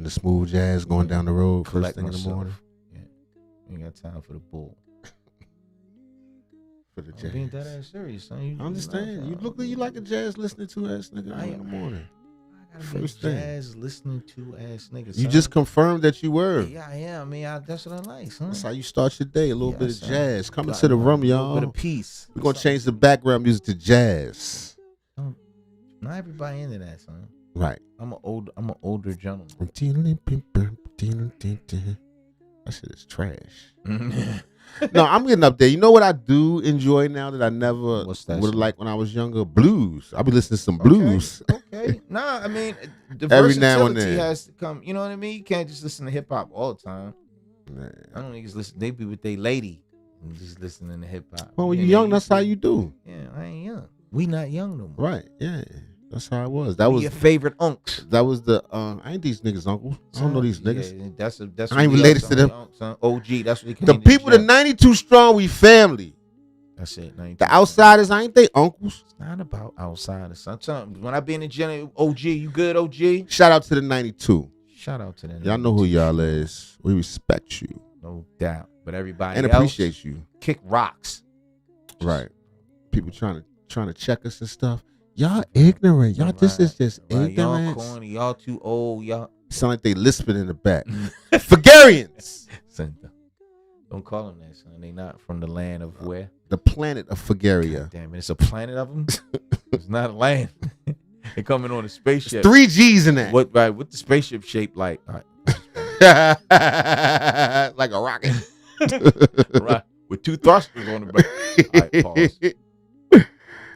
the smooth jazz going down the road Collect first thing in the myself. morning. Yeah. Ain't got time for the bull. For the I'm being jazz. dead ass serious, son. I understand. You look like you like a jazz listening to ass nigga in the morning. First thing. Jazz listening to ass niggas. You just confirmed that you were. Yeah, I am. I mean, that's what I like, son. That's how you start your day. A little bit of son. jazz. Coming to the room, A y'all. little bit of peace. We're going to change the background music to jazz. Not everybody into that, son. Right. I'm an older gentleman. That shit is trash. No, I'm getting up there. You know what I do enjoy now that I never would like when I was younger? Blues. I'll be listening to some blues. Okay. Nah, I mean, the Every now and versatility then has to come. You know what I mean? You can't just listen to hip hop all the time. I don't niggas listen. They be with their lady and just listening to hip hop. Well, when you're young, that's how you do. Yeah, I ain't young. We not young no more. Right. Yeah. That's how it was. That was your favorite unks. That was the I ain't these niggas uncle. I don't know these niggas. Yeah, that's I ain't related to them. OG. That's what the people. The 92 strong. We family. That's it. The outsiders. I ain't they uncles. It's not about outsiders. Sometimes when I be in the gym, OG, you good, OG? Shout out to the 92. Shout out to them. Y'all know who y'all is. We respect you. No doubt. But everybody and else appreciate you. Kick rocks. Right. People trying to check us and stuff. Y'all ignorant. Y'all this is just ignorant. Y'all corny. Y'all too old. Y'all sound like they lisping in the back. Fagarians. Don't call them that, son. They not from the land of where? The planet of Fagaria. God damn it, it's a planet of them. It's not a land. They coming on a spaceship. 3 G's in that. What the spaceship shaped like? All right. Like a rocket. Right. With 2 thrusters on the back. All right, pause.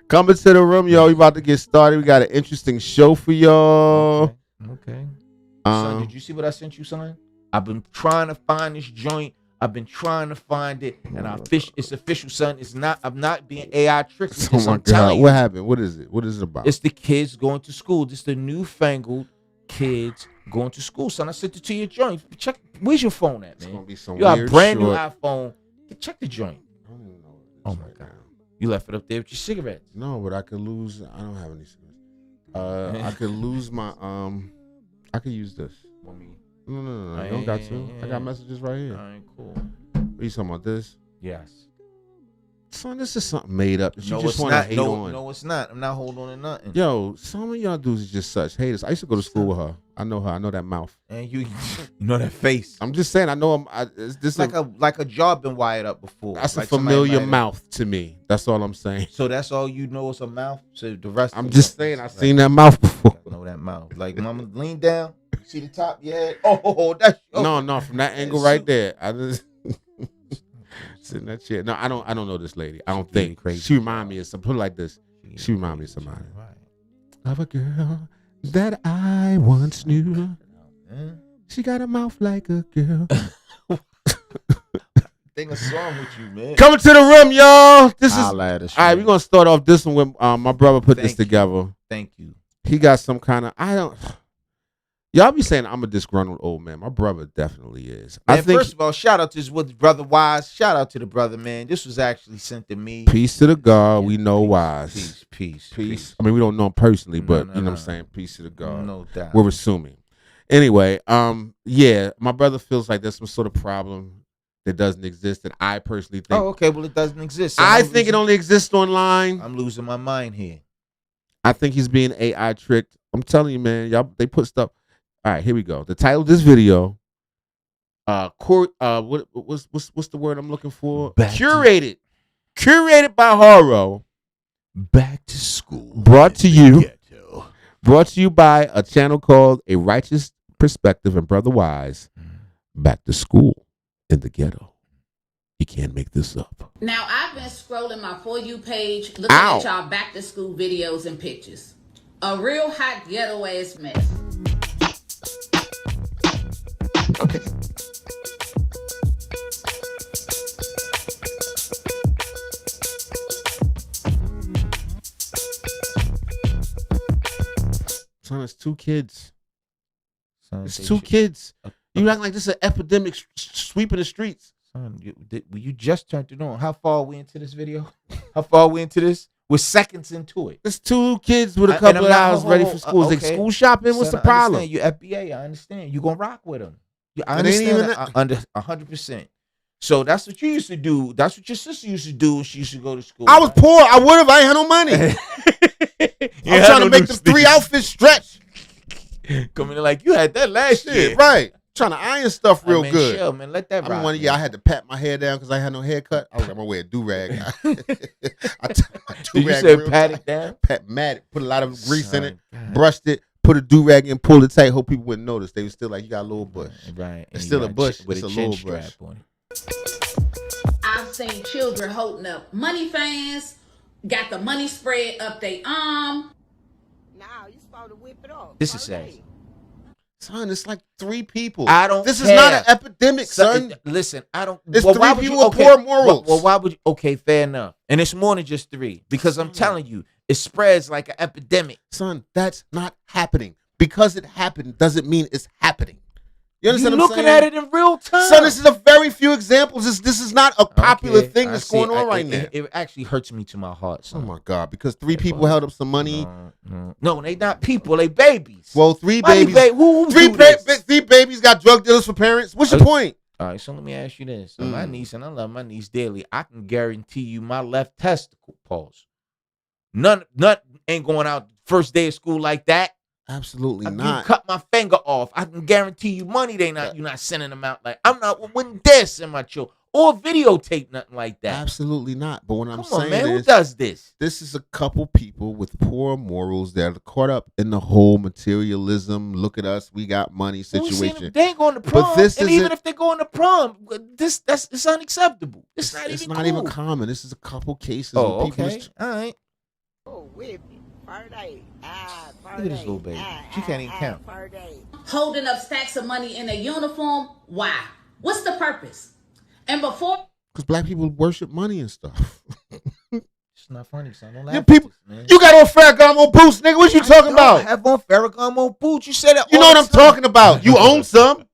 Coming to the room, y'all. We about to get started. We got an interesting show for y'all. Okay. Son, did you see what I sent you, son? I've been trying to find this joint. I've been trying to find it, and it's official, son. It's not. I'm not being AI tricked. Oh my God! What happened? What is it? What is it about? It's the kids going to school. This the newfangled kids going to school, son. I sent it to your joint. Check. Where's your phone at, man? It's gonna be some you got a weird brand short. new iPhone. Check the joint. I don't even know. Oh my God! You left it up there with your cigarettes. No, but I could lose. I don't have any cigarettes. I could lose my I could use this. No. I don't got to. I got messages right here. All right, cool. Are you talking about this? Yes. Son, this is something made up that you just want to hate on. No, it's not. I'm not holding on to nothing. Yo, some of y'all dudes is just such haters. I used to go to school with her. I know her. I know that mouth. And you know that face. I'm just saying. I know. This like a jaw been wired up before. That's like a familiar mouth to me. That's all I'm saying. So that's all you know is a mouth. So the rest. I'm just saying. I've seen that mouth before. I know that mouth. Like mama, lean down. You see the top of your head? Oh, that's no. From that angle right there, I just. Sit in that chair. No, I don't know this lady. I don't think. Crazy. She remind me of something. Put it like this. She remind me of somebody. Right. Of a girl that I once knew. She got a mouth like a girl. Sing a song with you, man. Coming to the room, y'all. This is all right. We're gonna start off this one with my brother put this together. Thank you. He got some kind of Y'all be saying I'm a disgruntled old man. My brother definitely is. Man, I think first of all, shout out to his brother Wise. Shout out to the brother, man. This was actually sent to me. Peace to the God. We know Wise. Peace. I mean, we don't know him personally, but you know what I'm saying. Peace to the God. No doubt. We're assuming. Anyway, yeah, my brother feels like there's some sort of problem that doesn't exist, and I personally think. Oh, okay. Well, it doesn't exist. So I think it only exists online. I'm losing my mind here. I think he's being AI tricked. I'm telling you, man. Y'all, they put stuff. All right, here we go. The title of this video, what's the word I'm looking for? Curated by Haro. Back to school. Brought to you by a channel called A Righteous Perspective and Brother Wise. Back to school in the ghetto. You can't make this up. Now I've been scrolling my For You page, looking at y'all back to school videos and pictures. A real hot ghetto ass mess. Okay. Son, it's 2 kids. It's 2 kids. You act like this is an epidemic sweeping the streets. Son, you just turned it on. How far are we into this video? How far are we into this? We're seconds into it. It's 2 kids with a couple of hours ready for school. Like school shopping. What's the problem? You FBA. I understand. You gonna rock with them. I understand that. Under 100%. So that's what you used to do. That's what your sister used to do when she used to go to school. I was poor. I would have. I ain't had no money. I'm trying to make the 3 outfits stretch. Coming in like you had that last year, right? Trying to iron stuff real good. Chill, man. Let that rock. One year I had to pat my hair down because I had no haircut. I was like, I'm gonna wear a do rag. You said pat it down? Mat it. Put a lot of grease in it. Brushed it. Put a do rag in. Pulled it tight. Hope people wouldn't notice. They were still like, you got a little bush. Right. It's still a bush. It's a little bush. I've seen children holding up money fans, got the money spread up their arm. Now you supposed to whip it off. This is sad. Son, it's like 3 people. I don't. This is not an epidemic, son. Listen, I don't. It's 3 people with poor morals. Well, why would you? Okay, fair enough. And it's more than just 3 because I'm telling you, it spreads like an epidemic. Son, that's not happening. Because it happened doesn't mean it's happening. You understand what I'm saying? You're looking at it in real time. Son, this is a very few examples. This is not a popular thing that's going on right now. It actually hurts me to my heart, son. Oh, my God. Because 3 people held up some money. No, they not people. They babies. Well, 3 babies. Three babies got drug dealers for parents. What's your point? All right, so let me ask you this. So my niece, and I love my niece dearly, I can guarantee you my left testicle, pause. None ain't going out first day of school like that. Absolutely not. You cut my finger off. I can guarantee you money you're not sending them out. Like wouldn't dare send my children or videotape nothing like that. Absolutely not. But what I'm saying man, is, who does this? This is a couple people with poor morals that are caught up in the whole materialism. Look at us, we got money situation. They ain't going to prom. And even if they're going to prom, it's unacceptable. It's not even common. This is a couple cases. Oh, okay. All right. Oh, whip it. Look at this little baby. She can't even count. Holding up stacks of money in a uniform. Why? What's the purpose? And before, because black people worship money and stuff. It's not funny, son. Don't laugh at this, man. You got on Ferragamo boots, nigga. What you talking about? I have on Ferragamo boots. You said that. You know what I'm talking about. You own some.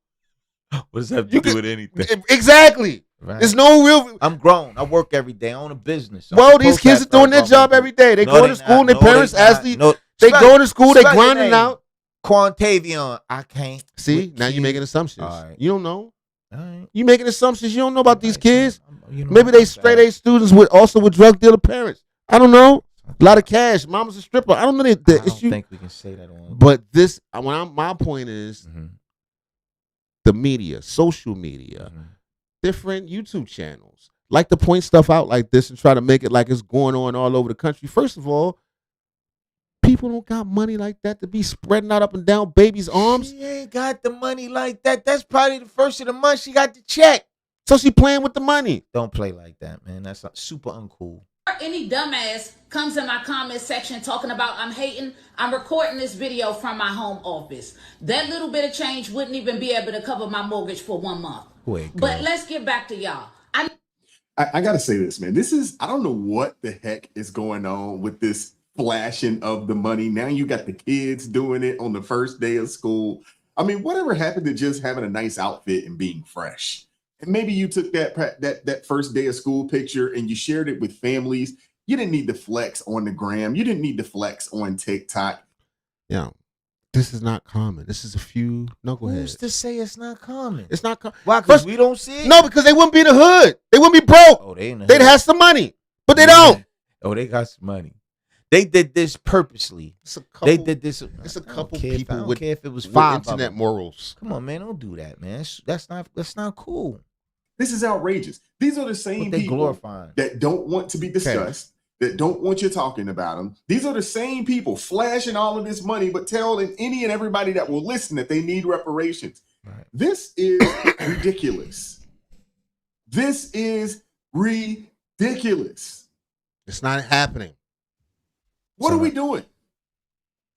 What does that have to do with anything? Exactly. Right. There's no real. I'm grown. I work every day. I own a business. Well, these kids are doing their job every day. They go to school and their parents they go to school, they grinding out. Quantavion. I can't. See, now you're making assumptions. Right. You don't know. Right. You making assumptions. You don't know about these kids. Maybe they straight A students with drug dealer parents. I don't know. A lot of cash. Mama's a stripper. I don't know the issue. I don't think we can say that on. But this, my point is, the media, social media, different YouTube channels like to point stuff out like this and try to make it like it's going on all over the country. First of all, people don't got money like that to be spreading out up and down babies' arms. She ain't got the money like that. That's probably the first of the month she got the check. So she playing with the money. Don't play like that, man. That's super uncool. Any dumbass comes in my comment section talking about I'm hating, I'm recording this video from my home office. That little bit of change wouldn't even be able to cover my mortgage for 1 month. But let's get back to y'all. I gotta say this, man. I don't know what the heck is going on with this flashing of the money. Now you got the kids doing it on the first day of school. I mean, whatever happened to just having a nice outfit and being fresh? And maybe you took that first day of school picture and you shared it with families. You didn't need to flex on the gram. You didn't need to flex on TikTok. Yeah. This is not common. This is a few knuckleheads. Who's to say it's not common? It's not common. Why? Because we don't see it? No, because they wouldn't be in the hood. They wouldn't be broke. Oh, they in the They'd have some money, but they don't. Oh, they got some money. They did this purposely. They did this. It's a couple people. I don't care if it was 5 internet morals. Come on, man, don't do that, man. That's not cool. This is outrageous. These are the same people that don't want to be discussed, that don't want you talking about them. These are the same people flashing all of this money, but telling any and everybody that will listen that they need reparations. Right. This is ridiculous. This is ridiculous. It's not happening. What are we doing?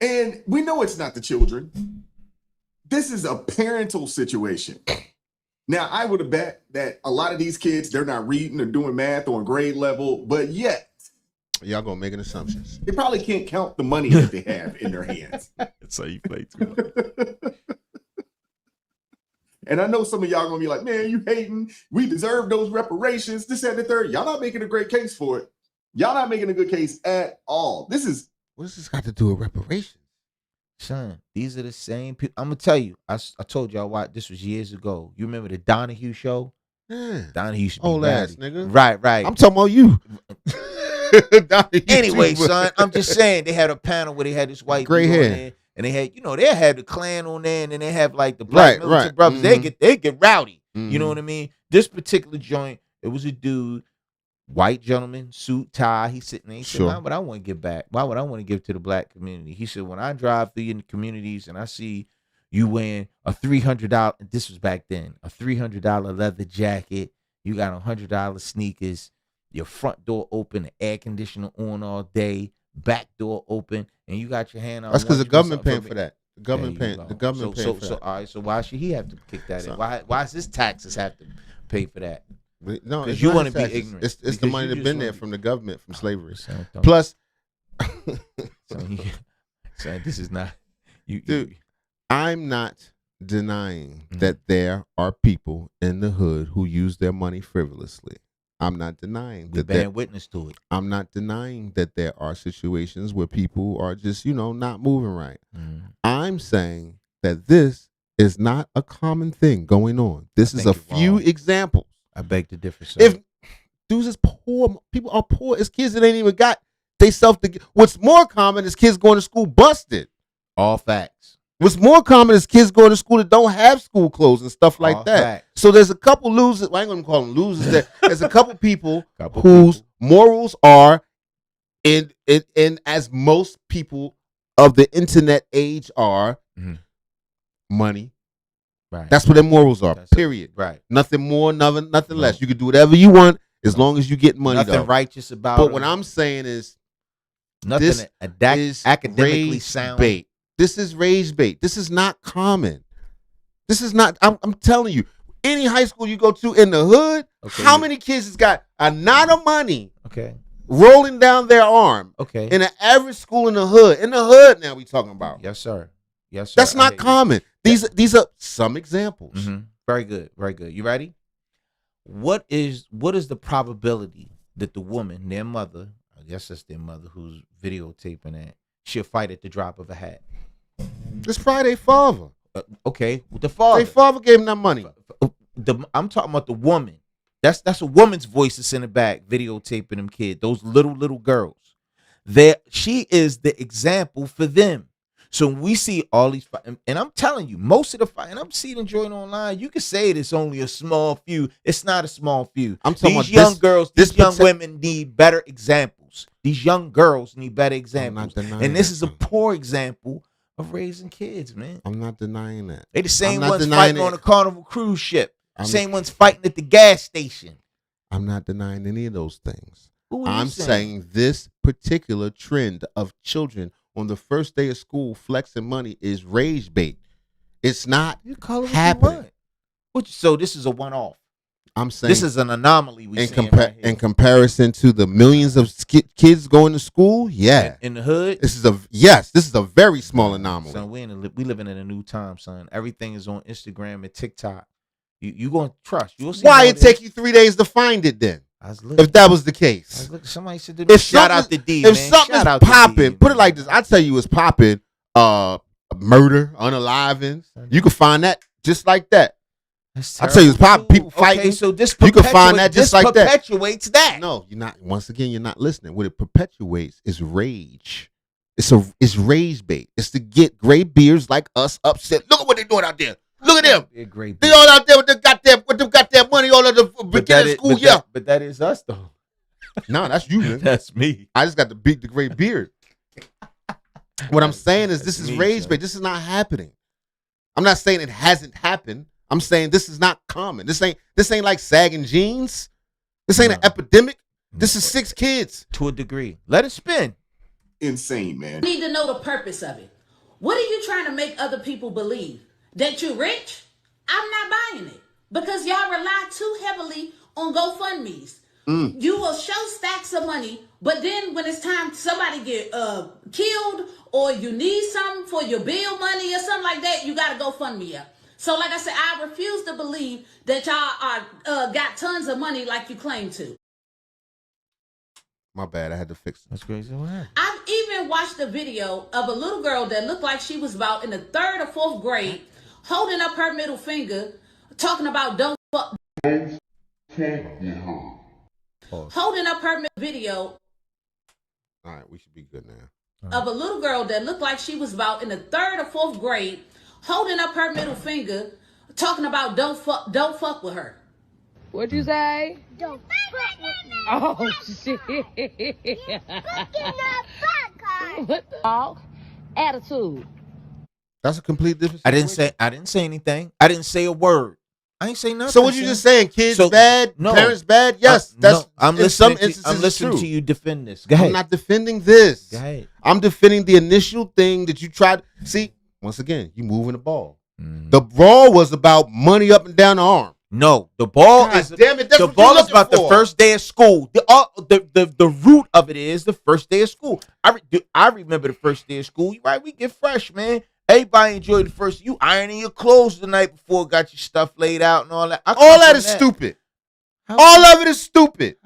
And we know it's not the children. This is a parental situation. Now, I would have bet that a lot of these kids, they're not reading or doing math on grade level, but yet. Y'all gonna make assumptions. They probably can't count the money that they have in their hands. That's how you play too much. And I know some of y'all gonna be like, man, you hating. We deserve those reparations. This, that, and the third. Y'all not making a great case for it. Y'all not making a good case at all. What does this got to do with reparations? Son, these are the same people. I'm gonna tell you. I told y'all why this was years ago. You remember the Donahue show? Yeah. Donahue used to be old ass nigga. Right. I'm talking about you. Anyway, son, I'm just saying they had a panel where they had this white gray hair, there, and they had, they had the Klan on there, and then they have like the black militant brothers. Mm-hmm. They get rowdy. Mm-hmm. You know what I mean? This particular joint, it was a dude, white gentleman, suit, tie. He's sitting there. He said, why would I want to give back? Why would I want to give to the black community? He said, when I drive through in the communities and I see you wearing a $300, this was back then, a $300 leather jacket, you got $100 sneakers, your front door open, the air conditioner on all day, back door open, and you got your hand on. That's because the government paying for that. The government paying. The government paying for that. So all right. So why should he have to kick that in? Why does his taxes have to pay for that? No, because you want to be ignorant. It's the money that's been there from the government, from slavery. Plus, so this is not you. Dude, I'm not denying that there are people in the hood who use their money frivolously. I'm not denying that. Bear witness to it. I'm not denying that there are situations where people are just, not moving right. I'm saying that this is not a common thing going on. This is a few examples. I beg to differ, sir. If dudes is poor, people are poor. It's kids that ain't even got they self. What's more common is kids going to school busted. All facts. What's more common is kids going to school that don't have school clothes and stuff like all that. Facts. So there's a couple losers. Well, I ain't gonna call them losers. There's a couple people whose morals are in as most people of the internet age are money. Right. That's what their morals are. Period. Right. Nothing more, nothing less. You can do whatever you want as long as you get money. Nothing righteous about it. But what I'm saying is, nothing is academically sound. Bait. This is rage bait. This is not common. This is not. I'm telling you. Any high school you go to in the hood, how many kids has got a knot of money rolling down their arm? In an average school in the hood. In the hood now we talking about. Yes, sir. Yes, sir. That's not common. These are some examples. Mm-hmm. Very good. Very good. You ready? What is the probability that the woman, their mother, I guess that's their mother who's videotaping that, she'll fight at the drop of a hat? It's Friday father. Okay, with the father. Their father gave him that money. I'm talking about the woman. That's a woman's voice that's in the back videotaping them kids, those little girls. She is the example for them. So when we see all these, and I'm telling you, most of the fight, and I'm seeing enjoying online, you can say it's only a small few. It's not a small few. I'm talking these young girls, these young women need better examples. These young girls need better examples. And this is a poor example of raising kids, man. I'm not denying that. They the same ones fighting on a Carnival cruise ship. Same ones fighting at the gas station. I'm not denying any of those things. I'm saying this particular trend of children on the first day of school flexing money is rage bait. It's not happening. So this is a one-off. I'm saying this is an anomaly. In comparison to the millions of kids going to school, in the hood, this is a very small anomaly. Son, we living in a new time, son. Everything is on Instagram and TikTok. You going to trust? You'll see. Why it take you 3 days to find it then? If that was the case, somebody said to me, shout out to D. If something's popping, put it like this: I tell you, it's popping. Murder, unaliving. You can find that just like that. I tell you, it's popping. People fighting. Okay, so this you can find that just like that. Perpetuates that. No, you're not. Once again, you're not listening. What it perpetuates is rage. It's rage bait. It's to get gray beards like us upset. Look at what they're doing out there. Look at them. They all out there with them goddamn money all of the beginning of school. But that is us though. No, that's you, man. That's me. I just got to beat the gray beard. What I'm saying is this is rage bait. This is not happening. I'm not saying it hasn't happened. I'm saying this is not common. This ain't like sagging jeans. This ain't an epidemic. This is 6 kids. To a degree. Let it spin. Insane, man. You need to know the purpose of it. What are you trying to make other people believe? That you're rich? I'm not buying it. Because y'all rely too heavily on GoFundMe's. You will show stacks of money, but then when it's time somebody get killed or you need something for your bill money or something like that, you got to GoFundMe up. So like I said, I refuse to believe that y'all are got tons of money like you claim to. My bad. I had to fix it. That's crazy. What happened? I've even watched a video of a little girl that looked like she was about in the 3rd or 4th grade, holding up her middle finger, talking about don't fuck. Holding up her video. All right, we should be good now. Of a little girl that looked like she was about in the 3rd or 4th grade, holding up her middle finger, talking about don't fuck with her. What'd you say? Don't fuck with me. Oh shit! What the attitude? That's a complete difference. I didn't say anything. I didn't say a word. I ain't say nothing. So what you just saying? Kids bad, no. Parents bad? Yes, that's. No, I'm in listening. some instances I'm listening true. to you defend this. Go ahead. I'm not defending this. Go ahead. I'm defending the initial thing that you tried. See, once again, you moving the ball. The brawl was about money up and down the arm. No, the ball God is damn it, that's the what ball you're is about looking the for. first day of school. The root of it is the first day of school. I remember the first day of school. Right, we get fresh, man. Everybody enjoyed the first. You ironing your clothes the night before, got your stuff laid out and all that. All that is stupid. All of it is stupid.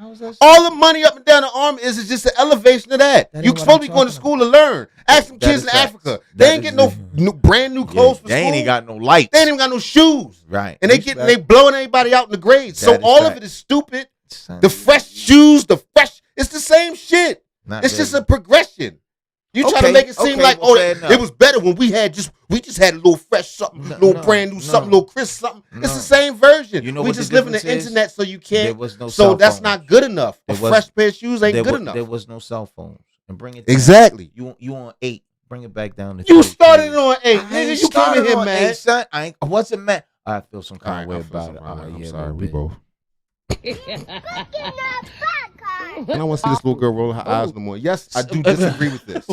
All the money up and down the arm is just an elevation of that. That ain't You what supposed to I'm be going to talking school to learn. Ask some That kids is in facts. Africa. That They ain't is getting no brand new clothes for They school. ain't even got no lights. They ain't even got no shoes. Right. And they blowing everybody out in the grades. So That is all of fact. it is stupid. The fresh shoes, it's the same shit. It's just a progression. You try to Okay, make it seem okay, like, well, oh, fair enough. it was better when we just had a little fresh something, brand new something, little crisp something. It's the same version. You know we what just the live in the difference is? internet, so you There can't. was no So cell that's phones. not good enough. A There was- fresh pair of shoes ain't good There enough. was no cell phones. And bring it down. Exactly. You on 8. Bring it back down to You 3, started please. on 8. I Nigga, ain't you came started in here, on man. 8, son. I wasn't mad. I feel some kind of All way right, I feel about it. some- I'm Yeah, a sorry. little We bit. both. And I want to see this little girl roll her eyes no more. Yes, I do disagree with this.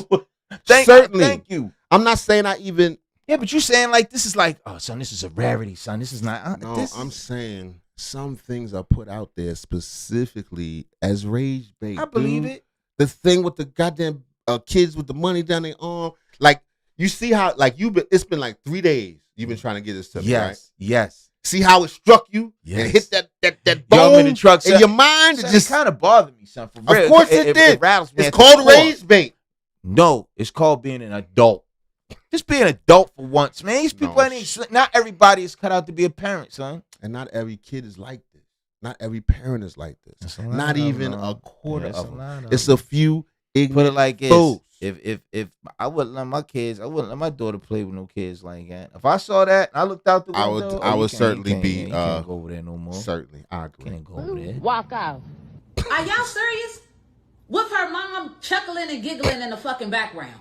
Certainly. Thank you. I'm not saying I even. Yeah, but you saying like this is like, oh, son, this is a rarity, son. This is not. No, this I'm saying some things are put out there specifically as rage bait. I believe dude. it. The thing with the goddamn kids with the money down their arm, like you see how like it's been like 3 days you've been trying to get this to me, right? Yes. See how it struck you and Yes. hit that Yo, I'm bone in the truck, in son. your mind. It Son, just kind of bothered me, son. For real. of course it did. It rattles me. It's at the called core. rage bait. No, it's called being an adult. Just be an adult for once, man. These people not everybody is cut out to be a parent, son. And not every kid is like this. Not every parent is like this. That's a lot Not of even them. a quarter That's of a them. lot of It's them. a few ignorant Put it like this: fools. if I wouldn't let my kids, I wouldn't let my daughter play with no kids like that. If I saw that, and I looked out the I window. would you certainly can't- be, you can't go over there no more. Certainly, I agree. Can't go over there. Walk out. Are y'all serious? With her mom chuckling and giggling in the fucking background.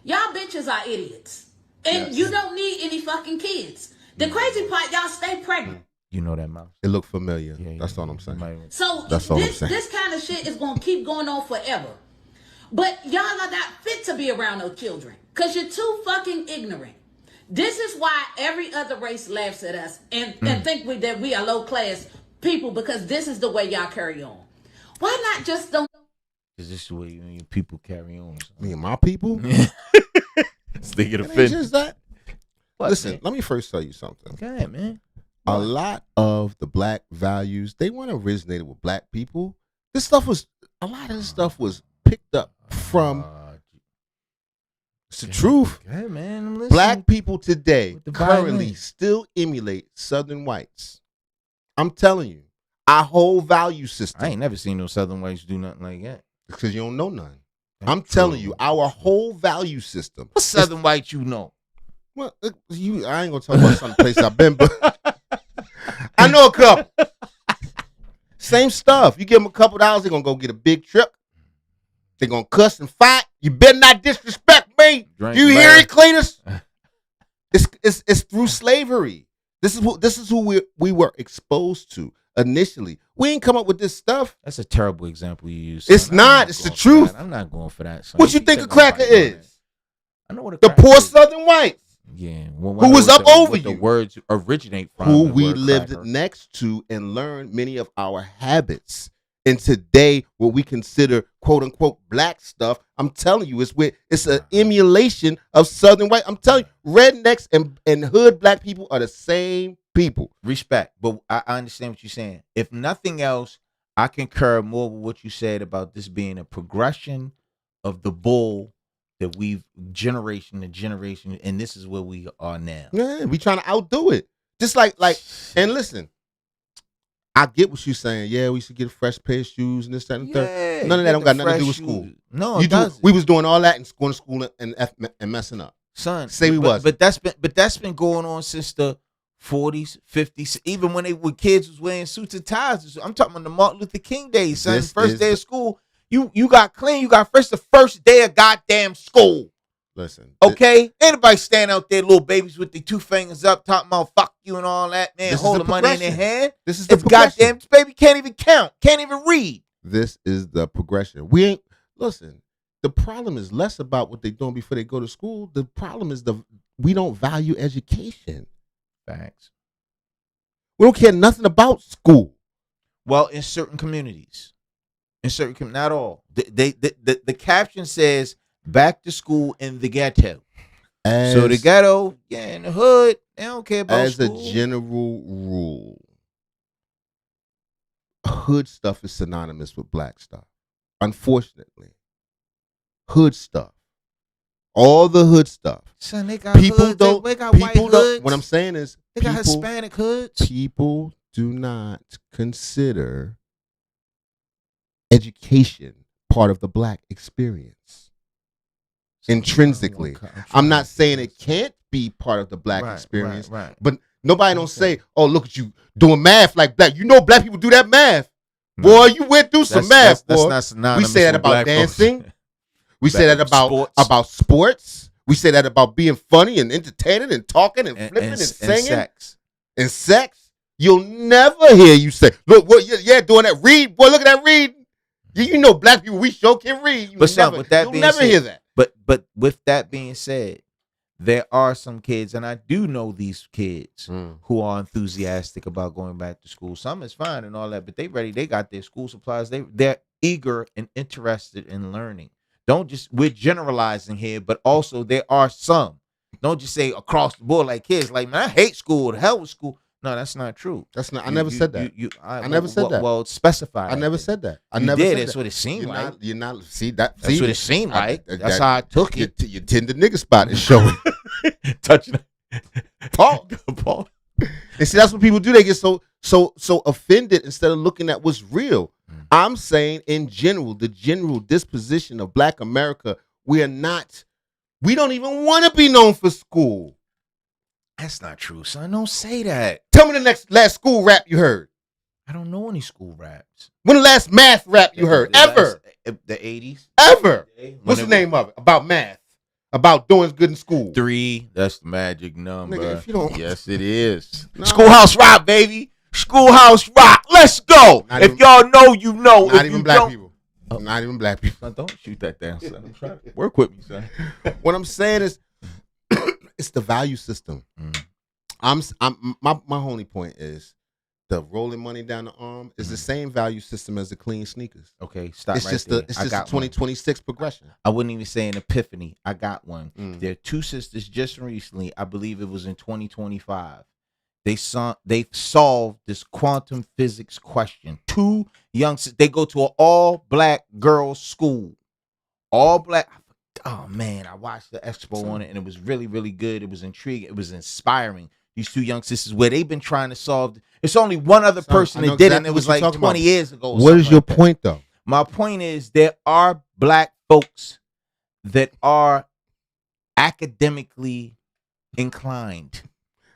Y'all bitches are idiots. And you don't need any fucking kids. The crazy part, y'all stay pregnant. You know that mouth. It looked familiar. Yeah, That's yeah, all I'm you saying. might- So That's all I'm this saying. this kind of shit is gonna keep going on forever. But y'all are not fit to be around no children. Cause you're too fucking ignorant. This is why every other race laughs at us and think that we are low class people because this is the way y'all carry on. Why not just don't? Cause this is the way you people carry on. son. Me and my people. They get It ain't just that. What, Listen, man? let me first tell you something. Go ahead, man. A lot of the black values, they weren't originated with black people. A lot of this stuff was picked up from, it's the truth. Go ahead, man. I'm listening. Black people today With the currently violin. still emulate Southern whites. I'm telling you, our whole value system, I ain't never seen no Southern whites do nothing like that. because you don't know none. That's I'm telling true. you, our whole value system. What Southern white you know? Well, I ain't gonna talk about some place I've been, but I know a couple. Same stuff. You give them a couple dollars, they're gonna go get a big trip. They're gonna cuss and fight. You better not disrespect me. Drink You hear better. it, Cletus? It's through slavery. This is who we were exposed to initially. We ain't come up with this stuff. That's a terrible example you use. It's son. not. It's the going for truth. that. I'm not going for that. Son. What you think a cracker nobody doing is? that. I know what a The cracker poor is. Southern whites Yeah. Who was up over The you. words originate from. who the we word lived cracker. next to and learned many of our habits. And today, what we consider quote unquote black stuff, I'm telling you, it's an emulation of Southern white. I'm telling you, rednecks and hood black people are the same people. Respect, but I understand what you're saying. If nothing else, I concur more with what you said about this being a progression of the bull that we've generation to generation, and this is where we are now. Yeah, we trying to outdo it. Just like, and listen, I get what you're saying. Yeah, we should get a fresh pair of shoes and this, that, and third. None of that don't got nothing to do with school. No, we was doing all that and going to school and messing up. Son, say we was. But that's been going on since the 40s, 50s. Even when kids was wearing suits and ties. I'm talking about the Martin Luther King days, son. First day of school, you got clean. You got the first day of goddamn school. Listen, okay, anybody stand out there, little babies with their 2 fingers up, talking about fuck you and all that, man, hold the money in their hand. This is the goddamn, this baby can't even count, can't even read. This is the progression. We ain't listen. The problem is less about what they're doing before they go to school. The problem is we don't value education. Facts. We don't care nothing about school. Well, in certain communities, not all. The caption says, back to school in the ghetto. So the ghetto, in the hood, they don't care about school. As a general rule, hood stuff is synonymous with black stuff. Unfortunately, hood stuff, all the hood stuff. Son, they got people hoods. Don't. They got people white don't. hoods. What I'm saying is, they got Hispanic hoods. People do not consider education part of the black experience. Intrinsically, I'm not saying it can't be part of the black experience, but nobody don't say, "Oh, look at you doing math like black." You know, black people do that math, boy. You went through some math, boy. That's not we say that about dancing. We say that about sports. We say that about being funny and entertaining and talking and flipping and singing and sex. You'll never hear you say, "Look, what? Yeah, doing that read, boy. Look at that read." You know, black people, we sure can read. You'll never hear that. But with that being said, there are some kids, and I do know these kids who are enthusiastic about going back to school. Some is fine and all that, but they got their school supplies. They're eager and interested in learning. We're generalizing here, but also there are some. Don't just say across the board like kids, like, man, I hate school. The hell with school. No, that's not true. That's not. I never said that. I never said that. Well, specify. I never said that. I never did. That's what it seemed like. You're not. See that. That's what it seemed like. That's how I took it. Your tender nigga spot is showing. Touching. Paul. And see, that's what people do. They get so offended instead of looking at what's real. I'm saying in general, the general disposition of Black America, we don't even want to be known for school. That's not true, son. Don't say that. Tell me the last school rap you heard. I don't know any school raps. When the last math rap you heard? Ever? The 80s? Ever? What's the name of it? About math. About doing good in school. 3. That's the magic number. Nigga, if you don't... Yes, it is. No. Schoolhouse Rock, baby. Schoolhouse Rock. Let's go. If y'all know, you know. Not even black people. Not even black people. Son, don't shoot that down, son. I'm trying to work with me, son. What I'm saying is, it's the value system. My only point is the rolling money down the arm is the same value system as the clean sneakers. Okay, stop. It's just the 2026 progression. I wouldn't even say an epiphany. I got one. There are 2 sisters just recently. I believe it was in 2025. They solved this quantum physics question. 2 young sisters. They go to an all black girls' school. All black. Oh man, I watched the expo on it and it was really, really good. It was intriguing. It was inspiring. These 2 young sisters, where they've been trying to solve. It's only one other person that did it, and it was like 20 years ago. What is your point, though? My point is there are black folks that are academically inclined.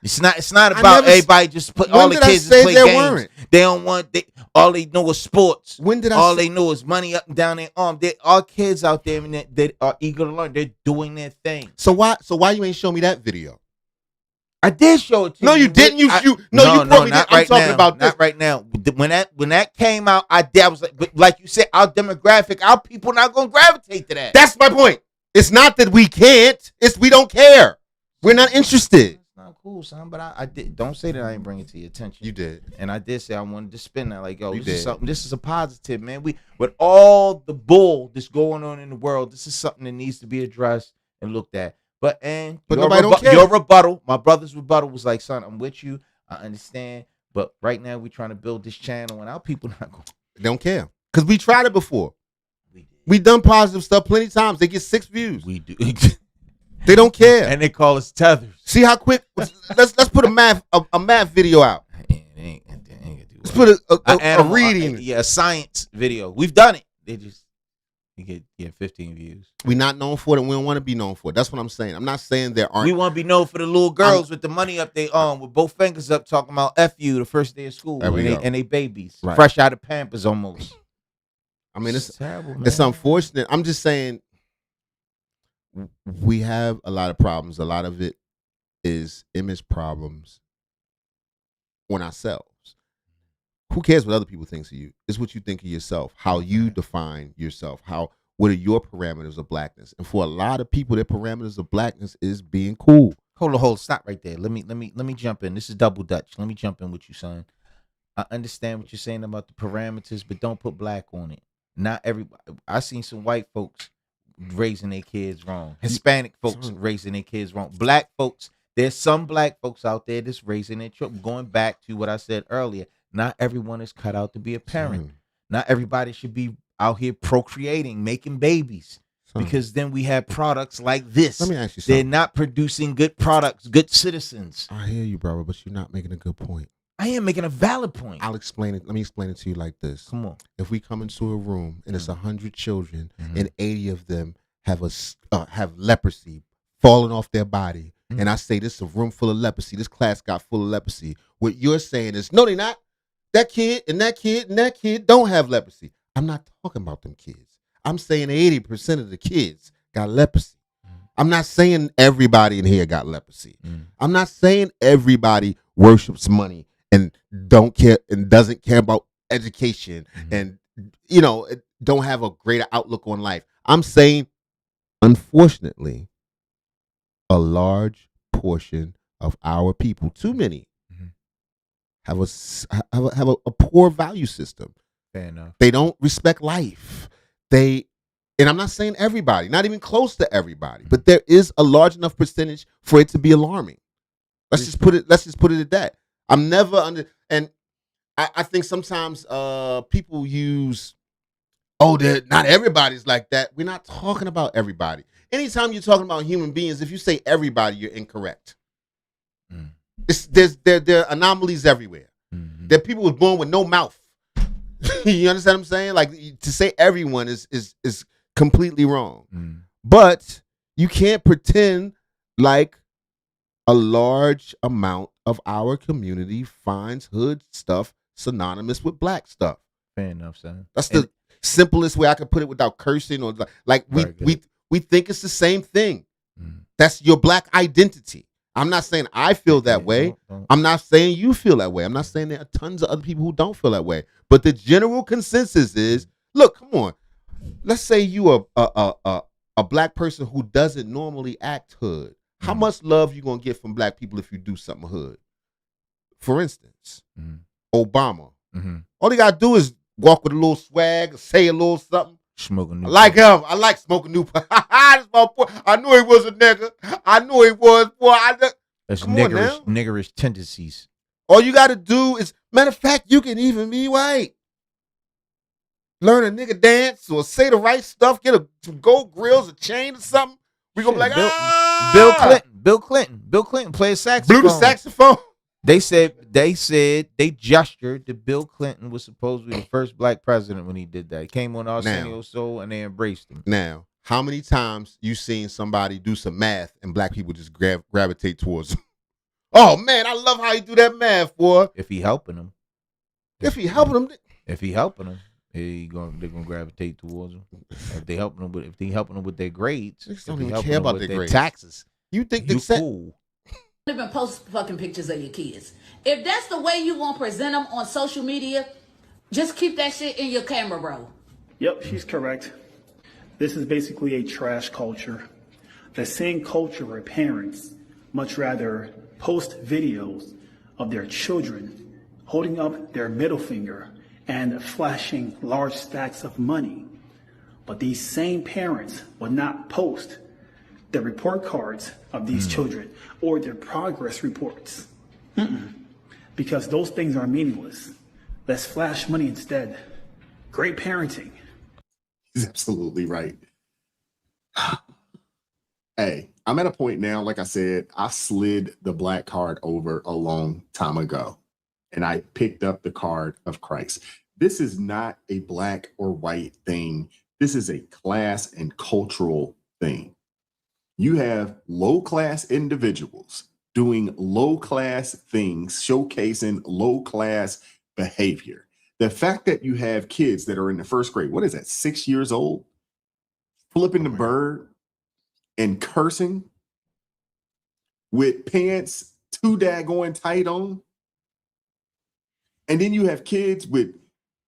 It's not about everybody just put all the kids to play games. Weren't? They don't want. All they know is sports. All they know is money up and down their arm. There are kids out there that are eager to learn. They're doing their thing. So why you ain't show me that video? I did show it to you. No, you didn't. You probably didn't. I'm talking about this. Not right now. When that came out, I was like you said, our demographic, our people not gonna gravitate to that. That's my point. It's not that we can't. It's we don't care. We're not interested. It's not cool, son. But I did. Don't say that I ain't bring it to your attention. You did, and I did say I wanted to spin that. Like, yo, this is a positive, man. With all the bull that's going on in the world, this is something that needs to be addressed and looked at. But nobody don't care. Your rebuttal, my brother's rebuttal was like, son, I'm with you. I understand. But right now we're trying to build this channel and our people not going. They don't care. Because we tried it before. We done positive stuff plenty of times. They get 6 views. We do. They don't care. And they call us tethers. See how quick? Let's put a math video out. Let's put a reading. A science video. We've done it. They just you get 15 views. We're not known for it, and we don't want to be known for it. That's what I'm saying. I'm not saying there aren't. We want to be known for the little girls with the money up their arm, with both fingers up, talking about F you the first day of school, and they babies, fresh out of Pampers almost. I mean, it's terrible. Man. It's unfortunate. I'm just saying we have a lot of problems. A lot of it is image problems on ourselves. Who cares what other people think of you? It's what you think of yourself, how you define yourself, what are your parameters of blackness. And for a lot of people, their parameters of blackness is being cool. Hold, stop right there. Let me jump in. This is double Dutch. Let me jump in with you, son. I understand what you're saying about the parameters, but don't put black on it. Not everybody. I seen some white folks raising their kids wrong. Hispanic folks raising their kids wrong. Black folks, there's some black folks out there that's raising their children. Going back to what I said earlier, not everyone is cut out to be a parent. Not everybody should be out here procreating, making babies. Because then we have products like this. Let me ask you something. They're not producing good products, good citizens. I hear you, brother, but you're not making a good point. I am making a valid point. I'll explain it. Let me explain it to you like this. Come on. If we come into a room and it's 100 children and 80 of them have leprosy falling off their body, and I say this is a room full of leprosy, this class got full of leprosy, what you're saying is, no, they're not. That kid and that kid and that kid don't have leprosy. I'm not talking about them kids. I'm saying 80% of the kids got leprosy. I'm not saying everybody in here got leprosy. I'm not saying everybody worships money and don't care and doesn't care about education and don't have a greater outlook on life. I'm saying, unfortunately, a large portion of our people, too many, have a poor value system. Fair enough. They don't respect life. And I'm not saying everybody, not even close to everybody, but there is a large enough percentage for it to be alarming. Let's just put it at that. I'm never and I think sometimes people use, not everybody's like that. We're not talking about everybody. Anytime you're talking about human beings, if you say everybody, you're incorrect. There are anomalies everywhere. There are people who were born with no mouth. You understand what I'm saying? Like, to say everyone is completely wrong. But you can't pretend like a large amount of our community finds hood stuff synonymous with black stuff. Fair enough, son. That's the simplest way I could put it without cursing or like we think it's the same thing. That's your black identity. I'm not saying I feel that way. I'm not saying you feel that way. I'm not saying there are tons of other people who don't feel that way. But the general consensus is, look, come on. Let's say you are a black person who doesn't normally act hood. How much love you gonna get from black people if you do something hood? For instance, Obama. All he gotta do is walk with a little swag, say a little something. Smoking new. I like him. I like smoking new. This my boy. I knew he was a nigga. I knew he was, boy. That's niggerish tendencies. All you got to do is, matter of fact, you can even be white. Learn a nigga dance or say the right stuff. Get some gold grills, a chain or something. We gonna be like, Bill Clinton plays saxophone. Blew the saxophone. They said they gestured that Bill Clinton was supposed to be the first black president when he did that. He came on Arsenio Soul and they embraced him. Now, how many times you seen somebody do some math and black people just gravitate towards him? Oh man, I love how you do that math, boy. If he helping them, they're helping them, they're gonna gravitate towards him. If they helping them with their grades, they don't even care about their grades. Taxes. You think you cool? Don't even post fucking pictures of your kids. If that's the way you gonna present them on social media, just keep that shit in your camera roll. Yep, she's correct. This is basically a trash culture. The same culture where parents much rather post videos of their children holding up their middle finger and flashing large stacks of money. But these same parents would not post the report cards of these children or their progress reports. Because those things are meaningless. Let's flash money instead. Great parenting. He's absolutely right. Hey, I'm at a point now, like I said, I slid the black card over a long time ago, and I picked up the card of Christ. This is not a black or white thing. This is a class and cultural thing. You have low-class individuals doing low-class things, showcasing low-class behavior. The fact that you have kids that are in the first grade, what is that, 6 years old, flipping the bird and cursing with pants too daggone tight on. And then you have kids with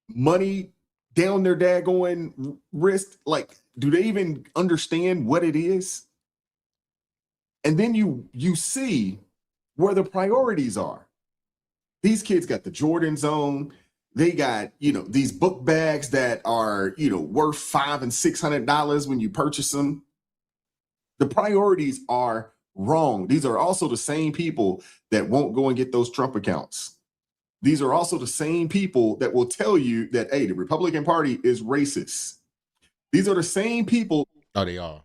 money down their daggone wrist. Like, do they even understand what it is? And then you see where the priorities are. These kids got the Jordans on. They got, these book bags that are, worth $500 and $600 when you purchase them. The priorities are wrong. These are also the same people that won't go and get those Trump accounts. These are also the same people that will tell you that, hey, the Republican Party is racist. These are the same people. Oh, they are.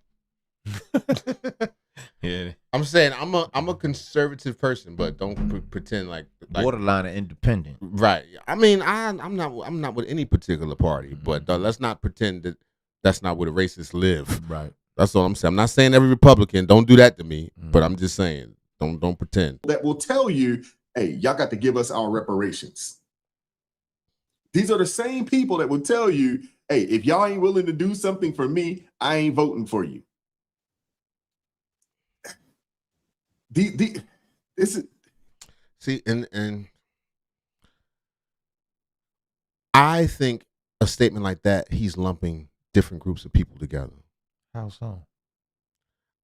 Yeah, I'm saying I'm a conservative person, but don't pretend like borderline independent. Right. I mean, I'm not with any particular party, but let's not pretend that that's not where the racists live. Right. That's all I'm saying. I'm not saying every Republican. Don't do that to me, but I'm just saying don't pretend. That will tell you, hey, y'all got to give us our reparations. These are the same people that will tell you, hey, if y'all ain't willing to do something for me, I ain't voting for you. This is see, and I think a statement like that, he's lumping different groups of people together. How so?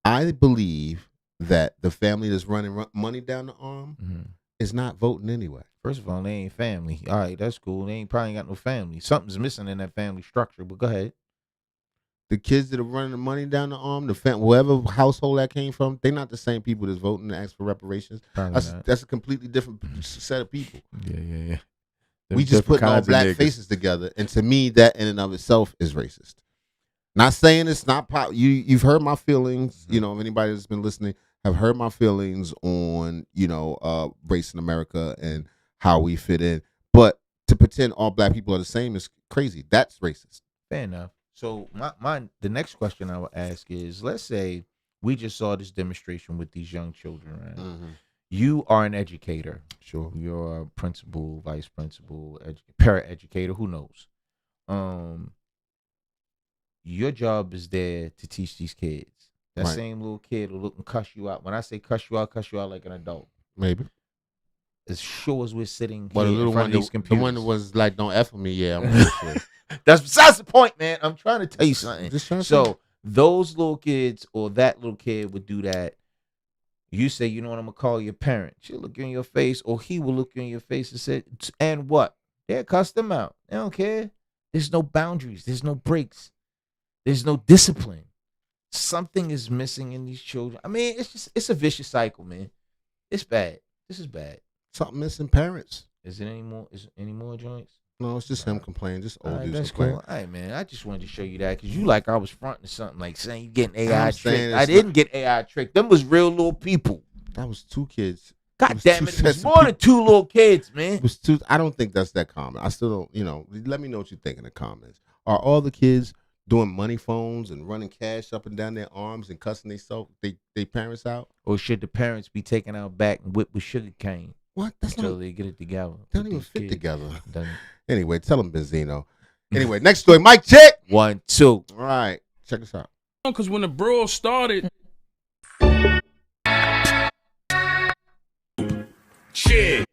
I believe that the family that's running money down the arm is not voting anyway. First of all, they ain't family. All right, that's cool. They ain't probably got no family. Something's missing in that family structure, but go ahead. The kids that are running the money down the arm, whatever household that came from, they're not the same people that's voting to ask for reparations. That's a completely different set of people. Yeah. We just putting all black faces together, and to me, that in and of itself is racist. Not saying it's not pop. You've heard my feelings. If anybody that's been listening have heard my feelings on race in America and how we fit in. But to pretend all black people are the same is crazy. That's racist. Fair enough. So the next question I would ask is, let's say we just saw this demonstration with these young children, right? Mm-hmm. You are an educator. Sure. You're a principal, vice principal, paraeducator, who knows? Your job is there to teach these kids. That same little kid will look and cuss you out. When I say cuss you out like an adult. Maybe. As sure as we're sitting here in front of these computers. The one that was like, don't F with me, yeah. I'm sure. That's besides the point, man. I'm trying to tell you something. So those little kids or that little kid would do that. You say, you know what, I'm going to call your parent. She'll look you in your face, or he will look you in your face and say, and what? They'll cuss them out. They don't care. There's no boundaries. There's no breaks. There's no discipline. Something is missing in these children. I mean, it's a vicious cycle, man. It's bad. This is bad. Something missing parents. Is it any more? Is any more joints? No, it's just him complaining. Just old dudes that's complaining. Cool. All right, man. I just wanted to show you that because you like I was fronting something like saying you getting AI tricked. I didn't get AI tricked. Them was real little people. That was two kids. God damn it! It was more than two little kids, man. It was two. I don't think that's that common. I still don't. Let me know what you think in the comments. Are all the kids doing money phones and running cash up and down their arms and cussing they parents out? Or should the parents be taken out back and whipped with sugar cane? What? That's until they get it together. They don't even fit together. Anyway, tell them Benzino. Anyway, next story. Mic check. 1, 2. All right. Check this out. Because when the brawl started. Shit.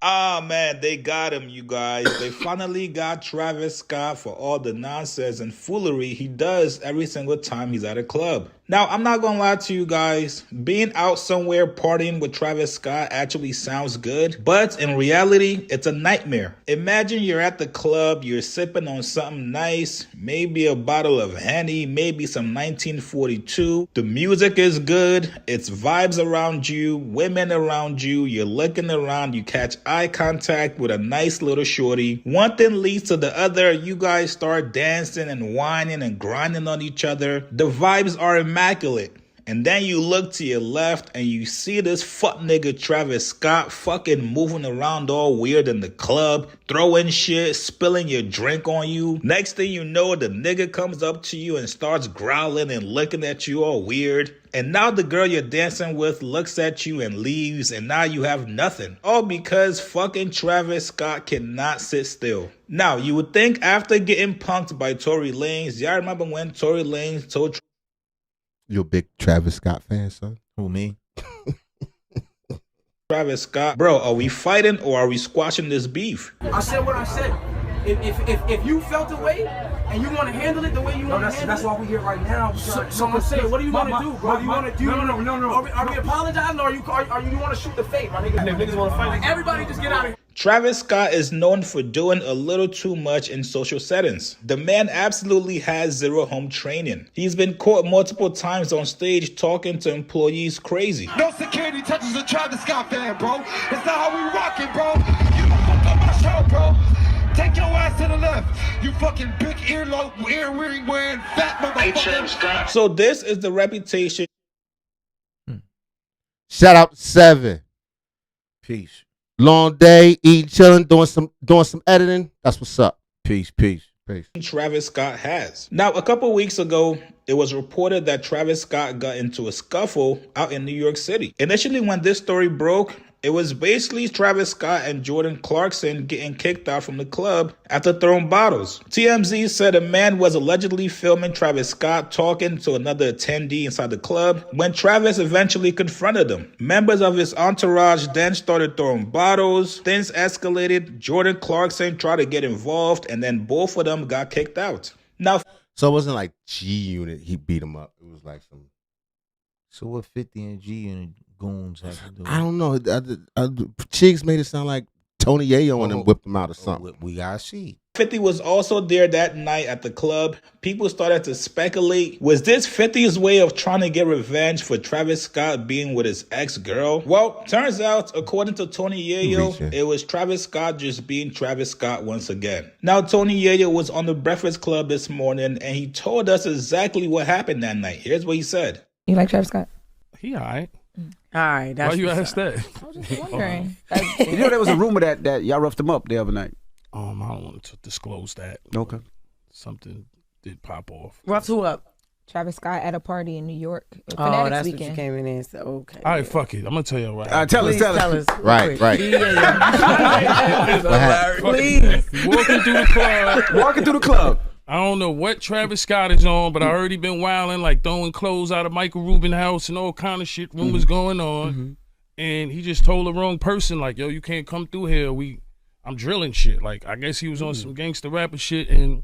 Ah, man, they got him, you guys. They finally got Travis Scott for all the nonsense and foolery he does every single time he's at a club. Now, I'm not gonna lie to you guys. Being out somewhere partying with Travis Scott actually sounds good, but in reality, it's a nightmare. Imagine you're at the club, you're sipping on something nice, maybe a bottle of Henny, maybe some 1942. The music is good, it's vibes around you, women around you, you're looking around, you catch catch eye contact with a nice little shorty. One thing leads to the other. You guys start dancing and whining and grinding on each other. The vibes are immaculate. And then you look to your left and you see this fuck nigga Travis Scott fucking moving around all weird in the club, throwing shit, spilling your drink on you. Next thing you know, the nigga comes up to you and starts growling and looking at you all weird. And now the girl you're dancing with looks at you and leaves, and now you have nothing. All because fucking Travis Scott cannot sit still. Now, you would think after getting punked by Tory Lanez, y'all remember when Tory Lanez told You a big Travis Scott fan, son? Who, me? Travis Scott, bro, are we fighting or are we squashing this beef? I said what I said. If you felt the way and you want to handle it the way you want to handle it, that's why we here right now. So I'm saying, what do you want to do, bro? Do you want to do? No. Are we apologizing or are you want to shoot the fake, my nigga? Niggas want to fight. Like, everybody just get out of here. Travis Scott is known for doing a little too much in social settings. The man absolutely has zero home training. He's been caught multiple times on stage talking to employees crazy. No security touches a Travis Scott fan, bro. It's not how we rockin', bro. You don't fuck up my show, bro. Take your ass to the left. You fucking big earring wearing fat motherfucker. So this is the reputation. Shout out to 7. Peace. Long day, eating, chilling, doing some editing. That's what's up. Peace. Travis Scott has. Now, a couple weeks ago, it was reported that Travis Scott got into a scuffle out in New York City. Initially, when this story broke, it was basically Travis Scott and Jordan Clarkson getting kicked out from the club after throwing bottles. TMZ said a man was allegedly filming Travis Scott talking to another attendee inside the club when Travis eventually confronted him. Members of his entourage then started throwing bottles. Things escalated. Jordan Clarkson tried to get involved, and then both of them got kicked out. Now, so it wasn't like G-Unit, he beat him up. It was like some. So what 50 and G-Unit goons have to do? I don't know. Cheeks made it sound like Tony Yayo and them whipped him out or something. We gotta see. 50 was also there that night at the club. People started to speculate, was this 50's way of trying to get revenge for Travis Scott being with his ex-girl? Well, turns out, according to Tony Yayo, it was Travis Scott just being Travis Scott once again. Now, Tony Yayo was on the Breakfast Club this morning, and he told us exactly what happened that night. Here's what he said. You like Travis Scott? He all right. All right. Why you ask that? I was just wondering. You know, there was a rumor that y'all roughed him up the other night. I don't want to disclose that. Okay. Something did pop off. Roughed who up? Travis Scott at a party in New York. Oh, that's weekend. What you came in and said. Okay. All right, fuck it. I'm gonna tell you right. Tell us. Right. Please. Walking through the club. I don't know what Travis Scott is on, but I already been wilding, like throwing clothes out of Michael Rubin house and all kind of shit. Rumors going on, and he just told the wrong person, like, "Yo, you can't come through here. I'm drilling shit." Like, I guess he was on some gangster rapper shit, and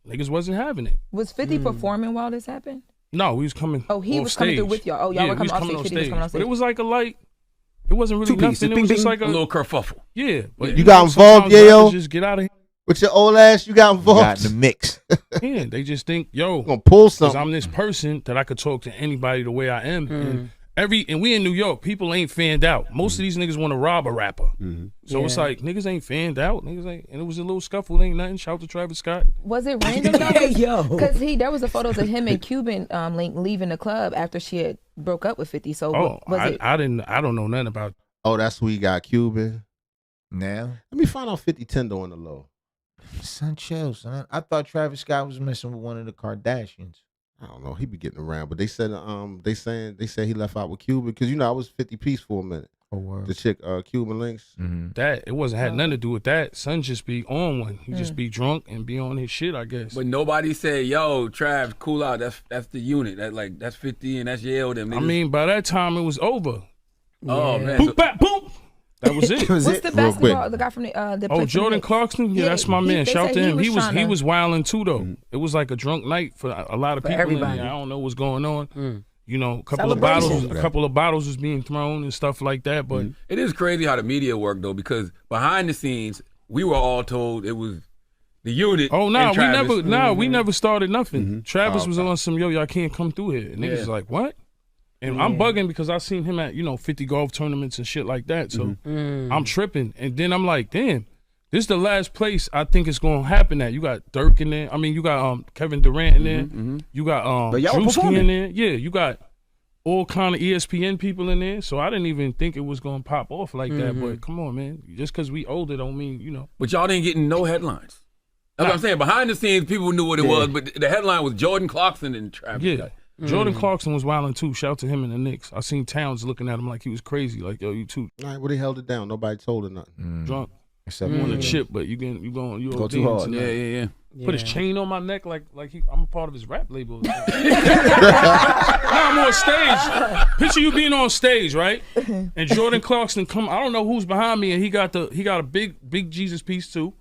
niggas wasn't having it. Was 50 performing while this happened? No, he was coming. Oh, he was coming through with y'all. Oh, y'all were coming off stage. 50 was coming off stage. But it was like a light. It wasn't really nothing. It was just like a little kerfuffle. Yeah, but you got involved, Yayo. Just get out of here. With your old ass, you got involved. Got in the mix. Yeah, they just think, yo, gonna pull something. I'm this person that I could talk to anybody the way I am. And we in New York, people ain't fanned out. Most of these niggas want to rob a rapper. So it's like, niggas ain't fanned out. Niggas ain't, and it was a little scuffle. Ain't nothing. Shout out to Travis Scott. Was it random though? Because there was a photos of him and Cuban Link leaving the club after she had broke up with 50. So I don't know nothing about. Oh, that's who he got, Cuban. Now let me find out 50 Tender on the low. Son, chill, son. I thought Travis Scott was messing with one of the Kardashians. I don't know. He be getting around, but they said he left out with Cuban because I was 50 piece for a minute. Oh, wow. The chick, Cuban Links. That it wasn't had nothing to do with that. Son just be on one. He just be drunk and be on his shit, I guess. But nobody said, "Yo, Trav, cool out. That's the unit. That's 50 and that's Yale." Them. I mean, by that time it was over. Oh man. Boop, bap, boom. That was it. What's the basketball? The guy from the Jordan Clarkson. Yeah, that's my man. Shout out to him. He was wilding too though. It was like a drunk night for a lot of people. Everybody. I don't know what's going on. You know, a couple of bottles was being thrown and stuff like that. But it is crazy how the media work though, because behind the scenes we were all told it was the unit. Oh no, we never started nothing. Travis was on some y'all can't come through here, and niggas was like, what? And I'm bugging because I seen him at 50 golf tournaments and shit like that. So I'm tripping, and then I'm like, damn. This is the last place I think it's gonna happen at. You got Dirk in there. I mean, you got Kevin Durant in there. You got Drewski in there. Yeah, you got all kind of ESPN people in there. So I didn't even think it was gonna pop off like that. But come on, man. Just because we older don't mean But y'all didn't get no headlines. That's what I'm saying. Behind the scenes, people knew what it was, but the headline was Jordan Clarkson and Travis Scott. Jordan Clarkson was wilding too. Shout out to him and the Knicks. I seen Towns looking at him like he was crazy. Like, yo, you too. All right, well, they held it down. Nobody told her nothing. Drunk. Except on the chip, but you go too hard. Yeah. Put his chain on my neck like I'm a part of his rap label. Now I'm on stage. Picture you being on stage, right? And Jordan Clarkson come. I don't know who's behind me, and he got a big Jesus piece too,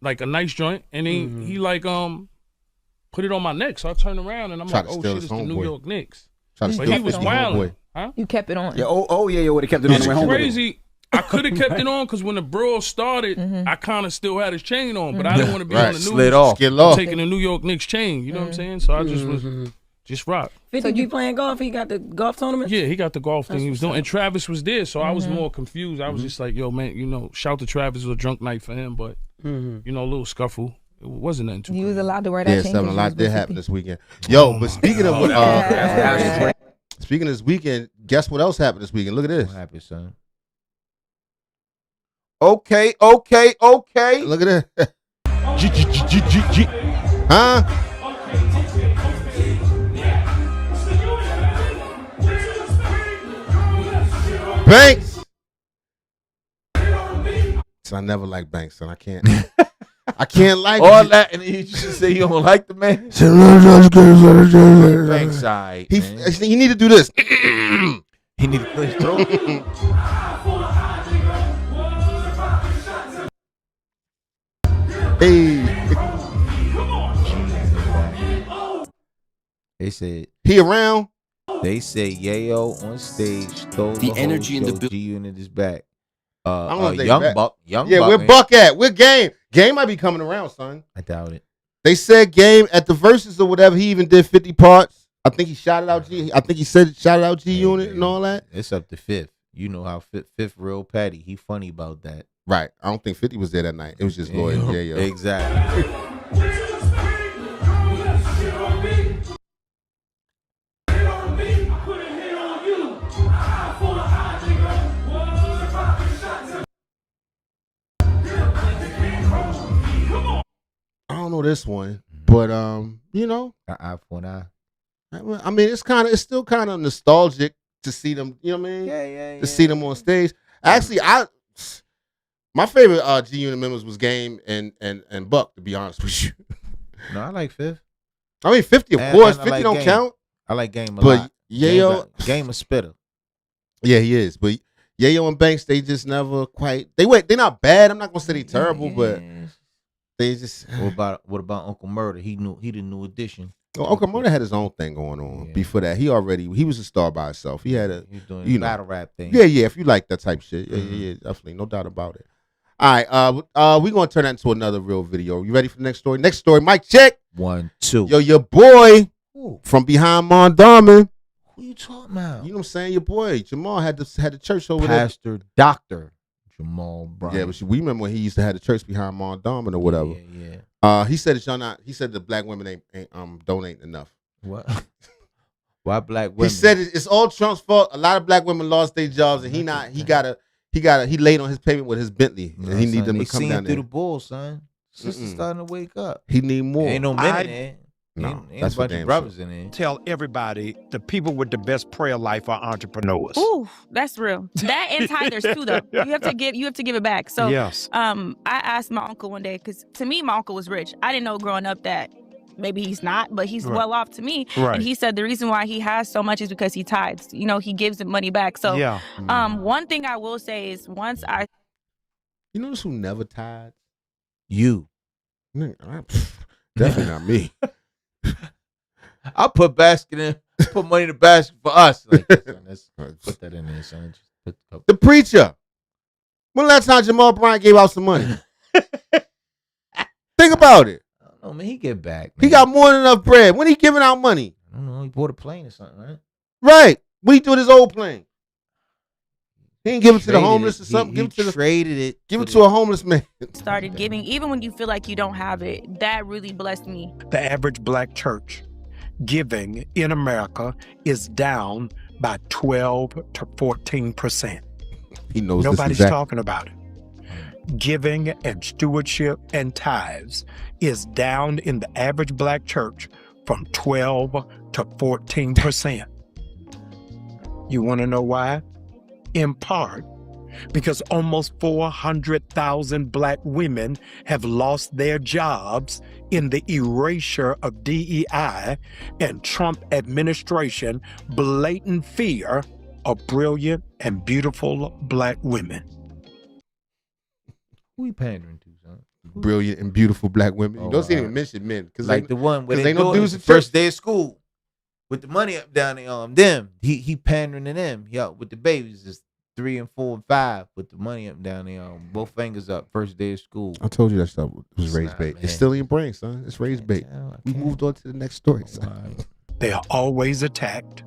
like a nice joint, and he like put it on my neck. So I turned around and I'm like, oh shit, it's the New York Knicks. But he was wilding. Huh? You kept it on. Yeah. Yeah. Would have kept it on. It's crazy. I could have kept it on because when the brawl started, I kind of still had his chain on, but I didn't want to be on the news. Slid off. Taking the New York Knicks chain. You know what I'm saying? So I just was just rock. 50, you playing golf? He got the golf tournament? Yeah, he got the golf thing he was doing. And Travis was there, so I was more confused. I was just like, yo, man, shout to Travis. It was a drunk night for him, but, a little scuffle. It wasn't nothing too crazy. You was allowed to wear that chain. Yeah, a lot did happen this weekend. Yo, but speaking of speaking of this weekend, guess what else happened this weekend? Look at this. What happened, son? Okay. Look at that. Huh? Banks. So I never liked Banks, son. I can't like all that, and you just say you don't like the man. Banks, side. He need to do this. He need to clear his throat. Hey. They said he around. They say Yayo on stage stole the energy in the G-Unit is back. Young Buck. Where Buck at? Where Game? Game might be coming around, son. I doubt it. They said Game at the Versus or whatever. He even did 50 parts. I think he shouted out shouted out G-Unit and all that. It's up to Fifth. You know how Fifth real Patty. He funny about that. Right. I don't think 50 was there that night. It was just Lloyd and Yayo. Exactly. I don't know this one, but An eye for an eye. I mean, it's still kind of nostalgic to see them. You know what I mean? Yeah. To see them on stage. Actually, my favorite G-Unit members was Game and Buck. To be honest with you. No, I like Fifth. I mean, 50 of course. 50 like don't Game. count. I like Game a lot. Yayo, Game a spitter. Yeah, he is. But Yayo and Banks, they just never quite. They're not bad. I'm not gonna say they terrible, but they just. What about Uncle Murder? He the new addition. Well, Uncle Murder had his own thing going on. Yeah. Before that, he was a star by himself. He had he was doing battle rap thing. Yeah. If you like that type shit, yeah, definitely, no doubt about it. All right, we're gonna turn that into another real video. You ready for the next story? Next story, mic check. 1, 2. Yo, your boy from behind Mondawmin. Who you talking about? You know what I'm saying? Your boy Jamal had the church over Pastor Dr. Jamal Bryant. Yeah, but we remember when he used to have the church behind Mondawmin or whatever. Yeah. He said he said the black women ain't donating enough. What? Why black women? He said it's all Trump's fault. A lot of black women lost their jobs, and he late on his payment with his Bentley, and he need them to come down through there. The bull, son. Sister's starting to wake up. He need more. Ain't no men in there. No, ain't that's a bunch of brothers in there. Tell everybody the people with the best prayer life are entrepreneurs. Ooh, that's real. That and tithers too, though. You have to give it back. So, yes. I asked my uncle one day because to me, my uncle was rich. I didn't know growing up that maybe he's not, but he's well off to me. Right. And he said the reason why he has so much is because he tithes. You know, he gives the money back. So, one thing I will say is you notice who never tithes? You. Definitely not me. I put money in the basket for us. Like, let's put that in there, son. The preacher. When the last time Jamal Bryant gave out some money? Think about it. I don't know, man. He get back. Man. He got more than enough bread. When he giving out money? I don't know. He bought a plane or something, right? Right. What he do with his old plane? He didn't give it to the homeless or something. Give it to a homeless man. Started giving, even when you feel like you don't have it. That really blessed me. The average black church giving in America is down by 12 to 14%. He knows Nobody's talking about it. Giving and stewardship and tithes is down in the average black church from 12 to 14%. You want to know why? In part, because almost 400,000 black women have lost their jobs in the erasure of DEI and Trump administration blatant fear of brilliant and beautiful black women. Who we pandering to, son? Brilliant and beautiful black women. You don't see even mention men. Like the one where they know the first day of school with the money up down them. He pandering to them. With the babies is 3 and 4 and 5 with the money up down there. Both fingers up. First day of school. I told you that stuff was raised bait. It's still in your brain, son. It's raised bait. We moved on to the next story, son. They are always attacked.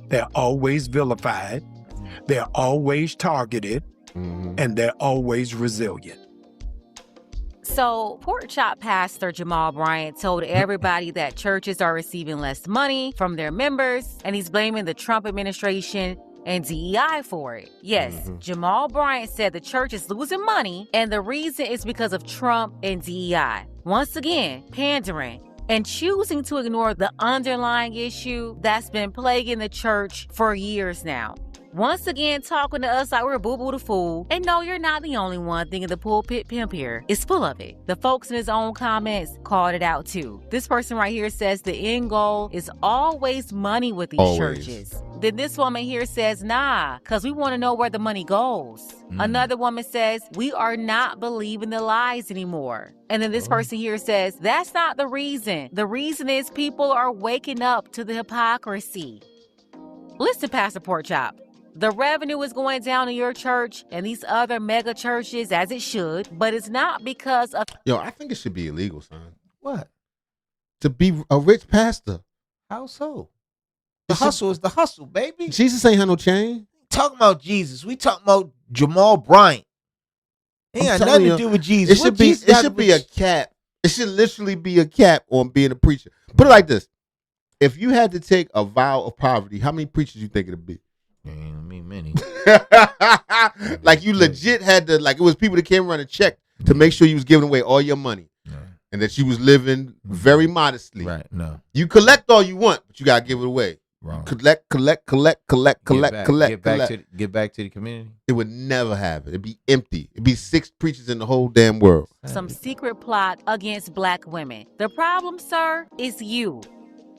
They're always vilified. They're always targeted. And they're always resilient. So, Pork Chop Pastor Jamal Bryant told everybody that churches are receiving less money from their members, and he's blaming the Trump administration and DEI for it. Yes, Jamal Bryant said the church is losing money, and the reason is because of Trump and DEI. Once again, pandering and choosing to ignore the underlying issue that's been plaguing the church for years now. Once again, talking to us like we're boo-boo the fool. And no, you're not the only one thinking the pulpit pimp here is full of it. The folks in his own comments called it out too. This person right here says the end goal is always money with these churches. Then this woman here says, nah, because we want to know where the money goes. Another woman says, we are not believing the lies anymore. And then this person here says, that's not the reason. The reason is people are waking up to the hypocrisy. Listen, Pastor Pork Chop. The revenue is going down in your church and these other mega churches as it should, but it's not because of... Yo, I think it should be illegal, son. What? To be a rich pastor. How so? The hustle is the hustle, baby. Jesus ain't had no chain. Talking about Jesus. We talking about Jamal Bryant. Ain't got nothing to do with Jesus. It should be a cap. It should literally be a cap on being a preacher. Put it like this. If you had to take a vow of poverty, how many preachers you think it'd be? Many. Like you legit had to, like it was people that came around and checked to make sure you was giving away all your money and that you was living very modestly. Right, no. You collect all you want, but you gotta give it away. Wrong. Collect. Get back to the community. It would never happen. It'd be empty. It'd be 6 preachers in the whole damn world. Some secret plot against black women. The problem, sir, is you.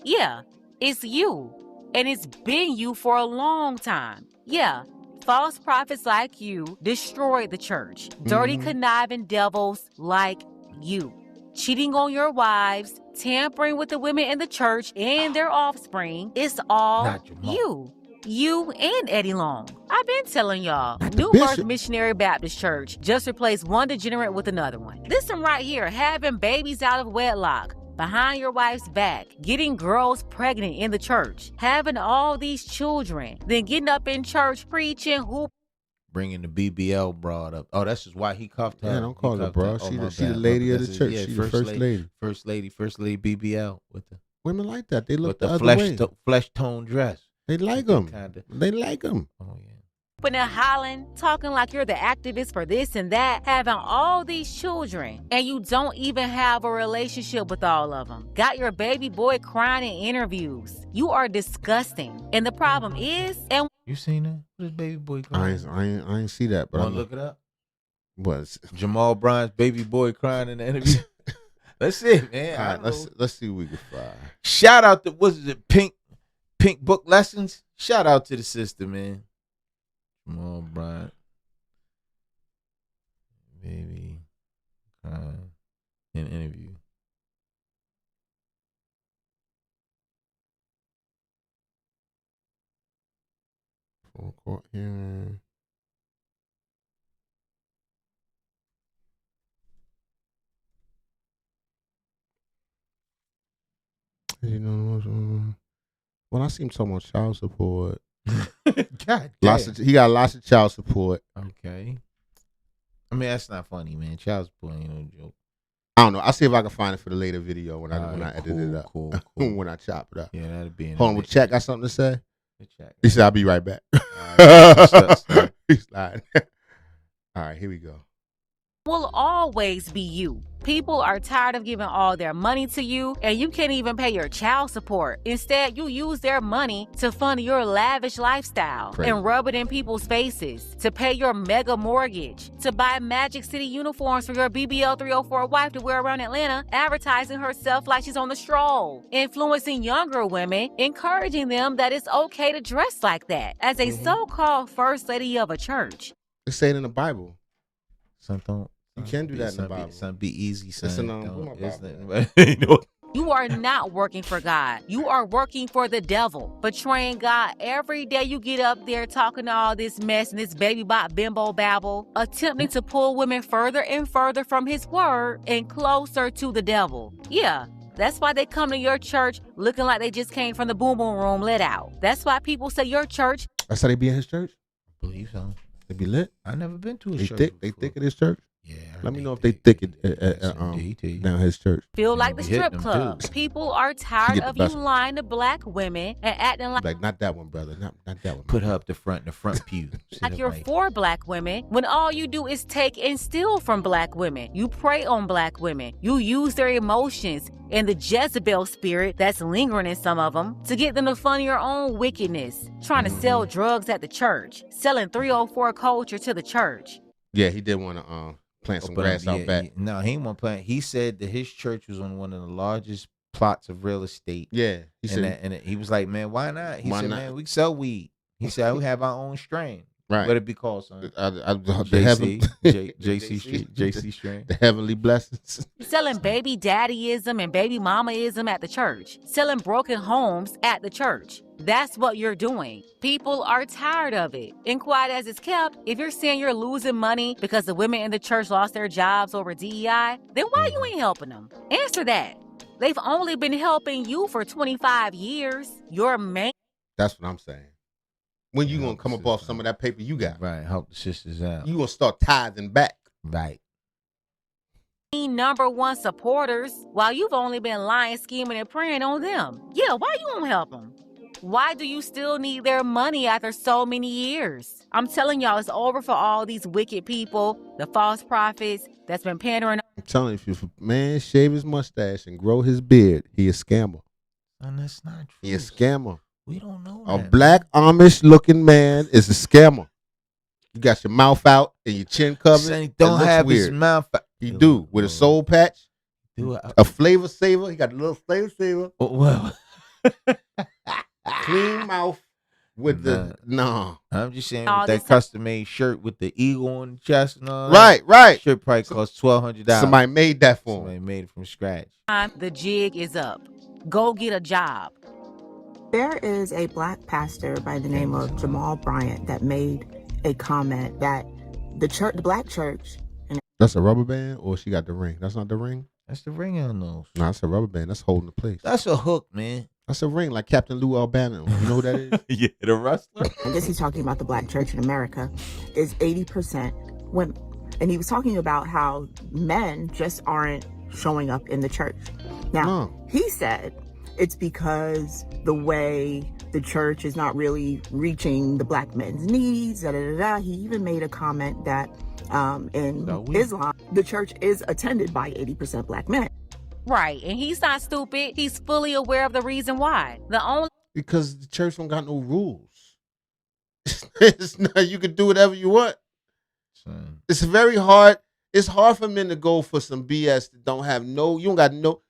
Yeah, it's you. And it's been you for a long time. Yeah, false prophets like you destroyed the church. Dirty, conniving devils like you. Cheating on your wives, tampering with the women in the church and their offspring. It's all you. You and Eddie Long. I've been telling y'all. New Birth Missionary Baptist Church just replaced one degenerate with another one. This one right here, having babies out of wedlock. Behind your wife's back, getting girls pregnant in the church, having all these children, then getting up in church preaching, bringing the BBL broad up. Oh, that's just why he cuffed her. Yeah, don't call her broad. She the lady of the church. She's the first lady. First lady BBL with the women like that. They look with the flesh flesh tone dress. They like them. They like them. Oh yeah. And hollering, talking like you're the activist for this and that, having all these children, and you don't even have a relationship with all of them. Got your baby boy crying in interviews. You are disgusting. And the problem is, and you seen that? What is baby boy crying? I ain't see that, but I'm look it up. What? Jamal Bryant's baby boy crying in the interview. Let's see, man. All right, let's see what we can find. Shout out to Pink Book Lessons. Shout out to the sister, man. Jamal Bryant, baby, in interview. Full court hearing. You know, when I see him talking about child support, God he got lots of child support. Okay. I mean, that's not funny, man. Child support ain't no joke. I don't know. I'll see if I can find it for the later video when I edit it up. Cool. When I chop it up. Yeah, that'd be. Hold on, Chat got something to say. Chat. He said, "I'll be right back." He's lying. All right, here we go. Will always be you. People are tired of giving all their money to you, and you can't even pay your child support. Instead, you use their money to fund your lavish lifestyle and rub it in people's faces, to pay your mega mortgage, to buy Magic City uniforms for your BBL 304 wife to wear around Atlanta, advertising herself like she's on the stroll, influencing younger women, encouraging them that it's okay to dress like that as a so-called first lady of a church. They say it in the Bible. Something. You can't do that in the Bible. Something be easy, son. You are not working for God. You are working for the devil, betraying God every day you get up there talking all this mess and this baby bot bimbo babble, attempting to pull women further and further from his word and closer to the devil. Yeah. That's why they come to your church looking like they just came from the boom boom room let out. That's why people say your church. That's how they be in his church? I believe so. They be lit? I never been to a church. They thick at his church? Yeah. Let me know if they thick it down his church. Feel like the strip club. People are tired of you lying to black women and acting like not that one, brother. Not that one. Put her up the front pew. Like you're for black women when all you do is take and steal from black women. You prey on black women. You use their emotions and the Jezebel spirit that's lingering in some of them to get them to fund your own wickedness. Trying to sell drugs at the church. Selling 304 culture to the church. Yeah, he did want to plant some grass out back. No, he didn't want to plant. He said that his church was on one of the largest plots of real estate. Yeah. He said, and he was like, man, why not? He said, man, we can sell weed. He said, we have our own strain. Right. What it be called, son? JC strain. The heavenly blessings. Selling baby daddyism and baby mamaism at the church. Selling broken homes at the church. That's what you're doing. People are tired of it. And quiet as it's kept, if you're saying you're losing money because the women in the church lost their jobs over DEI, then why you ain't helping them? Answer that. They've only been helping you for 25 years. Your main. That's what I'm saying. When you gonna come up off some of that paper you got? Right, help the sisters out. You gonna start tithing back. Right. Number one supporters, while you've only been lying, scheming, and praying on them. Yeah, why you won't help them? Why do you still need their money after so many years? I'm telling y'all, it's over for all these wicked people, the false prophets that's been pandering. I'm telling you, if a man shave his mustache and grow his beard, he a scammer. And that's not true. He a scammer. We don't know A black Amish looking man is a scammer. You got your mouth out and your chin covered. He don't have his mouth out. He do with a soul patch, a flavor saver. He got a little flavor saver. Oh, well, clean mouth with the I'm just saying with that custom made shirt with the eagle on the chest and all. Right. Shirt probably cost $1,200. Somebody made that for him. Somebody made it from scratch. The jig is up. Go get a job. There is a black pastor by the name of Jamal Bryant that made a comment that the black church. That's a rubber band, or she got the ring? That's not the ring? That's the ring on those. No, that's a rubber band. That's holding the place. That's a hook, man. That's a ring, like Captain Lou Albano. You know who that is? Yeah, the wrestler. I guess he's talking about the black church in America is 80% women. And he was talking about how men just aren't showing up in the church. Now, he said it's because the way the church is not really reaching the black men's needs, He even made a comment that in Islam, the church is attended by 80% black men. Right, and he's not stupid. He's fully aware of the reason why. Because the church don't got no rules. It's not, you can do whatever you want. It's very hard. It's hard for men to go for some BS that don't have you don't got no.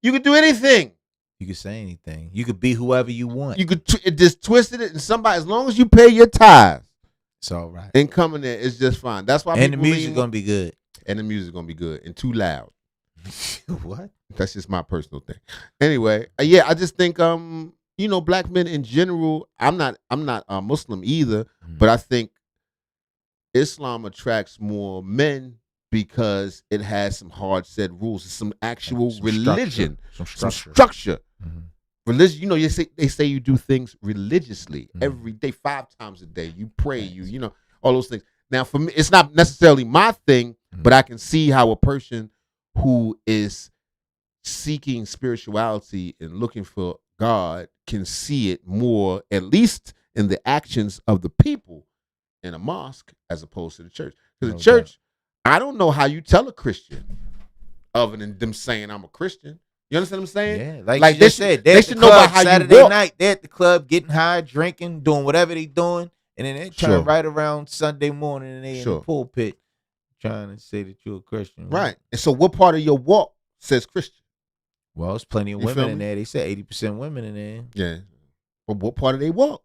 You can do anything. You can say anything. You could be whoever you want. You could just twist it, and somebody, as long as you pay your tithes, it's all right. And coming there, it's just fine. That's why. And the music's gonna be good. And the music's gonna be good and too loud. What? That's just my personal thing. Anyway, yeah, I just think black men in general. I'm not Muslim either, but I think Islam attracts more men because it has some hard set rules. It's some actual religion, some structure. religion. You know, they say you do things religiously every day, 5 times a day. You pray, you know, all those things. Now, for me, it's not necessarily my thing, but I can see how a person who is seeking spirituality and looking for God can see it more, at least in the actions of the people in a mosque as opposed to the church. Because the church, I don't know how you tell a Christian other than them saying I'm a Christian. You understand what I'm saying? Yeah, like they said, they should know about how Saturday you walk. Night. They're at the club getting high, drinking, doing whatever they doing, and then they turn right around Sunday morning and they in the pulpit trying to say that you're a Christian. Right. And so what part of your walk says Christian? Well, there's plenty of women in there. They said 80% women in there. Yeah. But what part of they walk?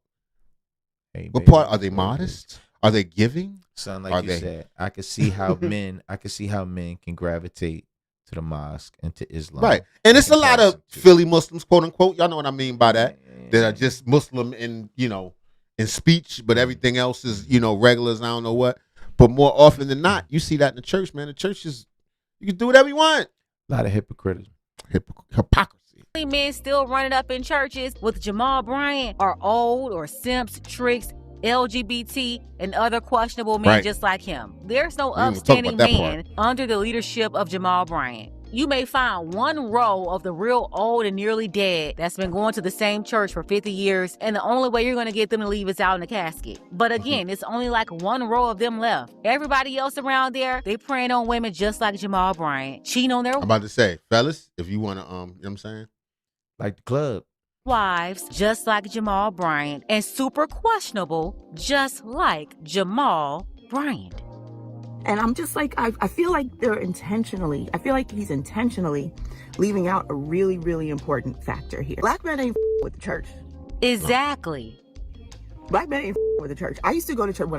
Hey, what part are they modest? Are they giving? Son, like you said, I can see how men can gravitate to the mosque and to Islam. Right. And it's a lot of Philly Muslims, quote unquote. Y'all know what I mean by that. That are just Muslim in, you know, in speech, but everything else is, you know, regulars, I don't know what. But more often than not, you see that in the church, man. The church is, you can do whatever you want. A lot of hypocrisy. Hypocrisy. Men still running up in churches with Jamal Bryant are old or simps, tricks, LGBT, and other questionable men just like him. There's no upstanding man under the leadership of Jamal Bryant. You may find one row of the real old and nearly dead that's been going to the same church for 50 years, and the only way you're going to get them to leave is out in the casket. But again, it's only like one row of them left. Everybody else around there, they preying on women just like Jamal Bryant, cheating on their I'm about to say, fellas, if you want to, you know what I'm saying? Like the club. Wives, just like Jamal Bryant, and super questionable, just like Jamal Bryant. And I'm just like, I feel like I feel like he's intentionally leaving out a really, really important factor here. Black men ain't with the church. Exactly. Black men ain't with the church. I used to go to church,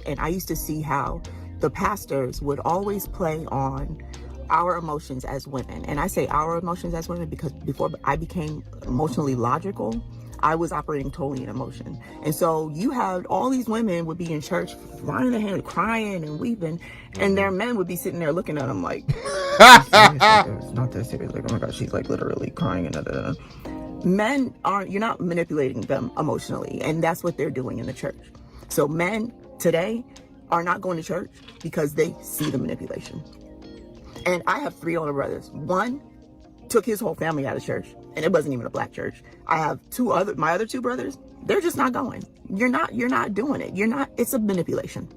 and I used to see how the pastors would always play on our emotions as women. And I say our emotions as women because before I became emotionally logical, I was operating totally in emotion. And so you had all these women would be in church, flying their hand, crying and weeping, and their men would be sitting there looking at them like, it's not that serious. Like, oh my God, she's like literally crying. And Men aren't, you're not manipulating them emotionally. And that's what they're doing in the church. So men today are not going to church because they see the manipulation. And I have 3 older brothers. One took his whole family out of church, and it wasn't even a black church. I have my other 2 brothers, they're just not going. You're not doing it. It's a manipulation.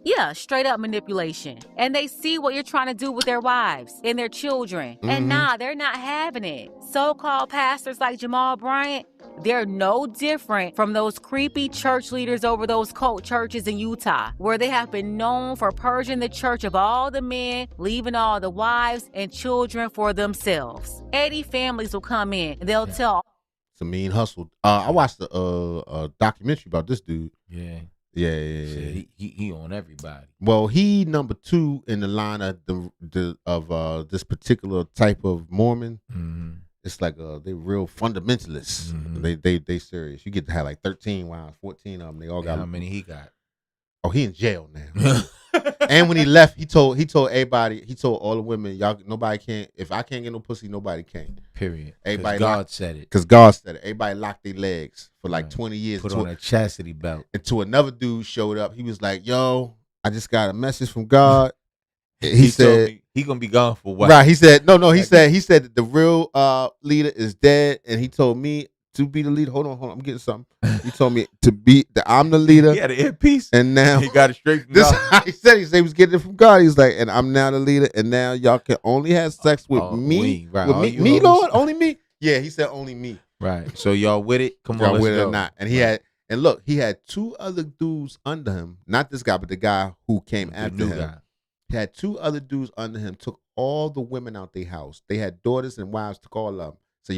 Yeah, straight up manipulation. And they see what you're trying to do with their wives and their children. And they're not having it. So-called pastors like Jamal Bryant, they're no different from those creepy church leaders over those cult churches in Utah, where they have been known for purging the church of all the men, leaving all the wives and children for themselves. 80 families will come in and they'll tell. It's a mean hustle. I watched a documentary about this dude. Yeah. Yeah. He on everybody. Well, he number 2 in the line of this particular type of Mormon. It's like they're real fundamentalists. They serious. You get to have like 13 wives, 14 of them. They all got. How many he got? Oh, he in jail now. And when he left, he told everybody, he told all the women, y'all, nobody can. If I can't get no pussy, nobody can. Period. Everybody. God said it. Because God said it. Everybody locked their legs for like 20 years. Put on a chastity belt. Until another dude showed up. He was like, "Yo, I just got a message from God." He said he gonna be gone for a while. Right. He said no. He said that the real leader is dead, and he told me to be the leader. Hold on. I'm getting something. He told me to be I'm the leader. He had an earpiece, and now he got it straight from this. God. He said he was getting it from God. He's like, and I'm now the leader, and now y'all can only have sex with me. Right. With me, Lord, only me. Yeah, he said only me. Right. So y'all with it? Come y'all on, with let's it go. or not? And he had. And look, he had 2 other dudes under him. Not this guy, but the guy who came after him. Guy. He had 2 other dudes under him. Took all the women out their house. They had daughters and wives to call up. So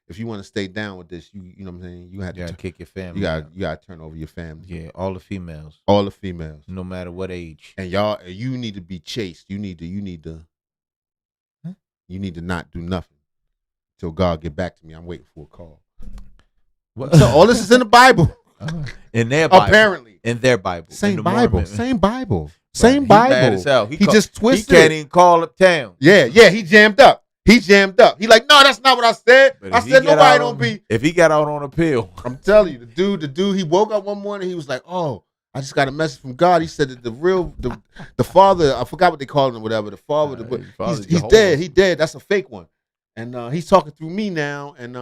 if you want to stay down with this, you know what I'm saying. You had to kick your family. You got to turn over your family. Yeah, all the females. All the females, no matter what age. And you need to be chaste. You need to not do nothing till God get back to me. I'm waiting for a call. What? So all this is in the Bible. In their Bible. Apparently. In their Bible. Same Bible. Same Bible. Right. He mad as hell. He just twisted. He can't even call up town. Yeah, he jammed up. He jammed up. He like, no, that's not what I said. I said nobody don't be. If he got out on a pill, I'm telling you, the dude, he woke up one morning. He was like, oh, I just got a message from God. He said that the father, I forgot what they called him, whatever. The father, he's dead. He dead. That's a fake one. And he's talking through me now. And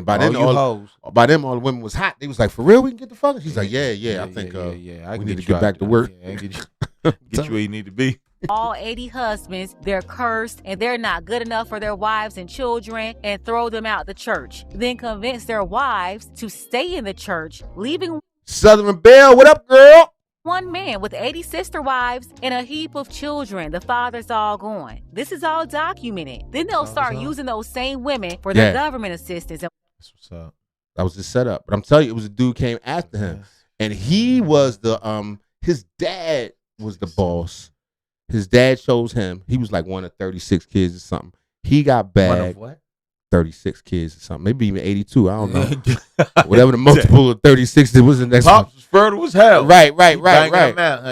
by then all the women was hot. They was like, for real, we can get the fuck. She's like, yeah. I think we need to get back to work. Get you where you need to be. All 80 husbands, they're cursed and they're not good enough for their wives and children and throw them out the church. Then convince their wives to stay in the church, leaving Southern Belle, what up, girl? one man with 80 sister wives and a heap of children. The father's all gone. This is all documented. Then they'll start using those same women for their government assistance. That's what's up. That was the setup. But I'm telling you, it was a dude came after him. And he was his dad was the boss. His dad chose him. He was like one of 36 kids or something. He got bagged. One of what? 36 kids or something. Maybe even 82. I don't know. Whatever the multiple of 36 it was the next Pops was fertile as hell. Right.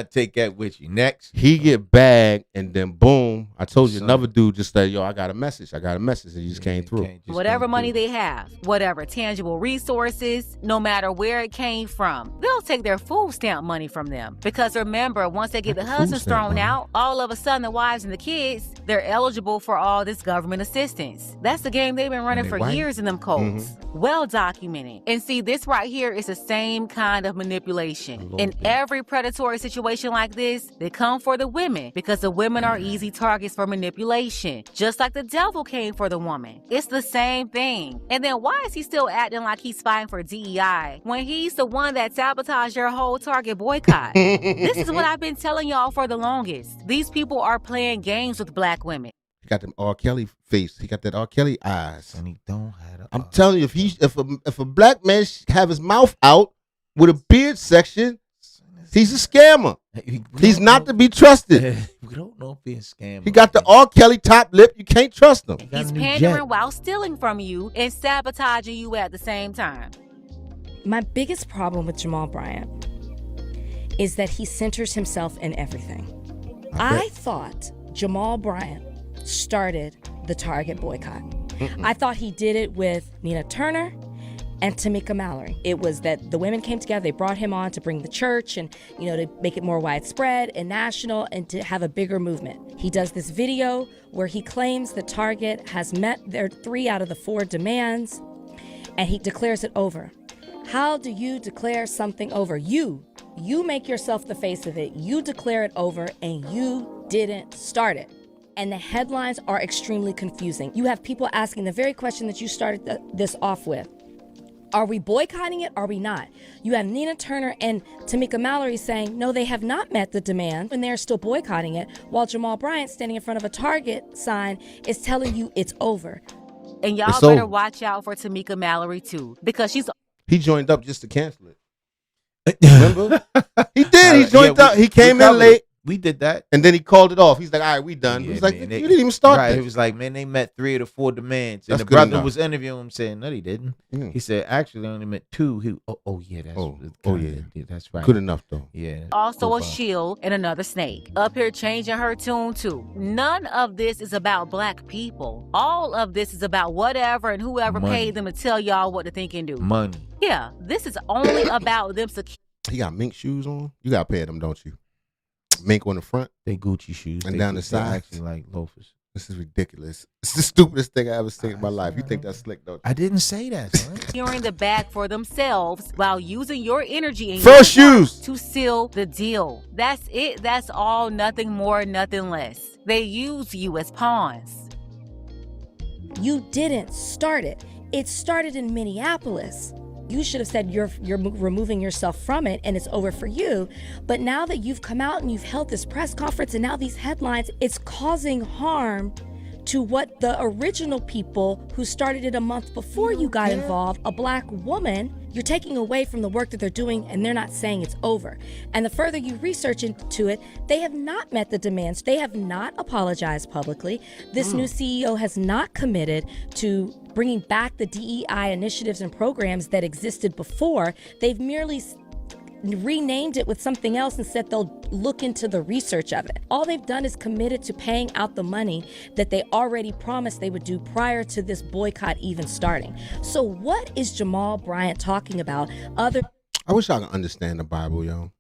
Take that with you. Next. He get bagged and then boom. I told you another dude just said, yo, I got a message. And he just came through. Whatever money they have, whatever tangible resources, no matter where it came from, they'll take their food stamp money from them. Because remember, once they get the husbands thrown out, all of a sudden the wives and the kids, they're eligible for all this government assistance. That's the game they've been running for years in them codes. Well documented. And see, this right here is the same kind of manipulation. In every predatory situation like this, they come for the women because the women are easy targets for manipulation. Just like the devil came for the woman. It's the same thing. And then why is he still acting like he's fighting for DEI when he's the one that sabotaged your whole Target boycott? This is what I've been telling y'all for the longest. These people are playing games with black women. He got them R. Kelly face. He got that R. Kelly eyes. And he don't have I'm telling you, if a black man have his mouth out with a beard section, he's a scammer. He's not to be trusted. We don't know if he's a scammer. He got the R. Kelly top lip. You can't trust him. He's pandering while stealing from you and sabotaging you at the same time. My biggest problem with Jamal Bryant is that he centers himself in everything. I thought Jamal Bryant started the Target boycott. I thought he did it with Nina Turner and Tamika Mallory. It was that the women came together, they brought him on to bring the church and, to make it more widespread and national and to have a bigger movement. He does this video where he claims that Target has met their 3 out of the 4 demands and he declares it over. How do you declare something over? You make yourself the face of it. You declare it over and you didn't start it. And the headlines are extremely confusing. You have people asking the very question that you started this off with. Are we boycotting it? Are we not? You have Nina Turner and Tamika Mallory saying, no, they have not met the demand, and they're still boycotting it, while Jamal Bryant, standing in front of a Target sign, is telling you it's over. And y'all better watch out for Tamika Mallory, too, because he joined up just to cancel it. Remember? He did. He joined up. He came in late. We did that. And then he called it off. He's like, all right, we done. He's like, you didn't even start right. this. He was like, man, they met 3 of the 4 demands. And That's the brother enough. was interviewing him saying, no, they didn't. He said, actually, I only met 2. That's right. Good enough, though. Yeah. Also a shield and another snake. Up here changing her tune, too. None of this is about black people. All of this is about whatever and whoever paid them to tell y'all what to think and do. Money. Yeah, this is only about them securing. He got mink shoes on. You got to pay them, don't you? Mink on the front. They Gucci shoes. And down the side. Actually like loafers. This is ridiculous. It's the stupidest thing I ever seen in my life. You think that's slick, don't you? I didn't say that, son. Securing the bag for themselves while using your energy and First shoes to seal the deal. That's it. That's all. Nothing more, nothing less. They use you as pawns. You didn't start it. It started in Minneapolis. You should have said you're removing yourself from it and it's over for you. But now that you've come out and you've held this press conference and now these headlines, it's causing harm to what the original people who started it a month before you got involved, a black woman, you're taking away from the work that they're doing and they're not saying it's over. And the further you research into it, they have not met the demands. They have not apologized publicly. This new CEO has not committed to bringing back the DEI initiatives and programs that existed before. They've merely renamed it with something else and said they'll look into the research of it. All they've done is committed to paying out the money that they already promised they would do prior to this boycott even starting. So what is Jamal Bryant talking about other? I wish I could understand the Bible, yo.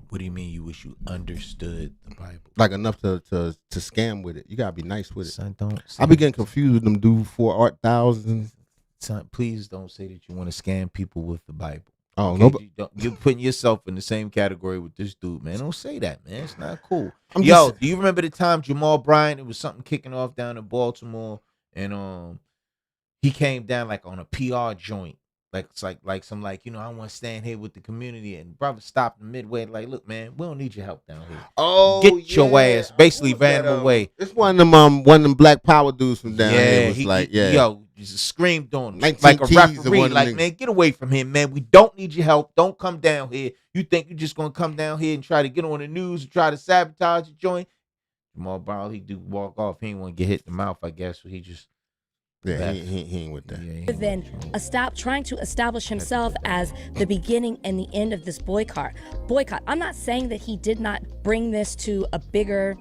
What do you mean you wish you understood the Bible? Like enough to scam with it. You gotta be nice with it. Son, don't. I be getting confused with them dude for art thousands. Son, please don't say that you want to scam people with the Bible. Oh, okay? No, you're putting yourself in the same category with this dude, man. Don't say that, man. It's not cool. Do you remember the time Jamal Bryant? It was something kicking off down in Baltimore, and he came down like on a PR joint. Like it's like some I want to stand here with the community, and brother stopped midway like, look, man, we don't need your help down here. Oh, get your ass. Basically ran him away. It's one of them Black Power dudes from down here. Yo, just screamed on him like a referee. Like, man, get away from him, man. We don't need your help. Don't come down here. You think you're just gonna come down here and try to get on the news and try to sabotage the joint? Jamal Bryant, he do walk off. He ain't want to get hit in the mouth, I guess. So he just. Yeah, he ain't with that. Then trying to establish himself as the beginning and the end of this boycott. I'm not saying that he did not bring this to a bigger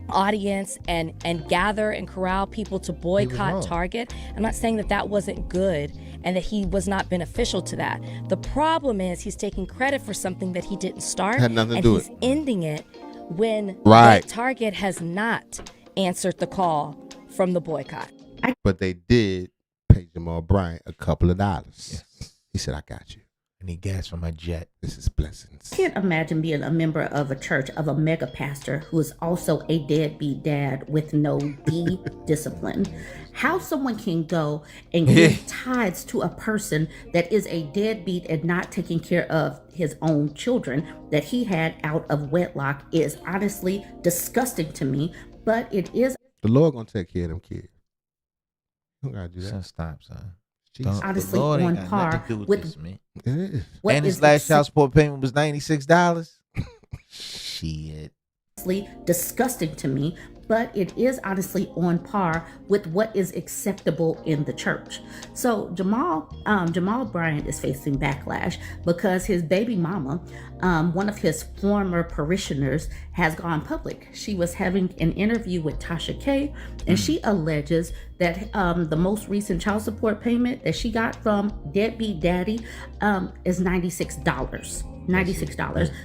audience and gather and corral people to boycott Target. I'm not saying that wasn't good and that he was not beneficial to that. The problem is he's taking credit for something that he didn't start, had nothing to do he's ending it when Target has not answered the call from the boycott. But they did pay Jamal Bryant a couple of dollars. Yes. He said, I got you. And he gas from my jet. This is blessings. I can't imagine being a member of a church of a mega pastor who is also a deadbeat dad with no discipline. How someone can go and give tithes to a person that is a deadbeat and not taking care of his own children that he had out of wedlock is honestly disgusting to me. But it is. The Lord gonna take care of them kids. You gotta do that. Son, stop, son. Honestly, on par with this, man. It is. And his last child support payment was $96. Shit. Disgusting to me, but it is honestly on par with what is acceptable in the church. So Jamal Bryant is facing backlash because his baby mama, one of his former parishioners, has gone public. She was having an interview with Tasha K, and she alleges that the most recent child support payment that she got from deadbeat daddy is $96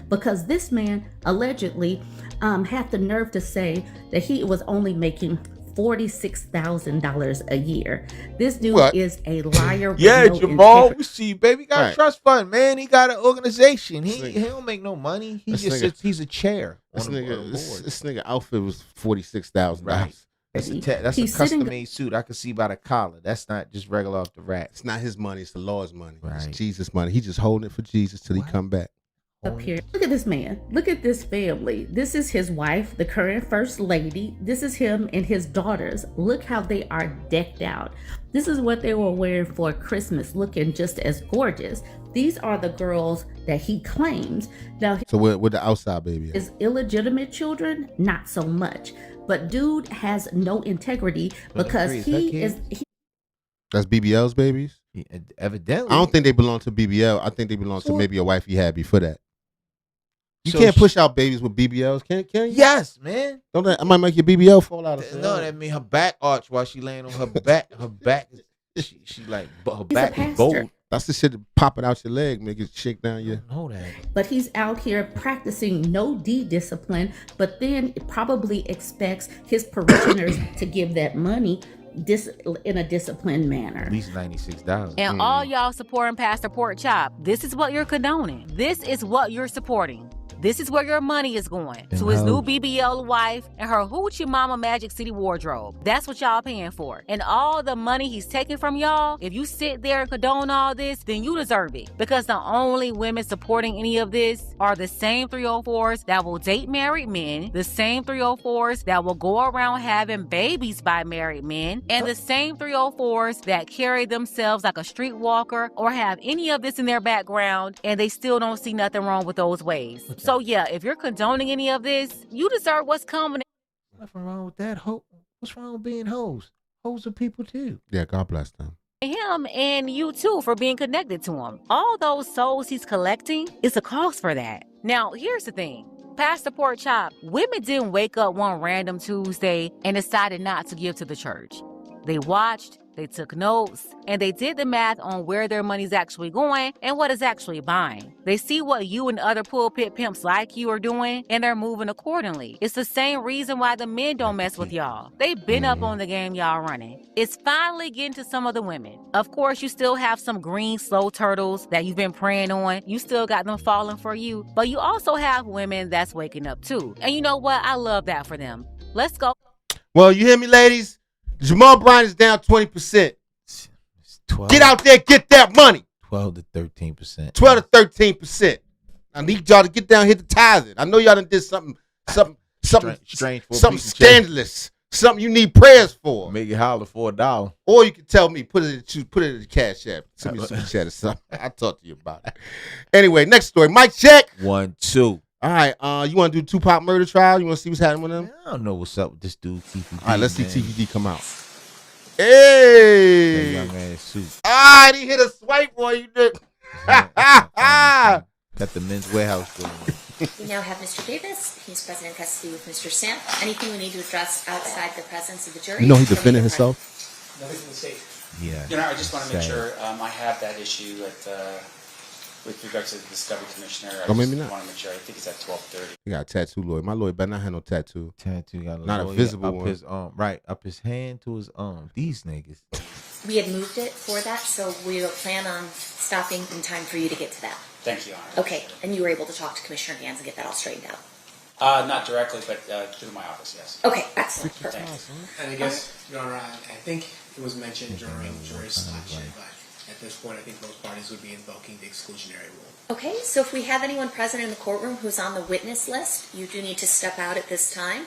because this man allegedly had the nerve to say that he was only making $46,000 a year. This dude is a liar. Yeah, Jamal, we see, baby, got a trust fund, man. He got an organization. He don't make no money. He just sits. He's a chair. This nigga outfit was $46,000. Right. That's a custom-made suit. I can see by the collar. That's not just regular off the rack. It's not his money. It's the Lord's money. Right. It's Jesus' money. He just holding it for Jesus till he come back. Up here. Look at this man. Look at this family. This is his wife, the current first lady. This is him and his daughters. Look how they are decked out. This is what they were wearing for Christmas, looking just as gorgeous. These are the girls that he claims. Now, so with the outside baby, his illegitimate children, not so much. But dude has no integrity because That's BBL's babies? Yeah, evidently. I don't think they belong to BBL. I think they belong to maybe a wife he had before that. You can't push out babies with BBLs, can you? Yes, man. Don't that? I might make your BBL fall out of No, that mean her back arch while she laying on her back. Her back, she like, but her back is bold. That's the shit that pop it out your leg, make it shake down your. Know that. But he's out here practicing no discipline, but then probably expects his parishioners to give that money in a disciplined manner. At least $96. And all y'all supporting Pastor Pork Chop, this is what you're condoning. This is what you're supporting. This is where your money is going. To his new BBL wife and her Hoochie Mama Magic City wardrobe. That's what y'all paying for. And all the money he's taking from y'all, if you sit there and condone all this, then you deserve it. Because the only women supporting any of this are the same 304s that will date married men, the same 304s that will go around having babies by married men, and the same 304s that carry themselves like a streetwalker or have any of this in their background, and they still don't see nothing wrong with those ways. So yeah, if you're condoning any of this, you deserve what's coming. Nothing wrong with that. What's wrong with being hoes? Hoes are people too. Yeah, God bless them. him and you too for being connected to him. All those souls he's collecting is a cause for that. Now, here's the thing. Pastor Pork Chop, women didn't wake up one random Tuesday and decided not to give to the church. They watched, they took notes, and they did the math on where their money's actually going and what it's actually buying. They see what you and other pulpit pimps like you are doing, and they're moving accordingly. It's the same reason why the men don't mess with y'all. They've been up on the game y'all running. It's finally getting to some of the women. Of course, you still have some green slow turtles that you've been preying on. You still got them falling for you, but you also have women that's waking up too. And you know what? I love that for them. Let's go. Well, you hear me, ladies? Jamal Bryant is down 20%. 12. Get out there, get that money. 12 to 13%. 12 to 13%. I need y'all to get down here to tithing. I know y'all done did something strange, something scandalous, something you need prayers for. Make it holler for $1. Or you can tell me, put it in the Cash App. Send me some chat or something. I'll talk to you about it. Anyway, next story. Mic check. 1, 2. All right, you want to do Tupac murder trial? You want to see what's happening with them? I don't know what's up with this dude, TPD. All right, let's see TPD come out. Hey! That young man suit. Ah, he hit a swipe, boy. You did. Got the Men's Warehouse going on. We now have Mr. Davis. He's present in custody with Mr. Sam. Anything we need to address outside the presence of the jury? You know he defended himself? Nothing to say. Yeah. You know, I just want to make sure I have that issue with regard to the Discovery Commissioner. I maybe not. want to make sure. I think it's at 12:30. He got a tattoo lawyer. My lawyer better not have no tattoo. Got not a visible up one. His arm, right up his hand to his arm. These niggas. We had moved it for that, so we'll plan on stopping in time for you to get to that. Thank you, Your Honor. Okay, and you were able to talk to Commissioner Gans and get that all straightened out? Not directly, but through my office, yes. Okay, excellent. Perfect. And I guess, Your Honor, I think it was mentioned during jury selection, but at this point, I think both parties would be invoking the exclusionary rule. Okay, so if we have anyone present in the courtroom who's on the witness list, you do need to step out at this time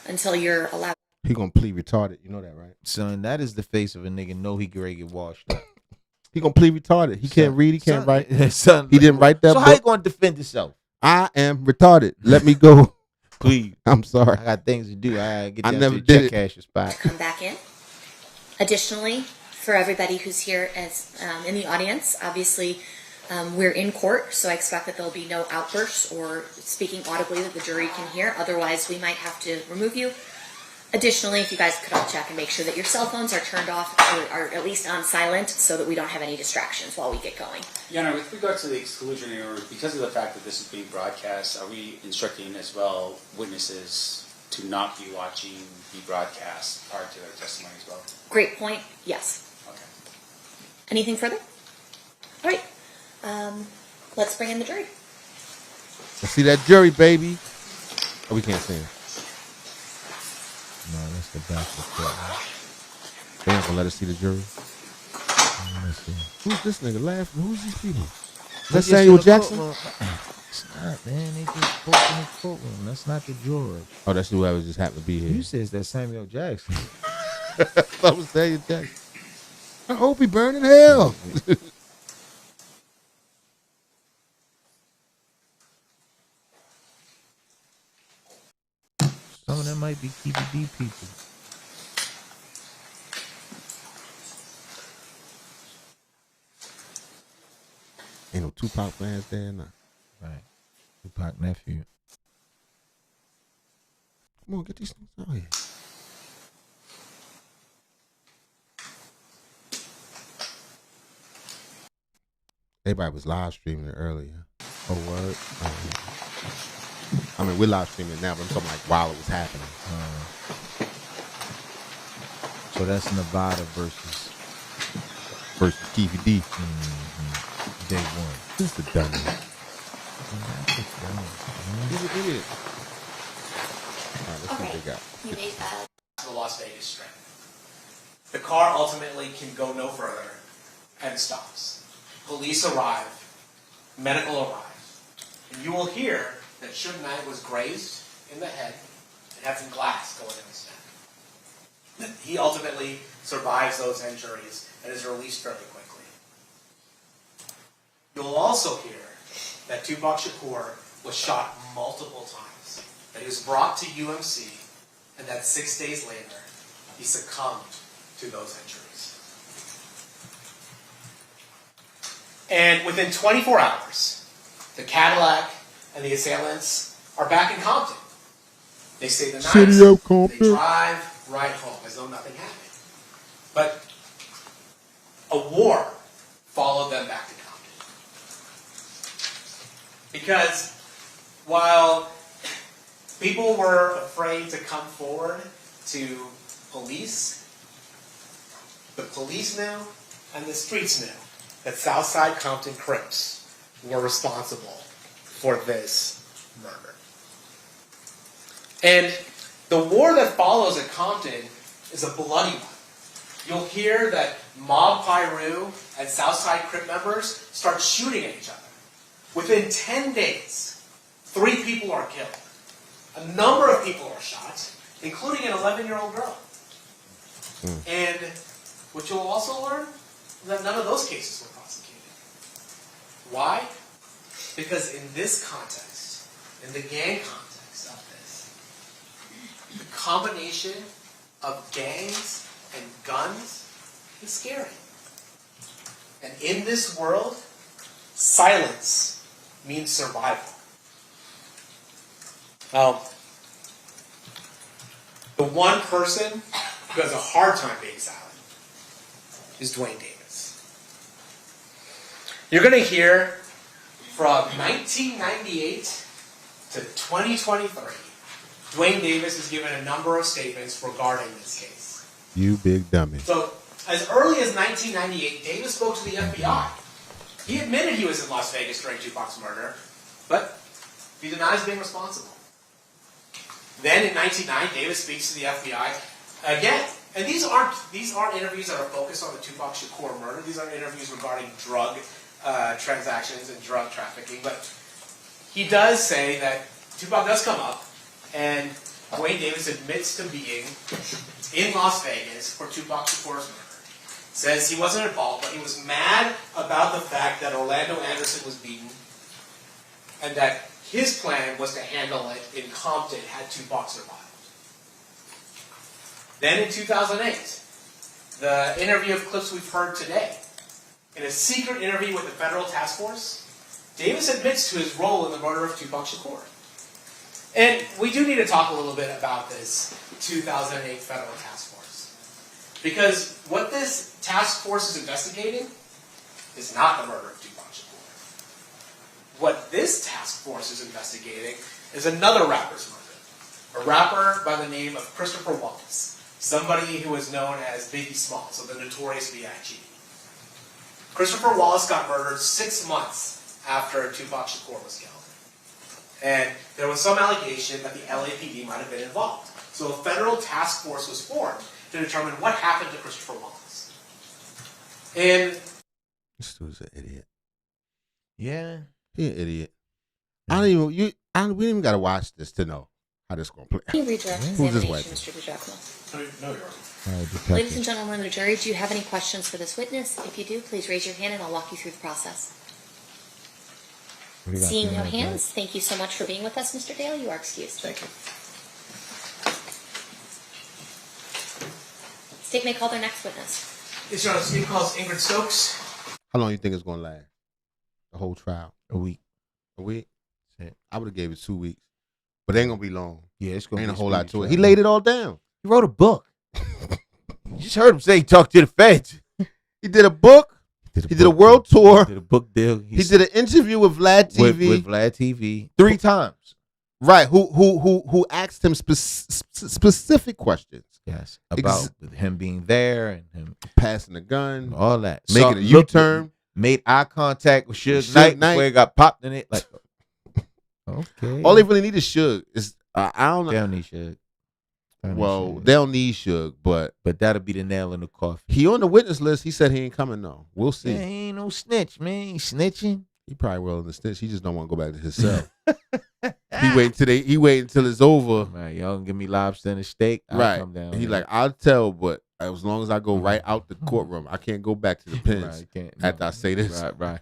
until you're allowed. He gonna plead retarded. You know that, right? Son, that is the face of a nigga. Know he great get washed up. He gonna plead retarded. He can't read. He can't write. Son, he didn't write that so book. how you gonna defend yourself? I am retarded. Let me go. Please. I'm sorry. I got things to do. I get I down never to the did check it. casher spot. Come back in. Additionally, for everybody who's here as in the audience, obviously we're in court, so I expect that there'll be no outbursts or speaking audibly that the jury can hear. Otherwise, we might have to remove you. Additionally, if you guys could all check and make sure that your cell phones are turned off or are at least on silent so that we don't have any distractions while we get going. Your Honor, with regard to the exclusionary order, because of the fact that this is being broadcast, are we instructing as well witnesses to not be watching the broadcast prior to their testimony as well? Great point. Yes. Okay. Anything further? All right. Let's bring in the jury. Let's see that jury, baby. Oh, we can't see him. No, that's the back of the court. They ain't gonna let us see the jury. Who's this nigga laughing? Who's these people? Is that Samuel Jackson? It's not, man. They just spoke in the courtroom. That's not the jurors. Oh, that's whoever just happened to be here. You said that Samuel Jackson. That was Samuel Jackson. I hope he burned in hell. Some of them might be TPD people. Ain't no Tupac fans there, nah. Right. Tupac nephew. Come on, get these things out here. Everybody was live streaming it earlier. Oh, word? I mean, we're live streaming it now, but I'm talking like while it was happening. So that's Nevada versus Keefe D. Day one. This is the dummy. He's an idiot. All right, let's see what they got. You made the Las Vegas Strip. The car ultimately can go no further and stops. Police arrive. Medical arrive. And you will hear that Suge Knight was grazed in the head and had some glass going in his neck. He ultimately survives those injuries and is released fairly quickly. You'll also hear that Tupac Shakur was shot multiple times, that he was brought to UMC, and that 6 days later, he succumbed to those injuries. And within 24 hours, the Cadillac and the assailants are back in Compton. They stay the night. City of Compton. They drive right home as though nothing happened. But a war followed them back to Compton. Because while people were afraid to come forward to police, the police knew and the streets knew that Southside Compton Crips were responsible for this murder. And the war that follows at Compton is a bloody one. You'll hear that Mob Piru and Southside Crip members start shooting at each other. Within 10 days, 3 people are killed. A number of people are shot, including an 11-year-old girl. And what you'll also learn is that none of those cases were prosecuted. Why? Because in this context, in the gang context of this, the combination of gangs and guns is scary. And in this world, silence means survival. The one person who has a hard time being silent is Dwayne Davis. You're going to hear from 1998 to 2023, Dwayne Davis has given a number of statements regarding this case. You big dummy. So, as early as 1998, Davis spoke to the FBI. He admitted he was in Las Vegas during Tupac's murder, but he denies being responsible. Then in 1999, Davis speaks to the FBI again. And these aren't interviews that are focused on the Tupac Shakur murder. These are interviews regarding drug transactions and drug trafficking. But he does say that Tupac does come up, and Dwayne Davis admits to being in Las Vegas for Tupac Shakur's murder. Says he wasn't involved, but he was mad about the fact that Orlando Anderson was beaten, and that his plan was to handle it in Compton had Tupac survived. Then in 2008, the interview of clips we've heard today, in a secret interview with the federal task force, Davis admits to his role in the murder of Tupac Shakur. And we do need to talk a little bit about this 2008 federal task force. Because what this task force is investigating is not the murder of Tupac Shakur. What this task force is investigating is another rapper's murder. A rapper by the name of Christopher Wallace. Somebody who is known as Biggie Smalls, so the Notorious B.I.G. Christopher Wallace got murdered 6 months after Tupac Shakur was killed. And there was some allegation that the LAPD might have been involved. So a federal task force was formed to determine what happened to Christopher Wallace. And this dude's an idiot. Yeah. He an idiot. We didn't even gotta watch this to know how this gonna play. Can you redirect Who's this white? Mr. DiGiacomo? No, Your Honor. Ladies and gentlemen of the jury, do you have any questions for this witness? If you do, please raise your hand and I'll walk you through the process. Seeing no hands, thank you so much for being with us, Mr. Dale. You are excused. Thank you. State may call their next witness. Yes, Your Honor. State calls Ingrid Stokes. How long you think it's gonna last? The whole trial? A week. A week? I would have gave it 2 weeks. But it ain't gonna be long. Yeah, it's gonna ain't be a whole lot to trial. it. He laid it all down. He wrote a book. You just heard him say he talked to the feds. He did a book. He did a world tour. Did a book deal. He did an interview with Vlad TV. With Vlad TV 3 times. Right. Who asked him specific questions. Yes. About him being there and him passing the gun. All that. Making a U-turn. Made eye contact with Suge Knight before he got popped in it. Like, okay. All they really need is Suge. I don't know. They don't need Suge. They don't need Suge, but that'll be the nail in the coffin. He on the witness list. He said he ain't coming though. We'll see. Yeah, he ain't no snitch, man. He ain't snitching. He probably will to snitch. He just don't want to go back to his cell. He wait until it's over. Right, y'all can give me lobster and a steak. I'll come down. He like, I'll tell, but as long as I go right out the courtroom, I can't go back to the pens after I say this. Right.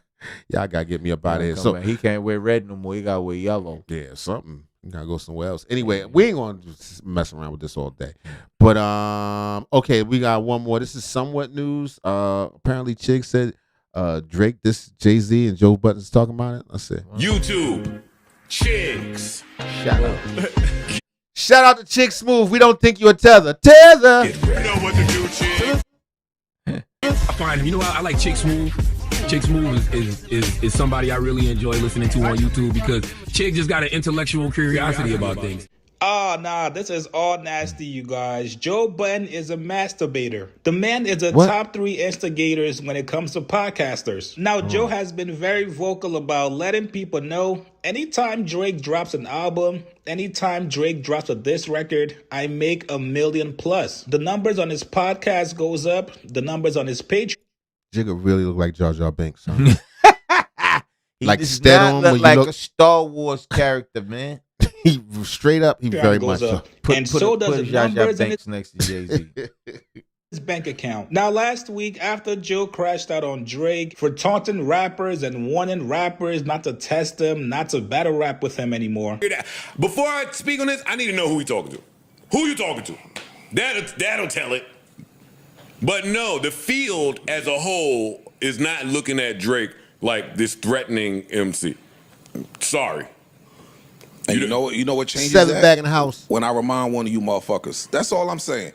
Y'all gotta get me up out of here. So he can't wear red no more. He gotta wear yellow. Yeah, something. You gotta go somewhere else. Anyway, we ain't gonna mess around with this all day. But okay, we got one more. This is somewhat news. Apparently, Chig said Drake, this Jay-Z and Joe Budden's talking about it. Let's see. YouTube. Chicks. Shout out. Shout out to Chick Smooth. We don't think you're a tether. Tether. You know what to do, Chick. I find him. You know what? I like Chick Smooth. Chick Smooth is somebody I really enjoy listening to on YouTube because Chick just got an intellectual curiosity about things. Nah, this is all nasty, you guys. Joe Budden is a masturbator. The man is a top 3 instigators when it comes to podcasters. Now, Joe has been very vocal about letting people know anytime Drake drops an album, anytime Drake drops a diss record, I make $1 million plus. The numbers on his podcast goes up. The numbers on his page. Jigga really look like Jar Jar Binks. Huh? He like does Stedham, not look like a Star Wars character, man. He straight up, he very much up. And so does the numbers in his next to Jay-Z. His bank account. Now, last week, after Joe crashed out on Drake for taunting rappers and warning rappers not to test him, not to battle rap with him anymore. Before I speak on this, I need to know who he talking to. Who you talking to? That'll tell it. But no, the field as a whole is not looking at Drake like this threatening MC. Sorry. And you know what changes 7 that? back in the house. When I remind one of you motherfuckers. That's all I'm saying.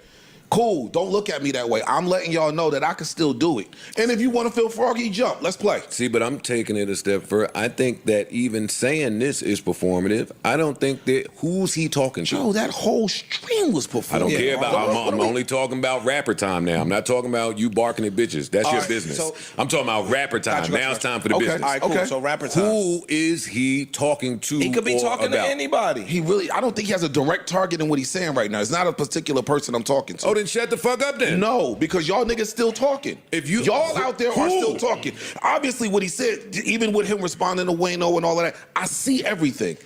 Cool, don't look at me that way. I'm letting y'all know that I can still do it. And if you want to feel froggy, jump. Let's play. See, but I'm taking it a step further. I think that even saying this is performative. I don't think that who's he talking to? Joe, that whole stream was performative. I don't care about. I'm only talking about rapper time now. I'm not talking about you barking at bitches. That's your business. So, I'm talking about rapper time. Now it's time for the business. All right, cool. So rapper time. Who is he talking to? He could be talking to anybody. I don't think he has a direct target in what he's saying right now. It's not a particular person I'm talking to. Oh, then shut the fuck up then. No, because y'all niggas still talking. If y'all out there are still talking. Obviously what he said, even with him responding to Wayno and all of that, I see everything.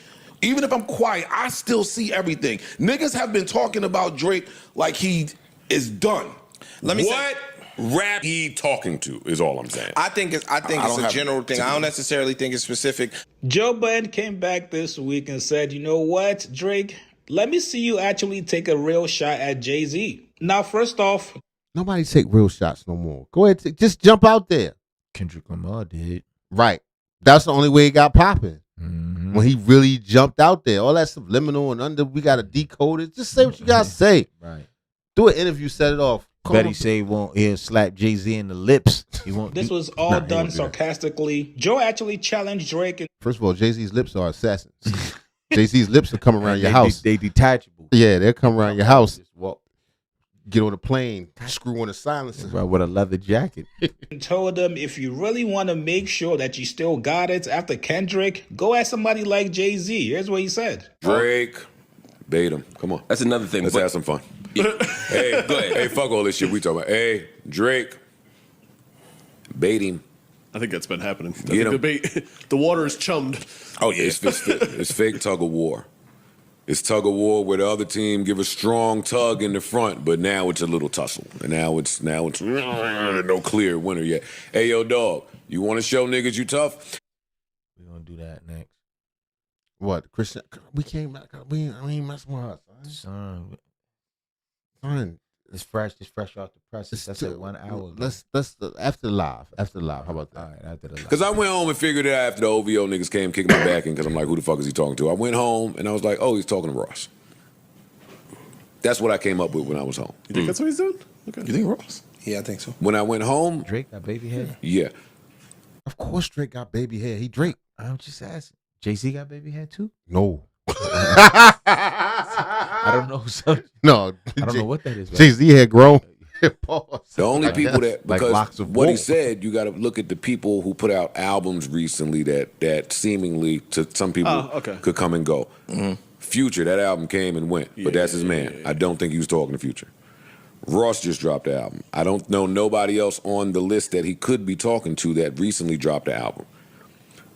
Even if I'm quiet, I still see everything. Niggas have been talking about Drake like he is done. What rap he talking to is all I'm saying. I think it's a general thing. I don't necessarily think it's specific. Joe Budden came back this week and said, you know what, Drake? Let me see you actually take a real shot at Jay-Z. Now, first off, nobody take real shots no more. Go ahead, just jump out there. Kendrick Lamar did. Right. That's the only way it got popping. Mm-hmm. When he really jumped out there. All that subliminal and under, we got to decode it. Just say what you got to say. Right. Do an interview, set it off. Betty say he'll slap Jay-Z in the lips. He won't. This was all done sarcastically. Joe actually challenged Drake. First of all, Jay-Z's lips are assassins. Jay-Z's lips will come around your house. They detachable. Yeah, they'll come around your house. Get on a plane, screw on the silencer. Right, with a leather jacket. And told him, if you really want to make sure that you still got it after Kendrick, go at somebody like Jay-Z. Here's what he said. Drake, bait him. Come on. That's another thing. Let's have some fun. Hey, go ahead. Hey, fuck all this shit we talking about. Hey, Drake, bait him. I think that's been happening. The water is chummed. Oh, yeah. It's fake tug of war. It's tug of war where the other team give a strong tug in the front, but now it's a little tussle. And now it's no clear winner yet. Hey, yo, dog, you want to show niggas you tough? We're going to do that next. What? Christian? We can't mess with us. Son. It's fresh off the press. That's like 1 hour. Let's after the live. How about that? All right, after the live. Because I went home and figured it out after the OVO niggas came kicking my back in because I'm like, who the fuck is he talking to? I went home and I was like, oh, he's talking to Ross. That's what I came up with when I was home. You think that's what he's doing? Okay. You think Ross? Yeah, I think so. When I went home, Drake got baby hair. Yeah. Of course, Drake got baby hair. He Drake. I'm just asking. Jay-Z got baby hair too? No. I don't know. No, I don't know what that is. Jay-Z had grown. The only people that, because locks of what he wool. said, you got to look at the people who put out albums recently that seemingly to some people could come and go. Mm-hmm. Future, that album came and went, but that's his man. I don't think he was talking to Future. Ross just dropped the album. I don't know nobody else on the list that he could be talking to that recently dropped the album.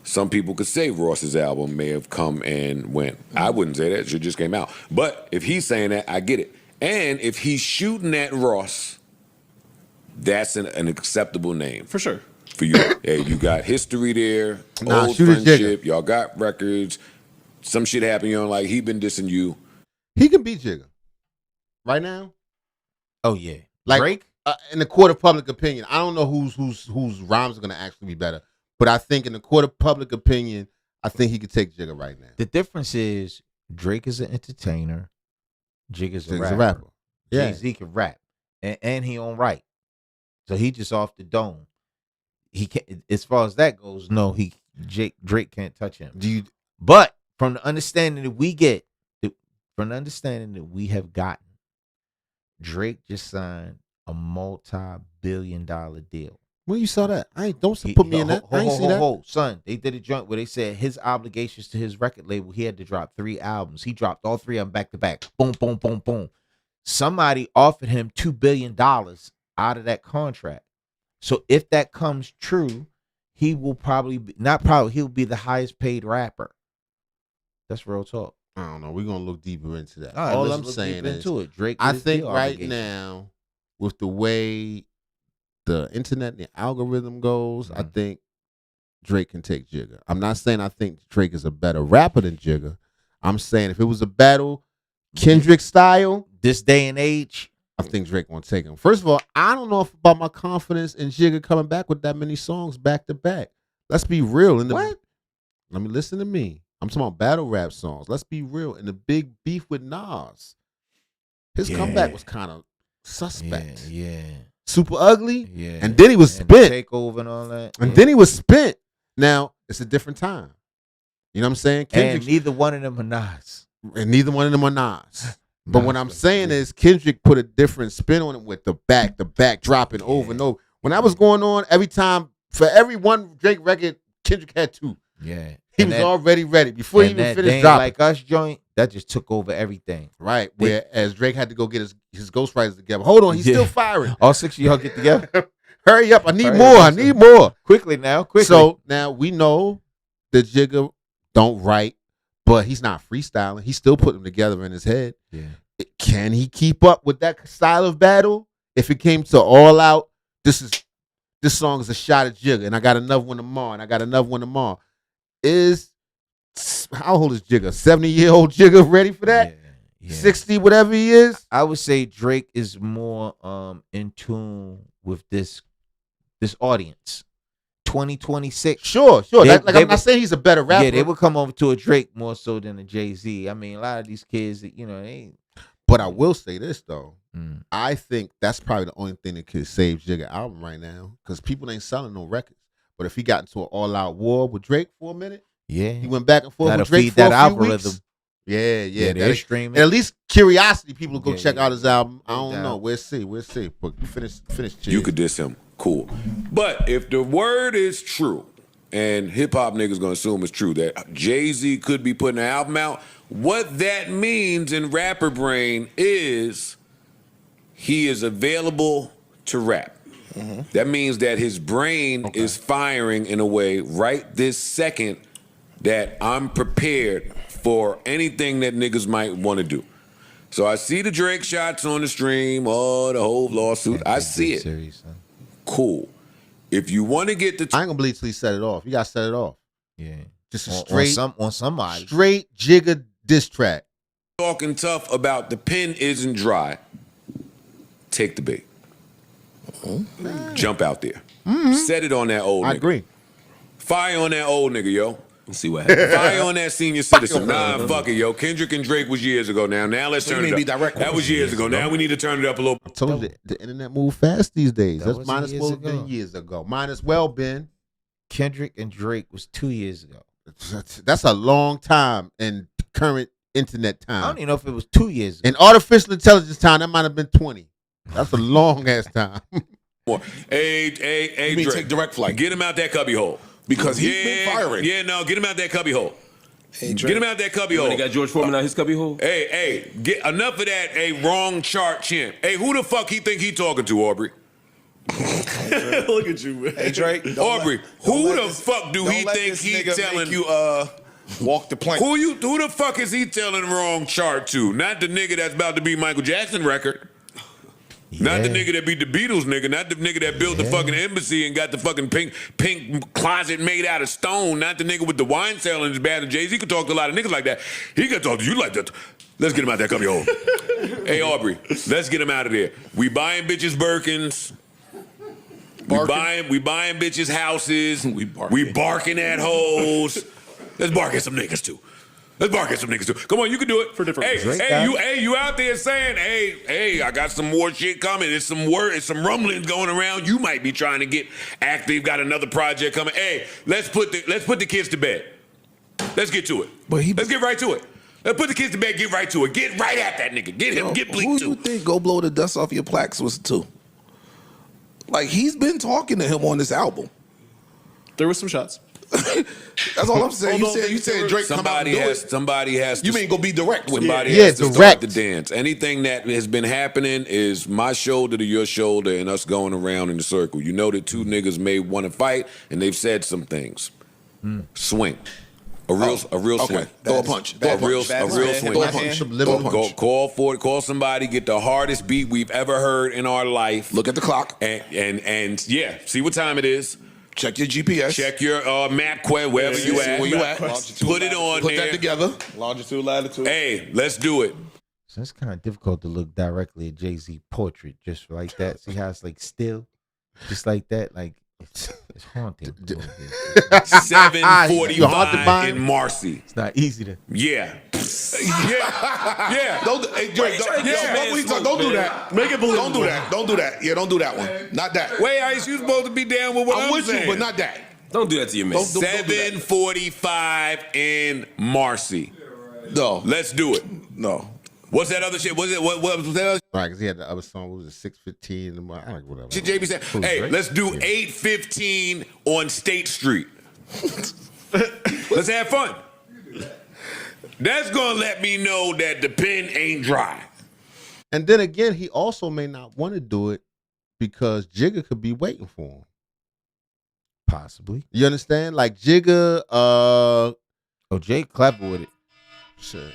Some people could say Ross's album may have come and went. I wouldn't say that. It just came out. But if he's saying that, I get it. And if he's shooting at Ross, that's an acceptable name. For sure. For you. Hey, you got history there, old shoot at friendship, y'all got records. Some shit happened, you know, like he been dissing you. He can beat Jigga. Right now? Oh, yeah. Like, Drake? in the court of public opinion, I don't know whose rhymes are going to actually be better, but I think in the court of public opinion, I think he could take Jigga right now. The difference is Drake is an entertainer, Jigga's a Jigga's rapper. Yeah. Jay-Z can rap, and he on right, so he just off the dome. He can't, as far as that goes. No, Drake can't touch him. But from the understanding that we get, from the understanding that we have gotten, Drake just signed a multi-billion-dollar deal. When you saw that, don't put me in that. I ain't see that. Son, they did a joint where they said his obligations to his record label, he had to drop 3 albums. He dropped all 3 of them back to back. Boom, boom, boom, boom. Somebody offered him $2 billion out of that contract. So if that comes true, he will he'll be the highest paid rapper. That's real talk. I don't know. We're gonna look deeper into that. All I'm saying is, Drake. I think right now, with the way the internet and the algorithm goes, I think Drake can take Jigga. I'm not saying I think Drake is a better rapper than Jigga. I'm saying if it was a battle, Kendrick style, this day and age, I think Drake won't take him. First of all, I don't know about my confidence in Jigga coming back with that many songs back to back. Let's be real. What? Let me listen to me. I'm talking about battle rap songs. Let's be real. In the big beef with Nas, his comeback was kind of suspect. Yeah. Super ugly. Yeah. And then he was And spent. Takeover and all that. And then he was spent. Now, it's a different time. You know what I'm saying? And neither one of them are Nas. And neither one of them are Nas. But what I'm saying is Kendrick put a different spin on it with the back dropping over and over. When that was going on, every time, for every one Drake record, Kendrick had 2. Yeah. He was already ready before he even finished dropping. Like Us joint, that just took over everything. Right. Whereas Drake had to go get his ghostwriters together. Hold on, he's still firing. All 6 of y'all get together. Hurry up. I need more. I need more. Quickly now. Quickly. So now we know that Jigga don't write, but he's not freestyling. He's still putting them together in his head. Yeah. Can he keep up with that style of battle? If it came to all out, this song is a shot at Jigga, and I got another one tomorrow, and I got another one tomorrow. How old is Jigga? 70-year-old Jigga ready for that? Yeah. 60, whatever he is? I would say Drake is more in tune with this audience. 2026. Sure. I'm not saying he's a better rapper. Yeah, they would come over to a Drake more so than a Jay-Z. I mean, a lot of these kids, they ain't. But I will say this, though. I think that's probably the only thing that could save Jigga album right now, because people ain't selling no records. But if he got into an all-out war with Drake for a minute, he went back and forth with Drake for that a few algorithm. weeks. Yeah. They're streaming. And at least curiosity, people will go check out his album. I don't know. We'll see. But finish. You could diss him. Cool. But if the word is true, and hip-hop niggas gonna assume it's true, that Jay-Z could be putting an album out, what that means in rapper brain is he is available to rap. That means that his brain is firing in a way right this second that I'm prepared for anything that niggas might want to do. So I see the Drake shots on the stream, the whole lawsuit. I see it. Serious, cool. If you want to get the... I ain't gonna believe till he set it off. You gotta set it off. Yeah. Just a straight... on somebody. Straight Jigga diss track. Talking tough about the pen isn't dry. Take the bait. Jump out there. Set it on that old nigga. I agree. Fire on that old nigga, yo. Let's see what happens. Fire on that senior citizen. Fuck it, yo. Kendrick and Drake was years ago now. Now let's turn it up. That was years ago. Now we need to turn it up a little. I told you the internet move fast these days. That's might as well been years ago. Might as well been. Kendrick and Drake was 2 years ago. That's a long time in current internet time. I don't even know if it was 2 years ago. In artificial intelligence time, that might have been 20. That's a long ass time. Hey, You mean Drake, take direct flight? Get him out that cubby hole. Because he's been firing. Yeah, no, get him out that cubby hole. Hey, Get him out that cubby hole. They got George Foreman out his cubby hole. Hey, get enough of that. Wrong chart chimp. Hey, who the fuck he think he talking to, Aubrey? Look at you, man. Hey, Drake. Aubrey, who the fuck do he think he telling you? Walk the plank. Who the fuck is he telling wrong chart to? Not the nigga that's about to be Michael Jackson record. Not the nigga that beat the Beatles, nigga. Not the nigga that built the fucking embassy and got the fucking pink closet made out of stone. Not the nigga with the wine cellar in his bad. And Jay-Z could talk to a lot of niggas like that. He could talk to you like that. Let's get him out there, cubby hole. Hey, Aubrey, let's get him out of there. We buying bitches Birkins. We buying bitches houses. We barking at hoes. Let's bark at some niggas too. Come on, you can do it. For different reasons. You out there saying, hey, I got some more shit coming. It's some rumblings going around. You might be trying to get active. Got another project coming. Hey, let's put the kids to bed. Let's get to it. Let's get right to it. Let's put the kids to bed. Get right to it. Get right at that nigga. Get him. Get Bleak too. Who you think Go Blow the Dust Off Your Plaques was to? Like, he's been talking to him on this album. There was some shots. That's all I'm saying. You said Drake come out and do it. Somebody has to. You mean go be direct with somebody has to start the dance. Anything that has been happening is my shoulder to your shoulder and us going around in the circle. You know that two niggas may want to fight and they've said some things. Swing. A real swing. Throw a punch. A real swing. Call for it. Call somebody. Get the hardest beat we've ever heard in our life. Look at the clock. And yeah, see what time it is. Check your GPS. Check your MapQuest, wherever you at. Where you at. Put it on Put there. that together. Longitude, latitude. Hey, let's do it. So it's kind of difficult to look directly at Jay-Z portrait just like that. See how it's like still? Just like that? Like, it's haunting. 7:45 in Marcy. It's not easy to. Yeah. Don't do that. Make it believable. Don't do that. Don't do that. Yeah, don't do that one. Not that. Wait, Ice, you supposed to be down with what I'm with saying. you, but not that. Don't do that to your man. 7:45 in Marcy. No. Let's do it. No. What's that other shit? What was that other shit? Right, because he had the other song. What was it? 6:15 in the morning. I like whatever. JB said, hey, let's do 8:15 on State Street. Let's have fun. That's gonna let me know that the pen ain't dry. And then again, he also may not want to do it because Jigga could be waiting for him. Possibly. You understand? Like Jigga, Jay clever with it. Shit.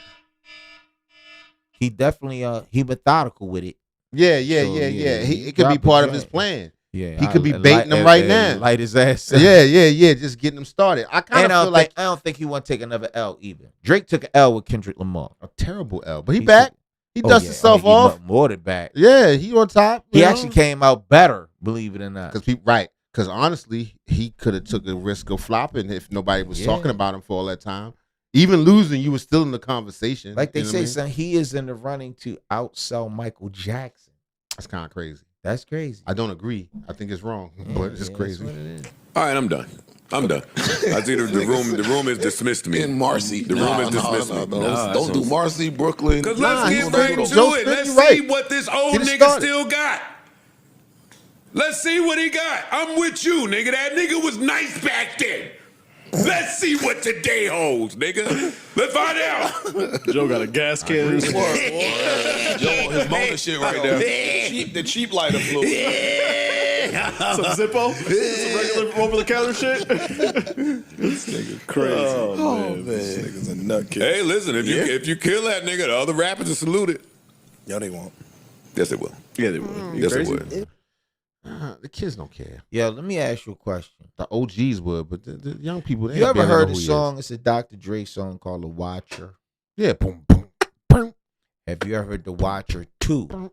He definitely he methodical with it. Yeah. It could be part of his plan. Yeah, he could be baiting him right now. Light his ass. Yeah. Just getting him started. I kind of feel like I don't think he want to take another L either. Drake took an L with Kendrick Lamar. A terrible L, but he back. He dusted himself off. More than back. Yeah, he on top. He actually came out better, believe it or not. Because honestly, he could have took a risk of flopping if nobody was talking about him for all that time. Even losing, you were still in the conversation. Like they say, son, he is in the running to outsell Michael Jackson. That's kind of crazy. That's crazy. I don't agree. I think it's wrong, but it's crazy. All right, I'm done. I see the room is dismissed me. In Marcy. The room is dismissed me. Don't do Marcy, Brooklyn. Because let's get right to it. Let's see what this old nigga still got. Let's see what he got. I'm with you, nigga. That nigga was nice back then. Let's see what today holds, nigga. Let's find out. Joe got a gas can in his car. Joe, his bonus shit right there. The cheap lighter fluid. Some Zippo? Some regular over-the-counter shit? This nigga crazy. Oh, man. This nigga's a nutcase. Hey, listen, if you kill that nigga, the other rappers will salute it. No, they won't. Yes, they will. Yeah, they will. Yes, they would. The kids don't care. Yeah, let me ask you a question. The OGs would, but the young people, they you ever heard a he song? It's a Dr. Dre song called The Watcher. Yeah, boom, boom, boom. Have you ever heard The Watcher 2?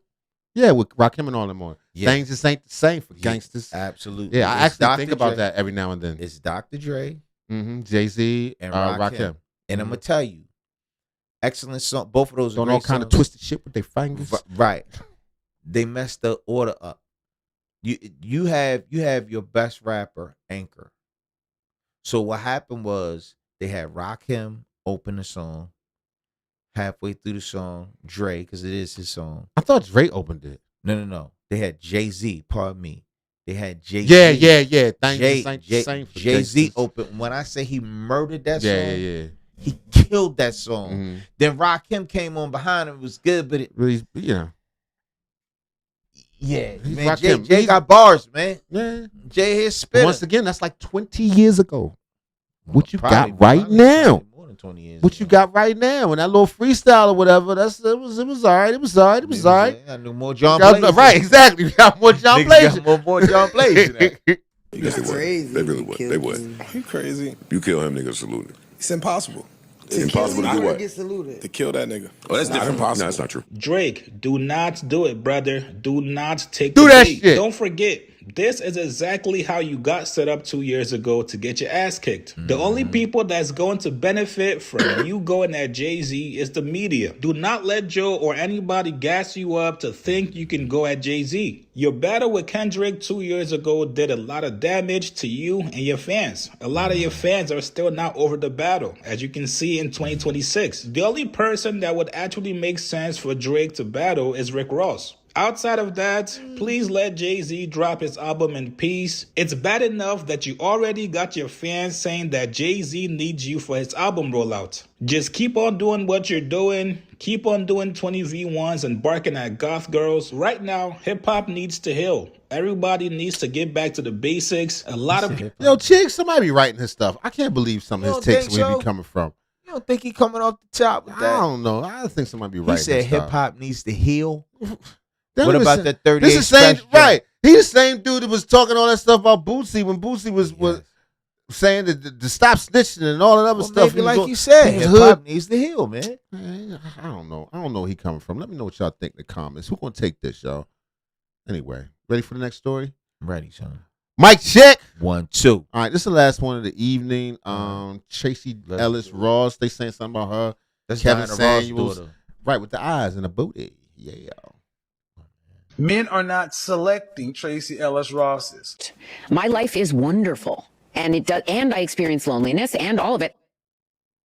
Yeah, with Rakim and all them on. Yeah. Things just ain't the same for gangsters. Absolutely. Yeah, I It's actually Dr. think about Dre. that every now and then. It's Dr. Dre, Jay-Z, and Rakim. Rakim. And I'm gonna tell you, excellent song. Both of those are doing great all kind of songs. twisted shit with their fingers. Right. They messed the order up. You have your best rapper, Anchor. So what happened was they had Rakim open the song. Halfway through the song, Dre, because it is his song. I thought Dre opened it. No. They had Jay-Z, pardon me. They had Jay-Z. Yeah. Jay-Z opened. When I say he murdered that song, Yeah. he killed that song. Then Rakim came on behind him. It was good, but it really, yeah. Yeah, He's man. Rakim. Jay got bars, man. Yeah. Jay his spit. Once again, that's like 20 years ago. What you Probably got right now? More than 20 years. What you got right now? And that little freestyle or whatever, it was all right. It was all right. I knew more John Blaze. Right, exactly. We got more John Blaze. More John Blaze. Yes, they would. They really would. They would. You crazy? You kill him, nigga, salute him. It's impossible. It's impossible to do what? To kill that nigga. Oh, that's not different. impossible. No, that's not true. Drake, do not do it, brother. Do not take Do the that bait. shit. Don't forget, this is exactly how you got set up 2 years ago to get your ass kicked. The only people that's going to benefit from you going at Jay-Z is the media. Do not let Joe or anybody gas you up to think you can go at Jay-Z. Your battle with Kendrick 2 years ago did a lot of damage to you and your fans. A lot of your fans are still not over the battle, as you can see in 2026. The only person that would actually make sense for Drake to battle is Rick Ross. Outside of that, please let Jay-Z drop his album in peace. It's bad enough that you already got your fans saying that Jay-Z needs you for his album rollout. Just keep on doing what you're doing. Keep on doing 20v1s and barking at goth girls. Right now, hip-hop needs to heal. Everybody needs to get back to the basics. A lot of people... Yo, Chig, somebody be writing his stuff. I can't believe some of his takes where he so? be coming from. You don't think he coming off the top with that? I don't know. I think somebody be writing He said his stuff. hip-hop needs to heal. What about that 38 This is the same, Special? right? He the same dude that was talking all that stuff about Bootsy when Bootsy was saying that to stop snitching and all that other stuff. Maybe like you said, his hip-hop needs to heal, man. I don't know. I don't know where he coming from. Let me know what y'all think in the comments. Who gonna take this, y'all? Anyway, ready for the next story? I'm ready, son. Mic check. 1, 2. All right, this is the last one of the evening. Tracy Ellis Ross. They saying something about her. That's Kevin Diana Ross' Samuels. daughter. Right, with the eyes and the booty. Yeah. Men are not selecting Tracy Ellis Ross's. My life is wonderful, and it does. And I experience loneliness, and all of it,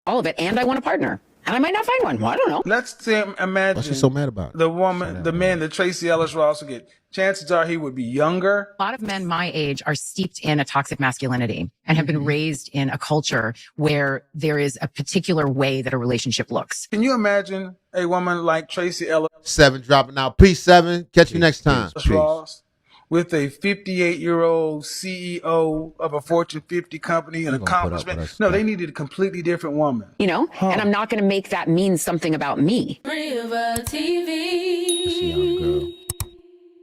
and I want a partner, and I might not find one. Well, I don't know. Let's imagine What's she so mad about? the woman, the man that Tracy Ellis Ross would get. Chances are he would be younger. A lot of men my age are steeped in a toxic masculinity and have been raised in a culture where there is a particular way that a relationship looks. Can you imagine a woman like Tracy Ellis 7 dropping out. Peace, 7. Catch you next time. Ross with a 58-year-old CEO of a Fortune 50 company and accomplishment? No, they needed a completely different woman. You know, and I'm not going to make that mean something about me. River TV.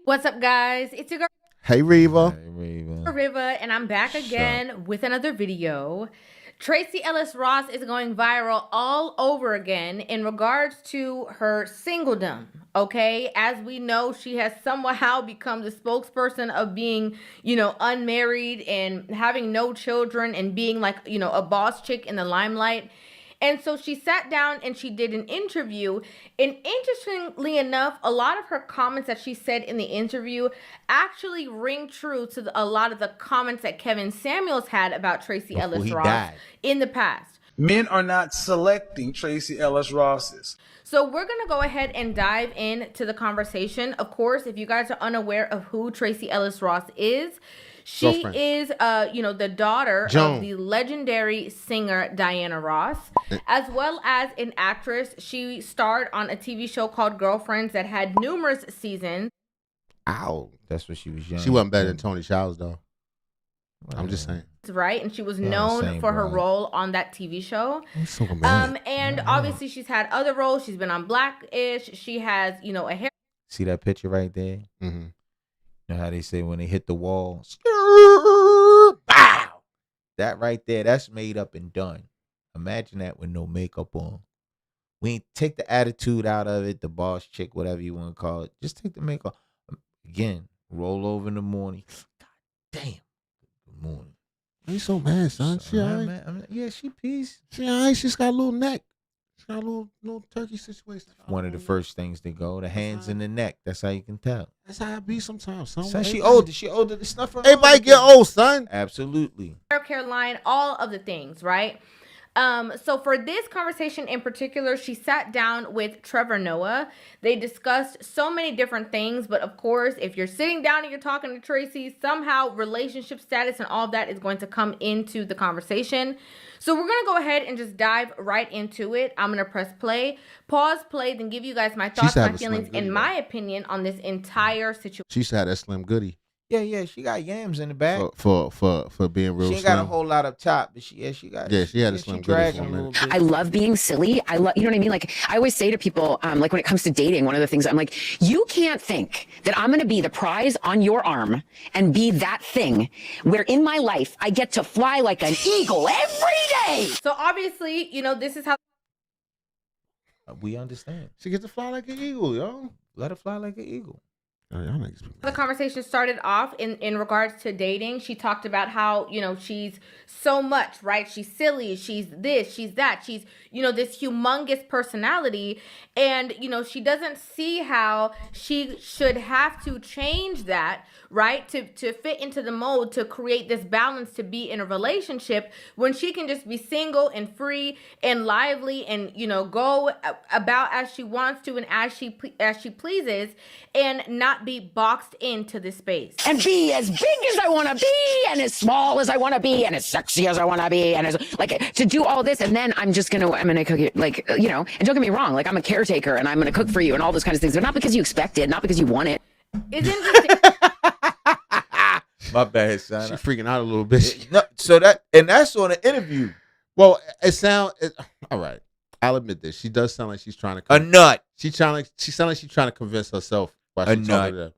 What's up, guys? It's your girl, Hey, Reva. Riva, and I'm back again with another video. Tracy Ellis Ross is going viral all over again in regards to her singledom, okay? As we know, she has somehow become the spokesperson of being, unmarried and having no children and being like, a boss chick in the limelight. And so she sat down and she did an interview. And interestingly enough, a lot of her comments that she said in the interview actually ring true to a lot of the comments that Kevin Samuels had about Tracy Ellis Ross in the past. Men are not selecting Tracy Ellis Ross's. So we're going to go ahead and dive into the conversation. Of course, if you guys are unaware of who Tracy Ellis Ross is, she is, the daughter of the legendary singer Diana Ross, as well as an actress. She starred on a TV show called Girlfriends that had numerous seasons. Ow. That's what she was young. She wasn't better than Tony Childs, though. I'm just saying. Right, and she was known for her role on that TV show. So mad. And obviously she's had other roles. She's been on Blackish. She has, a hair. See that picture right there? Mm-hmm. You know how they say when they hit the wall, bow. That right there, that's made up and done. Imagine that with no makeup on. We ain't take the attitude out of it, the boss chick, whatever you want to call it. Just take the makeup. Again, roll over in the morning. God damn. Good morning. Why you so mad, son? She all right? Yeah, she peace. She all right. She's got a little neck. She's got a little turkey situation. One of the first things to go, the hands in the neck. That's how you can tell. That's how I be sometimes, son. Son, she older. She older than stuff. Everybody get old, son. Absolutely. Care line, all of the things, right? So for this conversation in particular, she sat down with Trevor Noah. They discussed so many different things, but of course, if you're sitting down and you're talking to Tracy, somehow relationship status and all of that is going to come into the conversation. So we're going to go ahead and just dive right into it. I'm going to press play, pause, play, then give you guys my thoughts, my feelings, and my opinion on this entire situation. She used to have that Slim Goody. Yeah, she got yams in the back. For being real. She ain't slim. got a whole lot up top, but she got. Yeah, she had a slim goodie for a minute. I love being silly. I love, you know what I mean? Like, I always say to people, like when it comes to dating, one of the things I'm like, you can't think that I'm going to be the prize on your arm and be that thing where in my life I get to fly like an eagle every day. So obviously, this is how. We understand. She gets to fly like an eagle, yo. Let her fly like an eagle. The conversation started off in regards to dating. She talked about how, she's so much, right? She's silly. She's this, she's that. She's, this humongous personality. And, she doesn't see how she should have to change that, right? To fit into the mold, to create this balance, to be in a relationship when she can just be single and free and lively and, go about as she wants to and as she pleases and not be boxed into this space. And be as big as I want to be and as small as I want to be and as sexy as I want to be and as like to do all this. And then I'm going to cook it like, and don't get me wrong, like I'm a caretaker and I'm going to cook for you and all those kinds of things, but not because you expect it, not because you want it. It's interesting. My bad, son. She's freaking out a little bit. That's on the interview. Well, all right. I'll admit this. She does sound like she's trying to a nut. She sounds like she's trying to convince herself while she's talking to them.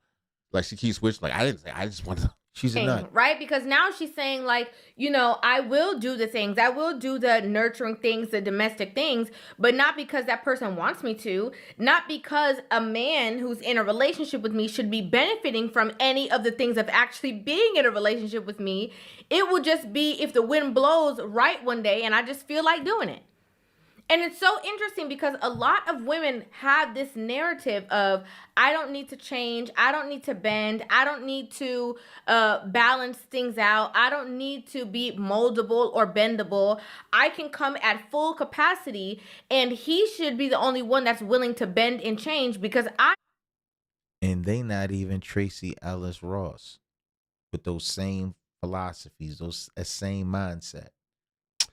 Like she keeps switching. Like I just want to. She's a nut, right? Because now she's saying like, I will do the things, I will do the nurturing things, the domestic things, but not because that person wants me to, not because a man who's in a relationship with me should be benefiting from any of the things of actually being in a relationship with me. It will just be if the wind blows right one day and I just feel like doing it. And it's so interesting because a lot of women have this narrative of, I don't need to change, I don't need to bend, I don't need to balance things out, I don't need to be moldable or bendable. I can come at full capacity and he should be the only one that's willing to bend and change because And they not even Tracy Ellis Ross with those same philosophies, those same mindset.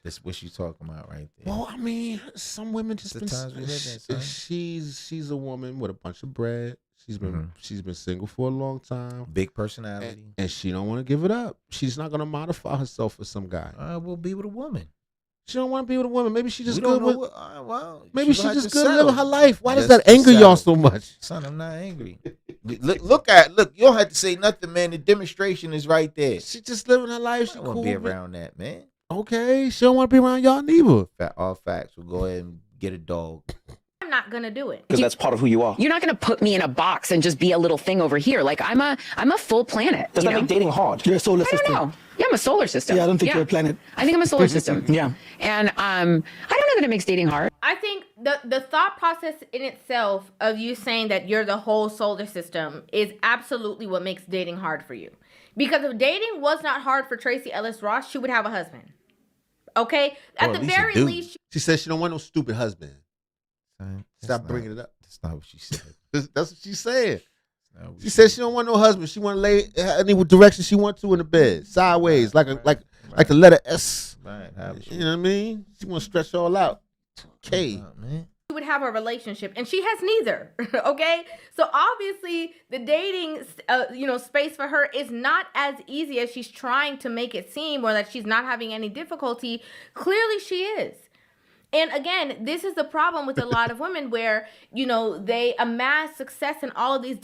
That's what she's talking about right there. Well, I mean, some women just been. Times we live in, son. She's a woman with a bunch of bread. She's been single for a long time. Big personality, and she don't want to give it up. She's not gonna modify herself for some guy. We'll be with a woman. She don't want to be with a woman. Maybe she just good with. Maybe she she just good settle. living her life. Why does that anger y'all so much? Son, I'm not angry. Look. You don't have to say nothing, man. The demonstration is right there. She just living her life. She won't be around that, man. Okay, she don't want to be around y'all neither. All facts. We'll go ahead and get a dog. I'm not gonna do it. Because that's part of who you are. You're not going to put me in a box and just be a little thing over here. Like I'm a full planet. Does that make dating hard? You're a solar system. I don't know. Yeah, I'm a solar system. Yeah, I don't think you're a planet. I think I'm a solar system. Yeah. And I don't know that it makes dating hard. I think the thought process in itself of you saying that you're the whole solar system is absolutely what makes dating hard for you. Because if dating was not hard for Tracy Ellis Ross, she would have a husband. Okay? At the very least. She said she don't want no stupid husband. Stop bringing it up. That's not what she said. That's what she said. She said she don't want no husband. She want to lay any direction she want to in the bed, sideways, like the letter S. Right. You know what I mean? She want to stretch all out. Okay. She would have a relationship, and she has neither. Okay, so obviously the dating, space for her is not as easy as she's trying to make it seem, or that she's not having any difficulty. Clearly, she is. And again, this is the problem with a lot of women where, they amass success in all of these.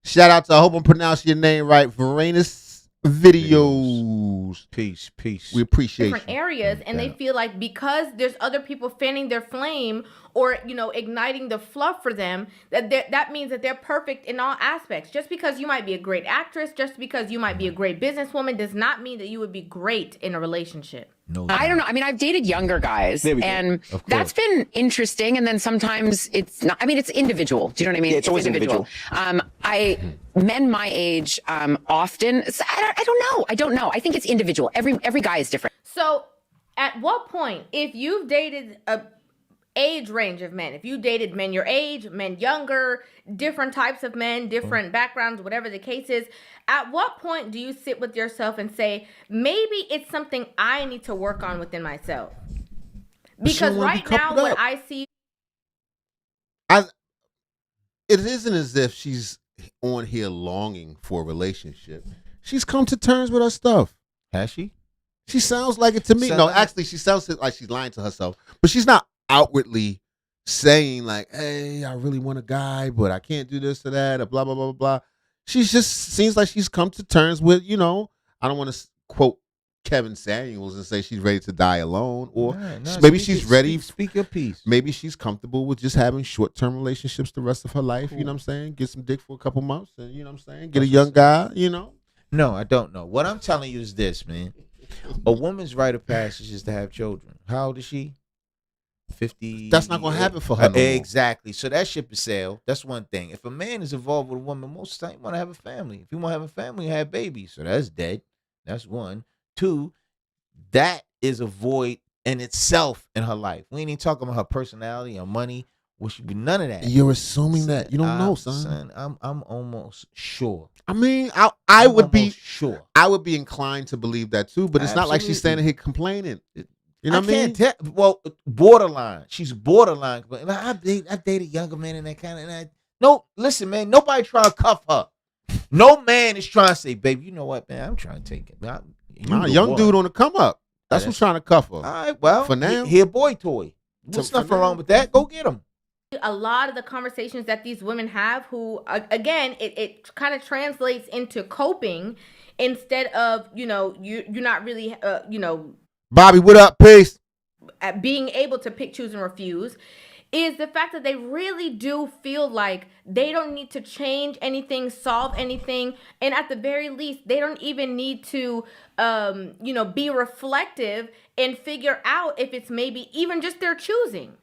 Shout out to, I hope I'm pronouncing your name right, Verenus Videos. Peace. We appreciate different areas, and they feel like because there's other people fanning their flame or igniting the fluff for them, that means that they're perfect in all aspects. Just because you might be a great actress, just because you might be a great businesswoman, does not mean that you would be great in a relationship. No, I don't know. I mean, I've dated younger guys, and that's been interesting. And then sometimes it's not. I mean, it's individual. Do you know what I mean? Yeah, it's always individual. Men my age often. I don't know. I think it's individual. Every guy is different. So, at what point, if you've dated a age range of men, if you dated men your age, men younger, different types of men, different backgrounds, whatever the case is, at what point do you sit with yourself and say, maybe it's something I need to work on within myself? Because right now, what I see, it isn't as if she's on here longing for a relationship. She's come to terms with her stuff. Has she? She sounds like it to me. No, actually, she sounds like she's lying to herself. But she's not outwardly saying like, hey, I really want a guy, but I can't do this or that, or blah, blah, blah, blah. She just seems like she's come to terms with, I don't want to quote Kevin Samuels and say she's ready to die alone, or maybe she's ready. Speak your piece. Maybe she's comfortable with just having short-term relationships the rest of her life. Cool. You know what I'm saying? Get some dick for a couple months, and you know what I'm saying? Get a young guy. No, I don't know. What I'm telling you is this, man. A woman's rite of passage is to have children. How old is she? 50. That's not gonna happen for her. No exactly. So that ship is sailed. That's one thing. If a man is involved with a woman, most of the time you want to have a family. If you want to have a family, you have babies. So that's dead. That's one. Two, that is a void in itself in her life. We ain't even talking about her personality or money. None of that. You're assuming that you don't know, son. I'm almost sure. I mean, I would be sure. I would be inclined to believe that too, but it's not like she's standing here complaining. You know what I mean? Well, borderline. She's borderline. But I've dated younger men and that kind of. No, listen, man. Nobody trying to cuff her. No man is trying to say, baby, you know what, man? I'm trying to take it. Young dude on the come up. That's what's trying to cuff her. All right, well, for now, he a boy toy. There's nothing wrong with that. Go get him. A lot of the conversations that these women have, who again, it kind of translates into coping instead of you're not really Bobby, what up? Peace. At being able to pick, choose, and refuse, is the fact that they really do feel like they don't need to change anything, solve anything, and at the very least, they don't even need to, be reflective and figure out if it's maybe even just their choosing.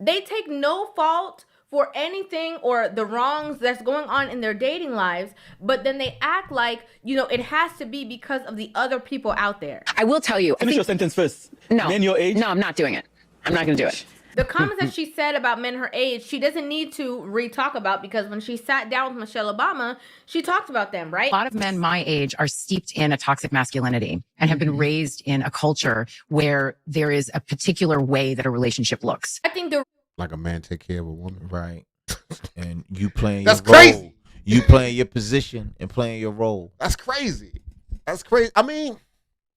They take no fault for anything or the wrongs that's going on in their dating lives, but then they act like, it has to be because of the other people out there. I will tell you. Finish your sentence first. No. Men your age? No, I'm not doing it. I'm not going to do it. The comments that she said about men her age, she doesn't need to re-talk about, because when she sat down with Michelle Obama, she talked about them, right? A lot of men my age are steeped in a toxic masculinity and have been raised in a culture where there is a particular way that a relationship looks. I think like a man take care of a woman, right? And you playing that's your role. Crazy. You playing your position and playing your role. That's crazy. That's crazy. I mean,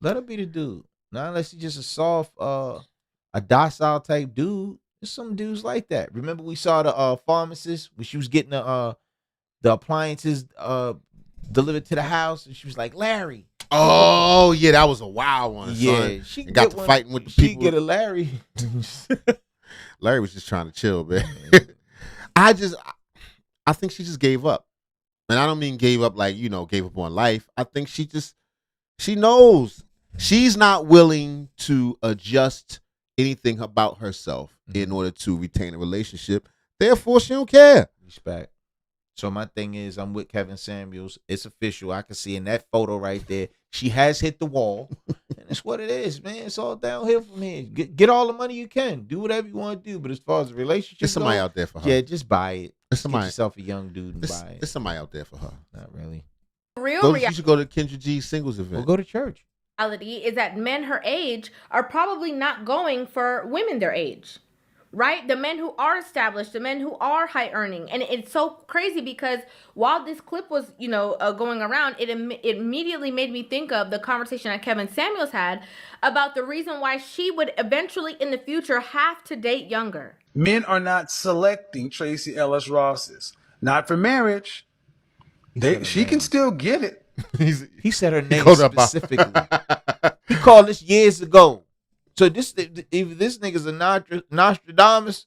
let her be the dude. Not unless he's just a soft, a docile type dude. There's some dudes like that. Remember we saw the pharmacist when she was getting the appliances delivered to the house, and she was like, Larry. Oh yeah, that was a wild one. Yeah, son. She got to fighting with the people. She get a Larry. Larry was just trying to chill, man. I think she just gave up. And I don't mean gave up like, gave up on life. I think she knows she's not willing to adjust anything about herself in order to retain a relationship. Therefore, she don't care. Respect. So my thing is, I'm with Kevin Samuels. It's official. I can see in that photo right there, she has hit the wall. And it's what it is, man. It's all downhill from here. Get all the money you can. Do whatever you want to do. But as far as the relationship there's somebody out there for her. Yeah, just buy it. There's somebody. Get yourself a young dude and buy it. There's somebody out there for her. Not really. You should go to Kendra G's singles event. We'll go to church. Reality is that men her age are probably not going for women their age. Right? The men who are established, the men who are high earning. And it's so crazy because while this clip was, going around, it immediately made me think of the conversation that Kevin Samuels had about the reason why she would eventually in the future have to date younger. Men are not selecting Tracy Ellis Ross's. Not for marriage. She can still get it. He said her name specifically. He called this years ago. So if this nigga's a Nostradamus,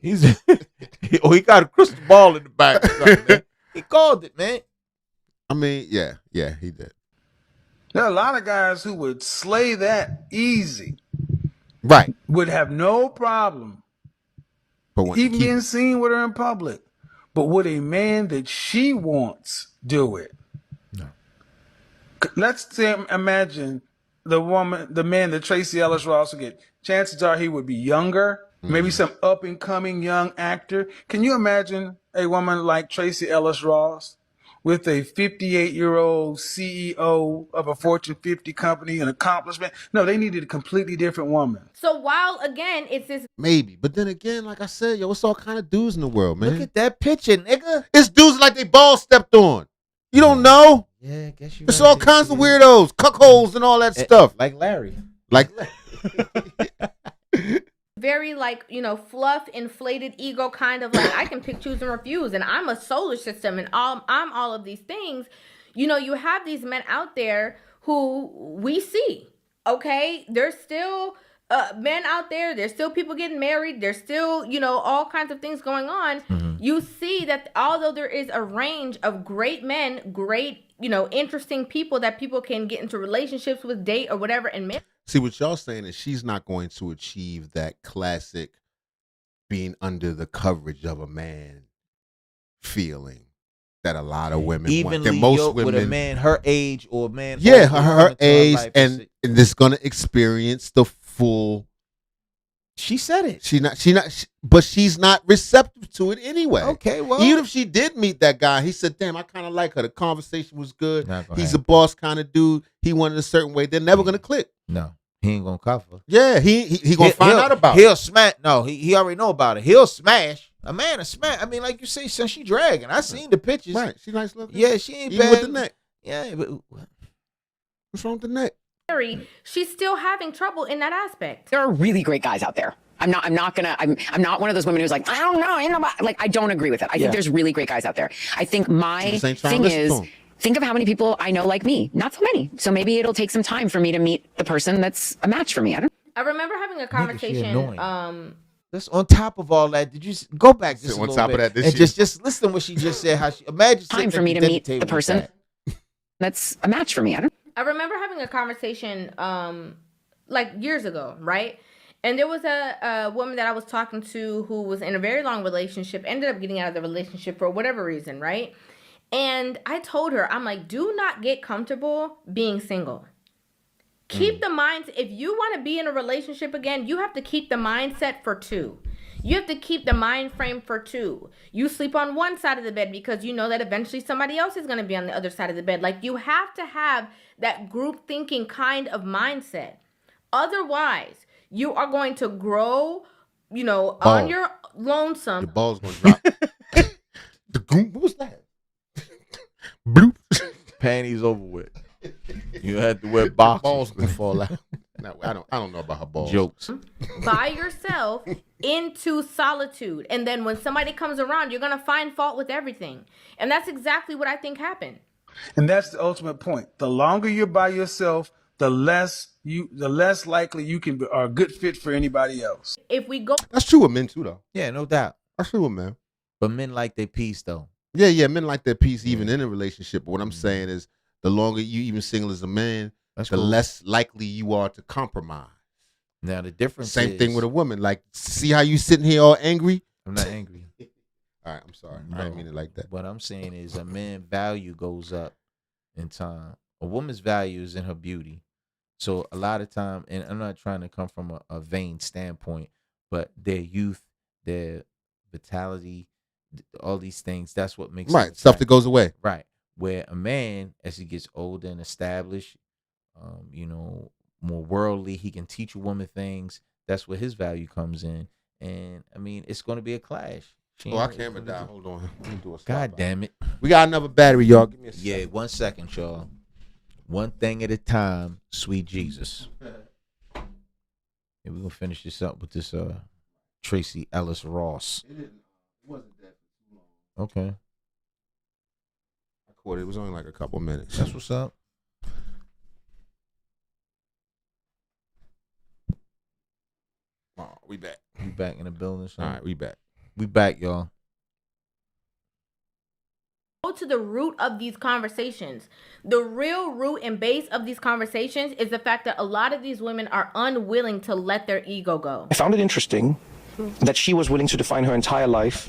he got a crystal ball in the back. Or something, man. He called it, man. I mean, yeah, he did. There are a lot of guys who would slay that easy. Right. Would have no problem even getting seen with her in public. But would a man that she wants do it? No. Let's imagine the man that Tracy Ellis Ross would get. Chances are he would be younger, maybe some up and coming young actor. Can you imagine a woman like Tracy Ellis Ross with a 58-year-old CEO of a Fortune 50 company, an accomplishment. No, they needed a completely different woman. So while again, it's this Maybe, but then again, like I said, yo, it's all kind of dudes in the world, man. Look at that picture, nigga. It's dudes like they balls stepped on. You don't know? Yeah, I guess you. It's all kinds of weirdos, cuckolds, and all that stuff. Like Larry. Like very like, you know, fluff, inflated ego kind of like I can pick, choose, and refuse, and I'm a solar system, and I'm all of these things. You know, you have these men out there who we see. Okay, there's still men out there. There's still people getting married. There's still, you know, all kinds of things going on. You see that although there is a range of great men, great, you know, interesting people that people can get into relationships with, date, or whatever, and marry. See, what y'all saying is she's not going to achieve that classic being under the coverage of a man feeling that a lot of women want. That most women, with a man her age or a man, yeah, her age, and is going to experience the full. She said it. But she's not receptive to it anyway. Okay, well, even if she did meet that guy, he said, "Damn, I kind of like her. The conversation was good. He's a boss kind of dude. He wanted a certain way. They're never gonna click." No, he ain't gonna cover. Yeah, he gonna find out about it. He'll smash. No, he already know about it. He'll smash. A man, a smash. I mean, like you say, son, she dragging. I seen the pictures. Right, she nice looking. Yeah, she ain't even bad with the neck. Yeah, but what's wrong with the neck? She's still having trouble in that aspect. There are really great guys out there. I'm not one of those women who's like, I don't know, ain't nobody. Like, I don't agree with it. I think there's really great guys out there. I think my thing is, think of how many people I know like me. Not so many. So maybe it'll take some time for me to meet the person that's a match for me. I remember having a conversation. That's on top of all that. Did you go back just a on little top bit of that? and just listen to what she just said? How she imagine time for me to meet the person that's a match for me. I remember having a conversation like years ago, right? And there was a woman that I was talking to who was in a very long relationship, ended up getting out of the relationship for whatever reason, right? And I told her, I'm like, do not get comfortable being single. Keep the mindset. If you want to be in a relationship again, you have to keep the mindset for two. You have to keep the mind frame for two. You sleep on one side of the bed because you know that eventually somebody else is going to be on the other side of the bed. Like, you have to have that group thinking kind of mindset. Otherwise, you are going to grow, you know, on your lonesome. Your ball's going to drop. What was that? Bloop. Panties over with. You had to wear boxers. Balls going to fall out. No, I don't know about her balls. Jokes. By yourself into solitude. And then when somebody comes around, you're going to find fault with everything. And that's exactly what I think happened. And that's the ultimate point. The longer you're by yourself, the less likely you can are a good fit for anybody else. If we go, that's true with men too, though. Yeah, no doubt. That's true with men. But men like their peace, though. Yeah, men like their peace even in a relationship. But what I'm saying is, the longer you even single as a man, the less likely you are to compromise. Now the difference. Same thing with a woman. Like, see how you sitting here all angry? I'm not angry. All right, I'm sorry. I didn't mean it like that. What I'm saying is, a man's value goes up in time. A woman's value is in her beauty. So a lot of time, and I'm not trying to come from a vain standpoint, but their youth, their vitality, all these things, that's what makes right stuff that goes away. Right. Where a man, as he gets older and established, you know, more worldly, he can teach a woman things. That's where his value comes in. And I mean, it's going to be a clash. Our camera died. Hold on. Let me do a God damn it. We got another battery, y'all. Give me a second. Yeah, 1 second, y'all. One thing at a time, sweet Jesus. And we're going to finish this up with this Tracee Ellis Ross. It wasn't that too long. Okay. I caught it. It was only like a couple minutes. That's what's up. Oh, we back. We back in the building. All right, we back. We back, y'all. Go to the root of these conversations. The real root and base of these conversations is the fact that a lot of these women are unwilling to let their ego go. I found it interesting that she was willing to define her entire life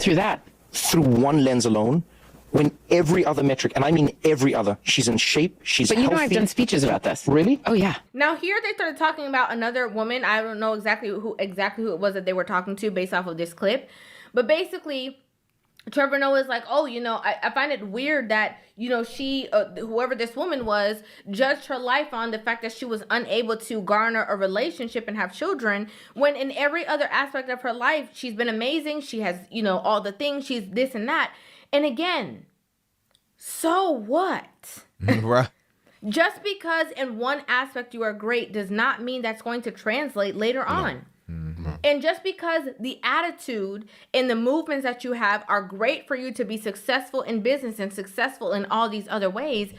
through one lens alone, when every other metric, and I mean every other, she's in shape, she's But healthy. you know I've done speeches about this. Really? Oh yeah. Now here they started talking about another woman. I don't know exactly who it was that they were talking to based off of this clip. But basically, Trevor Noah is like, oh, you know, I find it weird that, you know, she, whoever this woman was, judged her life on the fact that she was unable to garner a relationship and have children, when in every other aspect of her life, she's been amazing. She has, you know, all the things. She's this and that. And again, so what? Right. Just because in one aspect you are great does not mean that's going to translate later on. And just because the attitude and the movements that you have are great for you to be successful in business and successful in all these other ways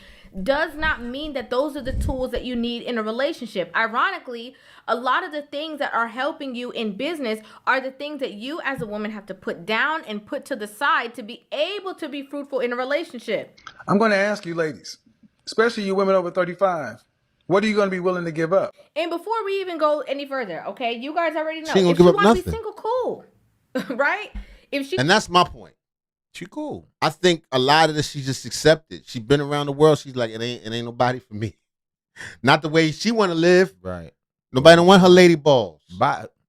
does not mean that those are the tools that you need in a relationship. Ironically, a lot of the things that are helping you in business are the things that you as a woman have to put down and put to the side to be able to be fruitful in a relationship. I'm going to ask you ladies, especially you women over 35, what are you going to be willing to give up? And before we even go any further, okay, you guys already know. She ain't gonna if give she up wants to be nothing. single, cool. Right? If she And that's my point. She cool. I think a lot of this she just accepted. She's been around the world. She's like, it ain't nobody for me. Not the way she want to live. Right. Nobody don't want her lady balls.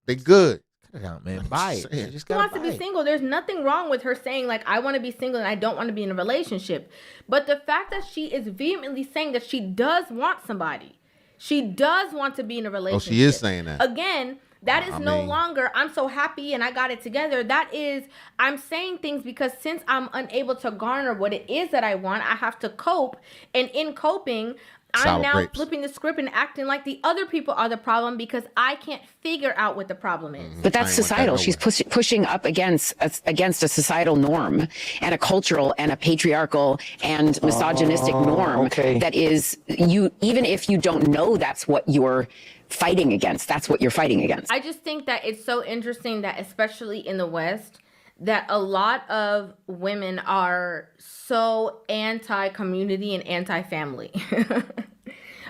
They good. Cut it out, man. Buy it. She wants to be single. There's nothing wrong with her saying, like, I want to be single and I don't want to be in a relationship. But the fact that she is vehemently saying that she does want somebody. She does want to be in a relationship. Oh, she is saying that. Again, that is no longer, I'm so happy and I got it together. That is, I'm saying things because since I'm unable to garner what it is that I want, I have to cope. And in coping, I'm now flipping the script and acting like the other people are the problem because I can't figure out what the problem is. But that's societal. She's pushing up against a societal norm and a cultural and a patriarchal and misogynistic norm that is, you, even if you don't know that's what you're fighting against, that's what you're fighting against. I just think that it's so interesting that especially in the West, that a lot of women are so anti-community and anti-family.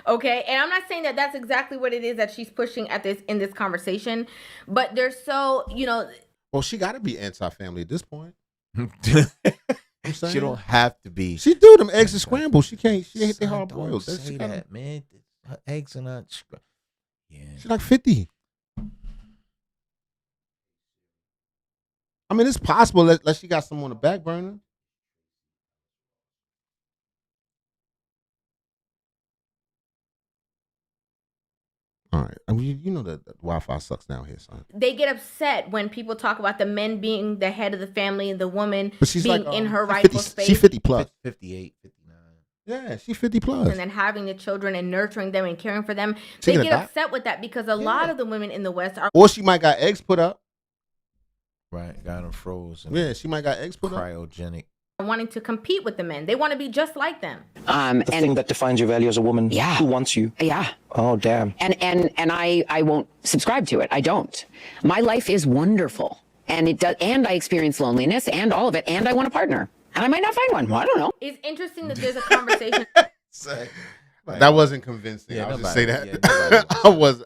Okay, and I'm not saying that that's exactly what it is that she's pushing at this in this conversation, but they're so, you know. Well, she got to be anti-family at this point. She don't have to be. She do them eggs are scrambled. She can't. She ain't hard boiled. Don't say that, man. Her eggs are not. Yeah. She's like 50. I mean, it's possible that she got some on the back burner. All right. I mean, you know that Wi-Fi sucks down here, son. They get upset when people talk about the men being the head of the family and the woman being like, in her rightful space. She's 50 plus. 58, 59. Yeah, she's 50 plus. And then having the children and nurturing them and caring for them. She They gonna get die. upset with that because a lot of the women in the West are. Or she might got eggs put up. Right, got them frozen. Yeah, she might got eggs put up. Cryogenic. Wanting to compete with the men. They want to be just like them. The thing that defines your value as a woman. Yeah. Who wants you? Yeah. Oh, damn. And I won't subscribe to it. I don't. My life is wonderful. And it does, and I experience loneliness and all of it, and I want a partner. And I might not find one. Well, I don't know. It's interesting that there's a conversation. That wasn't convincing. Yeah, I'll just nobody- say that. yeah,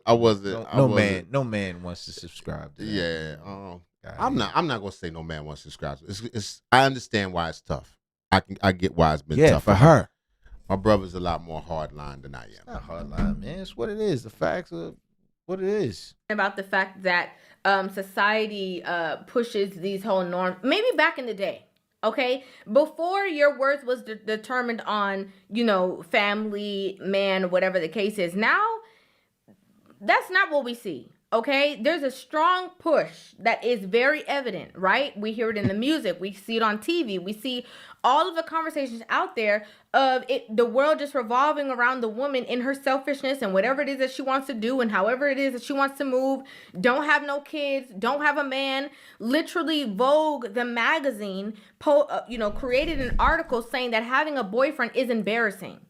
I wasn't. No man wants to subscribe to that. Yeah. I'm not gonna say no man wants to subscribe. It's I understand why it's tough. I get why it's been tough for her. My brother's a lot more hardline than I am. Not hardline, man. It's what it is. The facts are what it is. About the fact that society pushes these whole norms. Maybe back in the day, okay, before your worth was determined on, you know, family, man, whatever the case is. Now, that's not what we see. Okay, there's a strong push that is very evident, right? We hear it in the music, we see it on TV, we see all of the conversations out there of it, the world just revolving around the woman in her selfishness and whatever it is that she wants to do and however it is that she wants to move. Don't have no kids, don't have a man. Literally, Vogue, the magazine, created an article saying that having a boyfriend is embarrassing.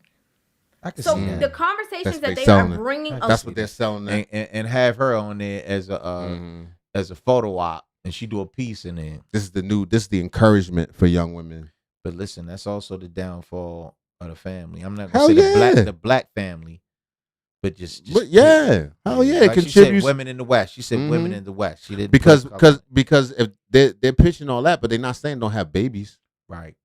So the conversations that they are bringing, that's what they're selling, and have her on there as a photo op, and she do a piece in there. This is the encouragement for young women. But listen, that's also the downfall of the family. I'm not gonna say the black family, but just hell yeah, it like contributes. She said women in the West. She said women in the West. She didn't because if they're pitching all that, but they're not saying don't have babies. Right.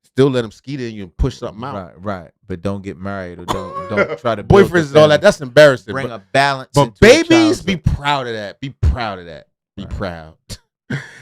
Still let them skeet in you and push something out. Right. But don't get married or don't try to boyfriends and all that. That's embarrassing. Bring a balance. But into babies, a be proud of that. Be proud of that. Be proud.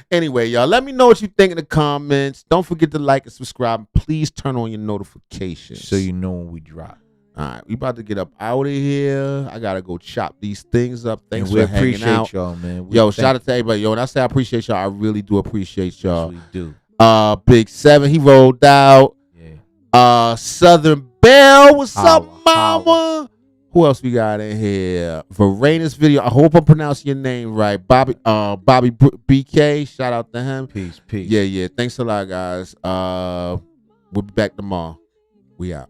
Anyway, y'all, let me know what you think in the comments. Don't forget to like and subscribe. Please turn on your notifications so you know when we drop. All right, we about to get up out of here. I gotta go chop these things up. Thanks and we for hanging appreciate out, y'all, man. Yo, shout out to everybody. Yo, when I say I appreciate y'all, I really do appreciate y'all. Yes, we do. Big 7, he rolled out. Yeah. Southern Belle, what's up, mama? Who else we got in here? Verena's video. I hope I'm pronouncing your name right. Bobby BK. Shout out to him. Peace. Yeah. Thanks a lot, guys. We'll be back tomorrow. We out.